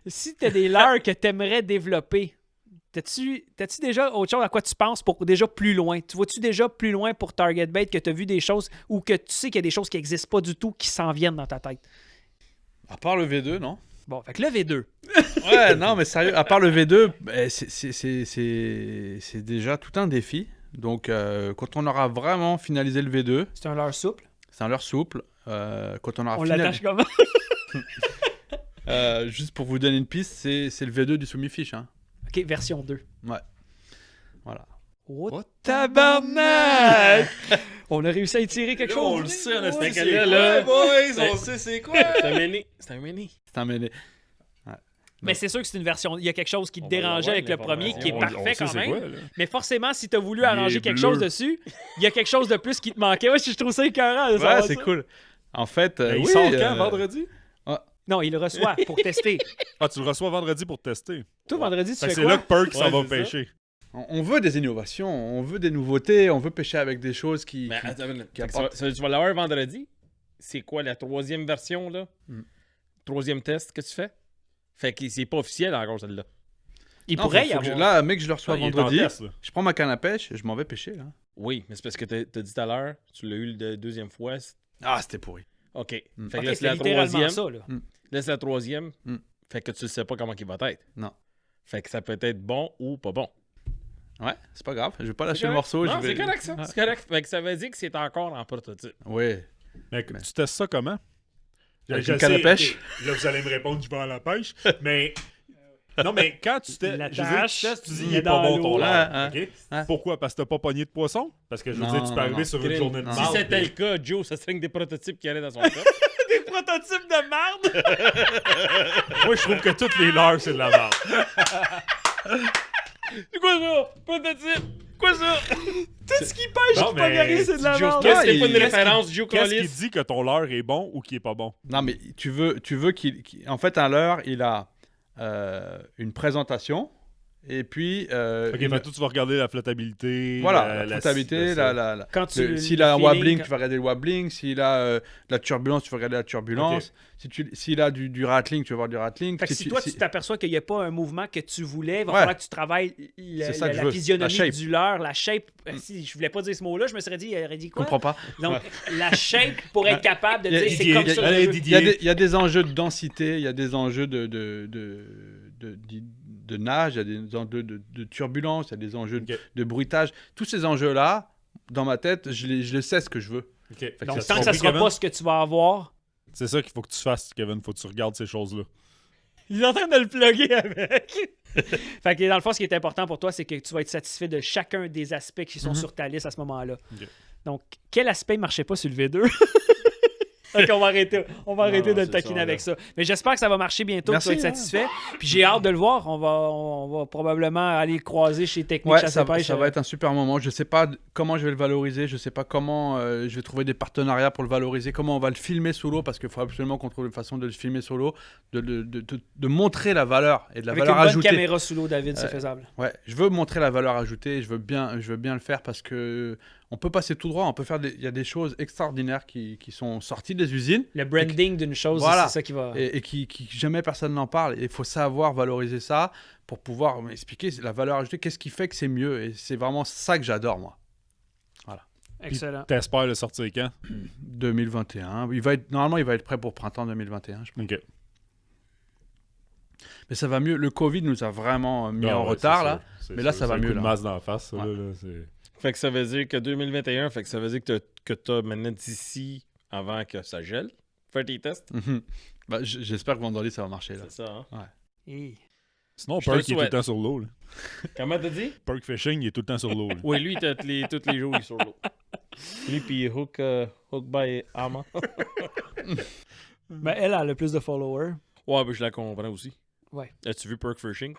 Si t'as des leurres que t'aimerais développer, t'as-tu déjà autre chose à quoi tu penses pour déjà plus loin? Tu vois-tu déjà plus loin pour Target Bait que t'as vu des choses ou que tu sais qu'il y a des choses qui n'existent pas du tout qui s'en viennent dans ta tête? À part le V2, non? Bon, fait que le V2. Ouais, non, mais sérieux, à part le V2, c'est déjà tout un défi. Donc, quand on aura vraiment finalisé le V2, C'est un leurre souple. c'est un leurre souple. Quand on aura On l'attache comment? juste pour vous donner une piste, c'est le V2 du Soumifish. Hein. OK, version 2. Ouais. Voilà. Oh, tabarnak! On a réussi à étirer quelque chose. On le sait, on a Ouais, c'est là, quoi, boys? c'est- On sait c'est quoi? C'est un mini. C'est un mini. C'est un mêlé. Mais c'est sûr que c'est une version. Il y a quelque chose qui te On va dérangeait l'avoir, avec le premier qui est l'information. parfait sait quand c'est même. quoi, là. Mais forcément, si tu as voulu Il arranger est quelque bleu. chose dessus, il y a quelque chose de plus qui te manquait. Ouais, je trouve ça écœurant de Ouais, savoir c'est ça. cool. En fait, Il oui, sort quand, vendredi? Non, il le reçoit pour tester. Ah, tu le reçois vendredi pour tester. Toi, vendredi, tu Fait que fais c'est quoi? là que Perk s'en Ouais, va c'est ça. pêcher. on veut des innovations, on veut des nouveautés, on veut pêcher avec des choses qui... Mais qui- attends, une minute. qui Fait que apporte- tu vas l'avoir vendredi. C'est quoi la 3e version, là? 3e test que tu fais? Fait que c'est pas officiel encore, celle-là. Il Non, pourrait faut y que je- avoir. Là, mec, je le reçois Ah, il est en vendredi. test, là. Je prends ma canne à pêche et je m'en vais pêcher, là. Oui, mais c'est parce que t'as dit tout à l'heure, tu l'as eu la 2e fois. Ah, c'était pourri. OK. Fait que Ok, là, c'est c'est la littéralement 3e. ça, là. Là, c'est la 3e. Mm. Fait que tu sais pas comment il va être. Non. Fait que ça peut être bon ou pas bon. Ouais, c'est pas grave. Je vais pas lâcher C'est le correct. morceau. Non, je vais... c'est correct, ça. Ouais. C'est correct. Fait que ça veut dire que c'est encore en prototype. Oui. Mais tu testes ça comment? Avec Je une canne à sais, pêche? ok, là, vous allez me répondre, je vais à la pêche. Mais. Non, mais quand tu testes. La Je veux dire, tâche, tu testes, tu dis, il il est est pas dans bon l'eau. ton leurre. Ouais, OK? ouais. Pourquoi? Parce que t'as pas pogné de poisson? Parce que je veux Non, dire, tu peux non, arriver non. sur une journée de Non. Si marde. c'était le cas, Joe, ça serait que des prototypes qui allaient dans son coffre. Des prototypes de merde! Moi, je trouve que toutes les leurres, c'est de la merde. C'est quoi ça? Prototype? Quoi ça? Tout ce qui pêche Non, qui pogne mais rien, c'est de la Joe, merde. Qu'est-ce que c'est il- pas une qu'est-ce référence, Joe Qu'est-ce Collis? qui dit que ton leurre est bon ou qu'il est pas bon? Non, mais tu veux en fait, un leurre, il a une présentation et puis... Ok, fait toi, tu vas regarder la flottabilité. Voilà, la flottabilité, Quand tu s'il a un feeling, wobbling, quand- tu vas regarder le wobbling. S'il a de la turbulence, tu vas regarder la turbulence. S'il a du rattling, tu vas voir du rattling. Fait que si toi, tu t'aperçois qu'il n'y a pas un mouvement que tu voulais, il va Ouais. falloir que tu travailles C'est ça que je la veux, physionomie la shape. du leurre, la shape. Si je voulais pas dire ce mot-là, je me serais dit, il aurait dit Je quoi? comprends pas. Donc, la shape pour être capable de Il y a- dire c'est Didier, comme ça. que allez, je veux. Didier. Il y a des enjeux de densité, il y a des enjeux de nage, il y a des enjeux de turbulence, il y a des enjeux Ok. de bruitage. Tous ces enjeux-là, dans ma tête, je sais ce que je veux. Ok, fait que Donc, ça tant que ça compris, sera Kevin? pas ce que tu vas avoir, C'est ça qu'il faut que tu fasses, Kevin. Faut que tu regardes ces choses-là. il est en train de le plugger avec. Fait que dans le fond, ce qui est important pour toi, c'est que tu vas être satisfait de chacun des aspects qui sont sur ta liste à ce moment-là. Ok. Donc, quel aspect ne marchait pas sur le V2? Donc, on va arrêter de le c'est taquiner ça, avec là. ça. Mais j'espère que ça va marcher bientôt, Merci, que tu vas être satisfait. Puis j'ai hâte de le voir. On va probablement aller le croiser chez Technique Ouais, Chasse ça, et Pêche. ça va être un super moment. Je sais pas comment je vais le valoriser. Je sais pas comment je vais trouver des partenariats pour le valoriser. Comment on va le filmer sous l'eau parce qu'il faut absolument qu'on trouve une façon de le filmer sous l'eau, de montrer la valeur et de la Avec valeur une bonne ajoutée. caméra sous l'eau, David, c'est faisable. Ouais, je veux montrer la valeur ajoutée. Je veux bien le faire parce que on peut passer tout droit. On peut faire il y a des choses extraordinaires qui sont sorties des usines Le branding d'une chose, Voilà. c'est ça qui va... et qui jamais personne n'en parle. Et il faut savoir valoriser ça pour pouvoir expliquer la valeur ajoutée. Qu'est-ce qui fait que c'est mieux? Et c'est vraiment ça que j'adore moi. Excellent. T'espères le sortir quand? 2021. Normalement, il va être prêt pour printemps 2021. Je pense. Ok. Mais ça va mieux. Le Covid nous a vraiment mis Ah en ouais, retard c'est là. sûr, c'est Mais là, sûr. ça va C'est un mieux, coup de là. masse dans la face, ça, Ouais. là, c'est... Fait que ça veut dire que 2021, fait que ça veut dire que t'as maintenant d'ici avant que ça gèle. Faire tes tests. Mhm. Bah, j'espère que vendredi ça va marcher là. C'est ça, hein? Et- Sinon, Je te Perk, il est tout le souhaite. temps sur l'eau. là. Comment t'as dit? Perk Fishing, il est tout le temps sur l'eau. là. Oui, lui, tous les jours, il est sur l'eau. Lui, puis Hook by Ama. Mais elle a le plus de followers. Ouais, ben je la comprends aussi. Ouais. As-tu vu Perk Fishing?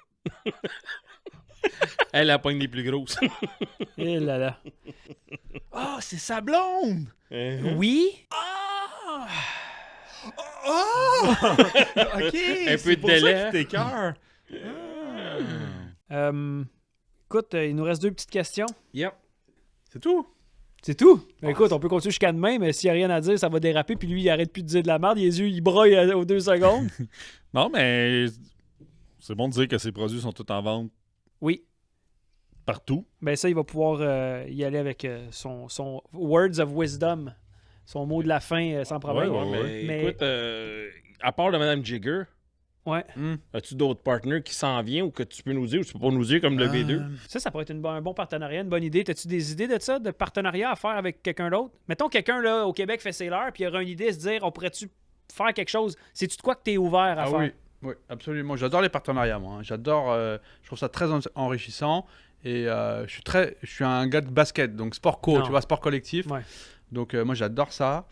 Elle, la pogne les plus grosses. Et là là. Ah, c'est sa blonde! Oui? Ah! OK! Un peu de pour ça délai. qu'il t'écoeure. Écoute, il nous reste 2 petites questions. Yep. C'est tout. C'est tout. Ben, écoute, on peut continuer jusqu'à demain, mais s'il n'y a rien à dire, ça va déraper. Puis lui, il arrête plus de dire de la merde. Les yeux, il broille aux 2 secondes. Non, mais c'est bon de dire que ces produits sont tous en vente Oui. partout. Ben ça, il va pouvoir y aller avec son Words of Wisdom. Son mot de la fin sans problème. Ouais, Ouais, ouais. mais, Mais- écoute, à part de Madame Jigger, Ouais. As-tu d'autres partenaires qui s'en viennent ou que tu peux nous dire ou tu peux pas nous dire comme le V2? Ça pourrait être un bon partenariat, une bonne idée. As-tu des idées de ça, de partenariat à faire avec quelqu'un d'autre? Mettons quelqu'un là au Québec fait ses leurs, puis il y aura une idée de se dire, on pourrait-tu faire quelque chose? C'est-tu de quoi que tu es ouvert à faire? Oui, absolument. J'adore les partenariats, moi. J'adore, je trouve ça très enrichissant. Et je suis un gars de basket, donc sport co, tu vois, sport collectif. Ouais. Donc moi, j'adore ça.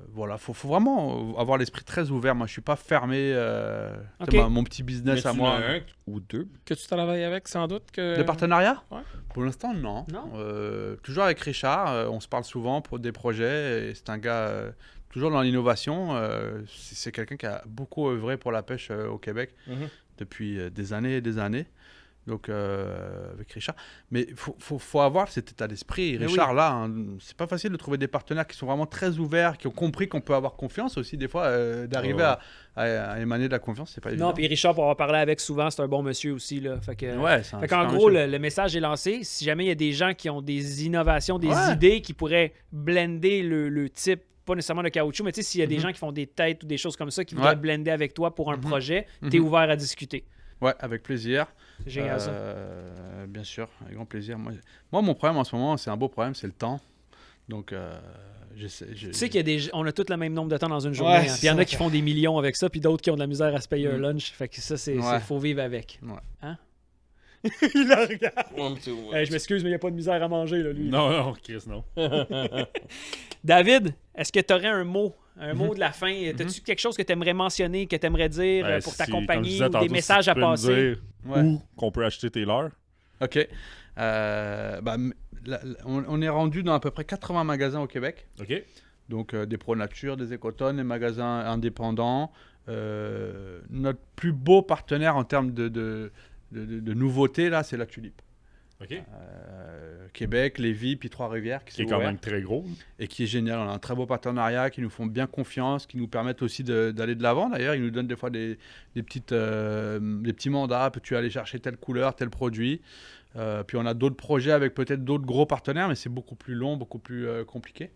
Voilà, faut vraiment avoir l'esprit très ouvert. Moi, je suis pas fermé. Mon petit business à moi. Un ou deux que tu travailles avec, sans doute. Que... De partenariat? Ouais. Pour l'instant, non. Non? Toujours avec Richard, on se parle souvent pour des projets. Et c'est un gars toujours dans l'innovation. C'est quelqu'un qui a beaucoup œuvré pour la pêche au Québec depuis des années et des années. Donc avec Richard, mais faut avoir cet état d'esprit. Mais Richard, là, hein, c'est pas facile de trouver des partenaires qui sont vraiment très ouverts, qui ont compris qu'on peut avoir confiance aussi des fois, d'arriver à émaner de la confiance, c'est pas évident. Non, puis Richard, pour avoir parlé avec souvent, c'est un bon monsieur aussi là. Fait c'est qu'en gros, le message est lancé. Si jamais il y a des gens qui ont des innovations, des idées qui pourraient blender le type, pas nécessairement de caoutchouc, mais tu sais, s'il y a des gens qui font des têtes ou des choses comme ça qui voudraient blender avec toi pour un projet, t'es ouvert à discuter. Ouais, avec plaisir. C'est génial ça. Bien sûr, avec grand plaisir. Moi, mon problème en ce moment, c'est un beau problème, c'est le temps. Donc, tu sais on a tous le même nombre de temps dans une journée. Puis il y en a qui font des millions avec ça, puis d'autres qui ont de la misère à se payer un lunch. Fait que ça, faut vivre avec. Ouais. Hein? Il la regarde. Hey, je m'excuse, mais il n'y a pas de misère à manger, là, lui. Non, Chris, non. David, est-ce que tu aurais un mot de la fin? As-tu quelque chose que tu aimerais mentionner, que tu aimerais dire pour ta compagnie, ou des messages à passer? Où qu'on peut acheter tes leurres? OK. On est rendu dans à peu près 80 magasins au Québec. OK. Donc, des Pro Nature, des Écotones, des magasins indépendants. Notre plus beau partenaire en termes de nouveautés, là, c'est la Tulipe. OK. Québec, Lévis, puis Trois-Rivières. Qui est quand même très gros. Et qui est génial. On a un très beau partenariat qui nous font bien confiance, qui nous permettent aussi d'aller de l'avant. D'ailleurs, ils nous donnent des fois des petits mandats. Peux-tu aller chercher telle couleur, tel produit? Puis on a d'autres projets avec peut-être d'autres gros partenaires, mais c'est beaucoup plus long, beaucoup plus compliqué.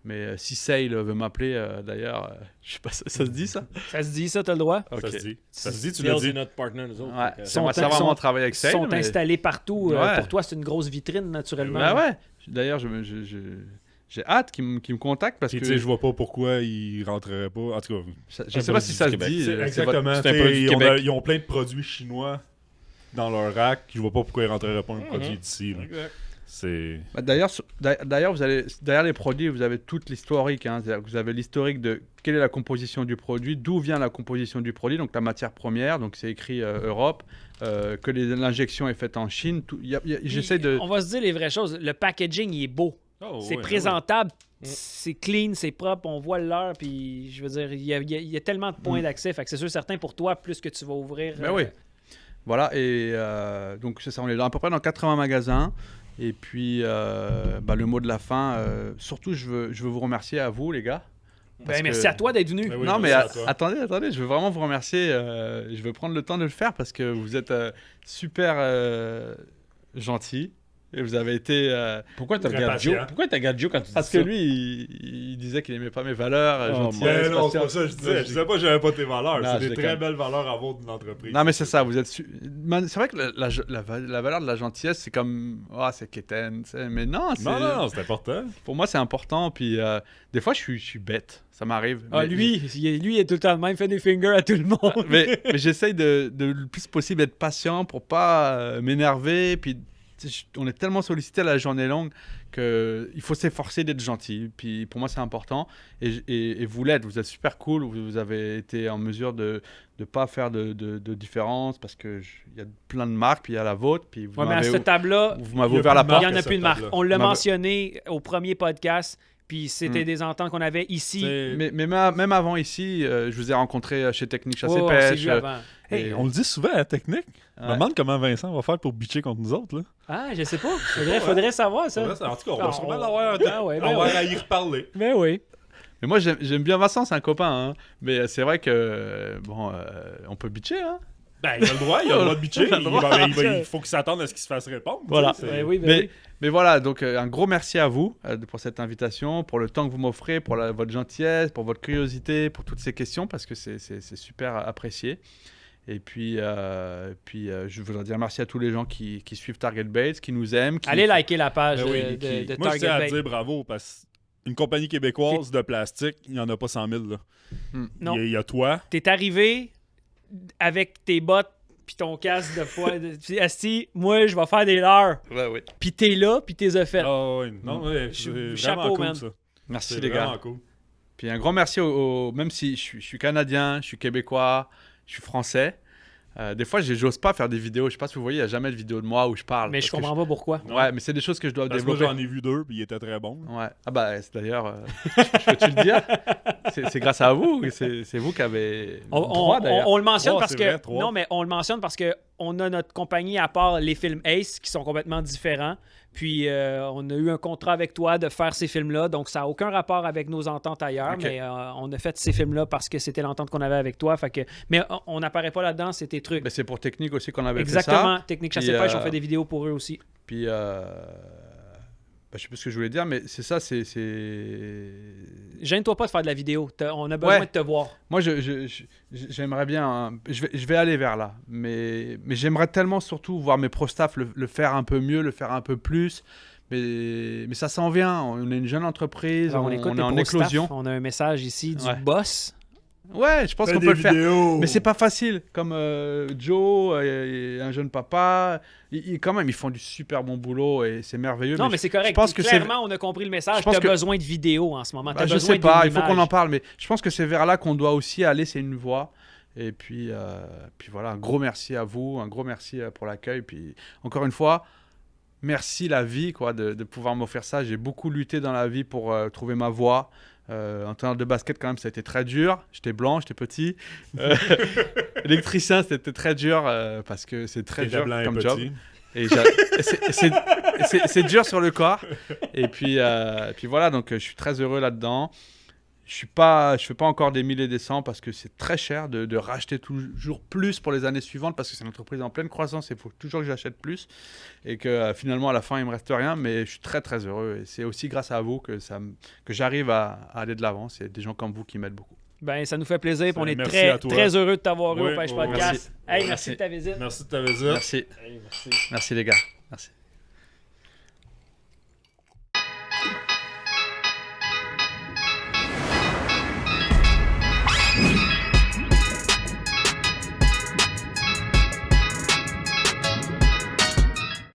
Mais si Sale veut m'appeler, d'ailleurs, je sais pas, ça se dit ça? Ça se dit, ça, t'as le droit? Okay. Ça se dit, tu l'as dit. C'est notre partner, nous autres. Ouais. Ça va vraiment travailler avec Sale. Ils sont installés partout. Pour toi, c'est une grosse vitrine, naturellement. Bah ouais. D'ailleurs, j'ai hâte qu'ils me contactent parce que... Tu sais, je vois pas pourquoi ils rentreraient pas. En tout cas, je sais pas si ça se dit. Exactement. C'est un peu du Québec. Ils ont plein de produits chinois dans leur rack. Je vois pas pourquoi ils rentreraient pas un produit d'ici. Exact. D'ailleurs, vous allez derrière les produits, vous avez toute l'historique. Vous avez l'historique de quelle est la composition du produit, d'où vient la composition du produit, donc la matière première, donc c'est écrit Europe, que l'injection est faite en Chine. J'essaie de. On va se dire les vraies choses. Le packaging, il est beau. C'est présentable. C'est clean, c'est propre, on voit l'heure, puis je veux dire, il y a tellement de points d'accès, fait que c'est sûr certain pour toi, plus que tu vas ouvrir. Ben oui. Voilà, et donc c'est ça, on est à peu près dans 80 magasins. Et puis, le mot de la fin, surtout, je veux vous remercier à vous, les gars. Merci à toi d'être venu. Oui, non, mais attendez, je veux vraiment vous remercier. Je veux prendre le temps de le faire parce que vous êtes super gentils. Et vous avez été... Pourquoi tu regardes Joe? Pourquoi tu regardes Joe quand tu dis ça? Parce que lui, il disait qu'il aimait pas mes valeurs. gentillesse, non, c'est pas ça que je disais. Je disais pas que j'avais pas tes valeurs. Non, c'est des très belles valeurs à avoir d'une entreprise. Non, mais c'est ça. Vous êtes c'est vrai que la valeur de la gentillesse, c'est comme... c'est quétaine. Mais non, c'est... Non, c'est important. Pour moi, c'est important. Puis des fois, je suis bête. Ça m'arrive. Lui, il est tout le temps le même. Fait des fingers à tout le monde. mais j'essaye de le plus possible être patient pour pas m'énerver. Puis... on est tellement sollicité à la journée longue qu'il faut s'efforcer d'être gentil. Puis pour moi, c'est important. Et vous l'êtes. Vous êtes super cool. Vous avez été en mesure de ne pas faire de différence parce qu'il y a plein de marques. Puis il y a la vôtre. Puis vous mais à cette table-là, vous m'avez ouvert la porte. Il n'y en a plus de marque. On l'a mentionné au premier podcast. Puis c'était des ententes qu'on avait ici. Mais même avant ici, je vous ai rencontré chez Technique Chasse et Pêche. Hey, on le dit souvent à la Technique. Je me demande comment Vincent va faire pour bitcher contre nous autres. Là. Ah, je sais pas. Faudrait savoir ça. En tout cas, on va sûrement l'avoir un temps. On va à y reparler. Mais oui. Mais moi, j'aime bien Vincent, c'est un copain. Hein. Mais c'est vrai que, on peut bitcher. Hein. Ben, il a le droit, de bitcher. Il a le droit. Il faut qu'il s'attende à ce qu'il se fasse répondre. Voilà. tu sais, c'est- Ben oui, ben Mais, oui. mais voilà, donc un gros merci à vous pour cette invitation, pour le temps que vous m'offrez, pour votre gentillesse, pour votre curiosité, pour toutes ces questions, parce que c'est super apprécié. Et puis, je voudrais dire merci à tous les gens qui suivent Target Baits, qui nous aiment. Allez liker la page Ben oui, de Moi, je tiens Target à Bait. dire bravo parce qu'une compagnie québécoise de plastique, il n'y en a pas 100 000. Là. Non. Il y a toi. T'es arrivé avec tes bottes puis ton casque de foie. Puis, Asti, moi, je vais faire des leurres. Ouais. Puis t'es là, puis t'es fait. Ah oui, non, ouais, c'est vraiment Chapeau, cool man. ça. Merci C'est les gars. vraiment cool. Puis un grand merci même si je suis canadien, je suis québécois, je suis français. Des fois, j'ose pas faire des vidéos. Je sais pas si vous voyez, il n'y a jamais de vidéo de moi où je parle. Mais je parce que comprends pas pourquoi. Ouais, mais c'est des choses que je dois Parce que moi, développer. j'en ai vu 2 puis ils étaient très bons. Ouais. Ah bah, c'est d'ailleurs, je peux-tu le dire? C'est grâce à vous. C'est vous qui avez droit, d'ailleurs. On le mentionne 3, parce c'est que vrai, 3. non, mais on le mentionne parce que on a notre compagnie à part les films Ace qui sont complètement différents. Puis on a eu un contrat avec toi de faire ces films-là, donc ça n'a aucun rapport avec nos ententes ailleurs. Ok. Mais on a fait ces films-là parce que c'était l'entente qu'on avait avec toi. Fait que, mais on n'apparaît pas là-dedans, c'est tes trucs. Ben, c'est pour Technique aussi qu'on avait fait Exactement. ça. Technique Puis, Chasse et Pêche, on fait des vidéos pour eux aussi. Puis, je sais plus ce que je voulais dire, mais c'est ça, c'est... Gêne-toi pas de faire de la vidéo. On a besoin Ouais. de te voir. Moi, j'aimerais bien... hein, je vais aller vers là. Mais j'aimerais tellement surtout voir mes pro-staff le faire un peu mieux, le faire un peu plus. Mais ça s'en vient. On est une jeune entreprise, Alors, on écoute est les en pro staff. éclosion. On a un message ici du Ouais. boss. Ouais, je pense Fais qu'on des peut le faire. vidéos. Mais c'est pas facile. Comme Joe, et un jeune papa, quand même, ils font du super bon boulot et c'est merveilleux. Non, mais c'est correct. Je pense que Clairement, on a compris le message. je pense Tu as que- besoin de vidéos en ce moment. T'as je besoin sais pas, il d'une faut qu'on en image. parle, mais je pense que c'est vers là qu'on doit aussi aller, c'est une voie. Et puis voilà, un gros merci à vous, un gros merci pour l'accueil. Puis encore une fois, merci la vie quoi, de pouvoir m'offrir ça. J'ai beaucoup lutté dans la vie pour trouver ma voie. Entraîneur de basket, quand même, ça a été très dur. J'étais blanc, j'étais petit. Électricien, c'était très dur parce que c'est très T'étais dur blanc et comme petit. job. Et c'est dur sur le corps. Et puis voilà, donc je suis très heureux là-dedans. Je fais pas encore des 1000 et des 100 parce que c'est très cher de racheter toujours plus pour les années suivantes parce que c'est une entreprise en pleine croissance et il faut toujours que j'achète plus et que finalement à la fin il me reste rien, mais je suis très très heureux et c'est aussi grâce à vous que j'arrive à aller de l'avant. C'est des gens comme vous qui m'aident beaucoup. Ben, ça nous fait plaisir. Puis on est Merci très, à toi. très heureux de t'avoir eu Oui, au Pêche oui, Podcast. merci. Hey, merci Merci. de ta visite. Merci de ta visite. Merci, Hey, merci. merci les gars, merci.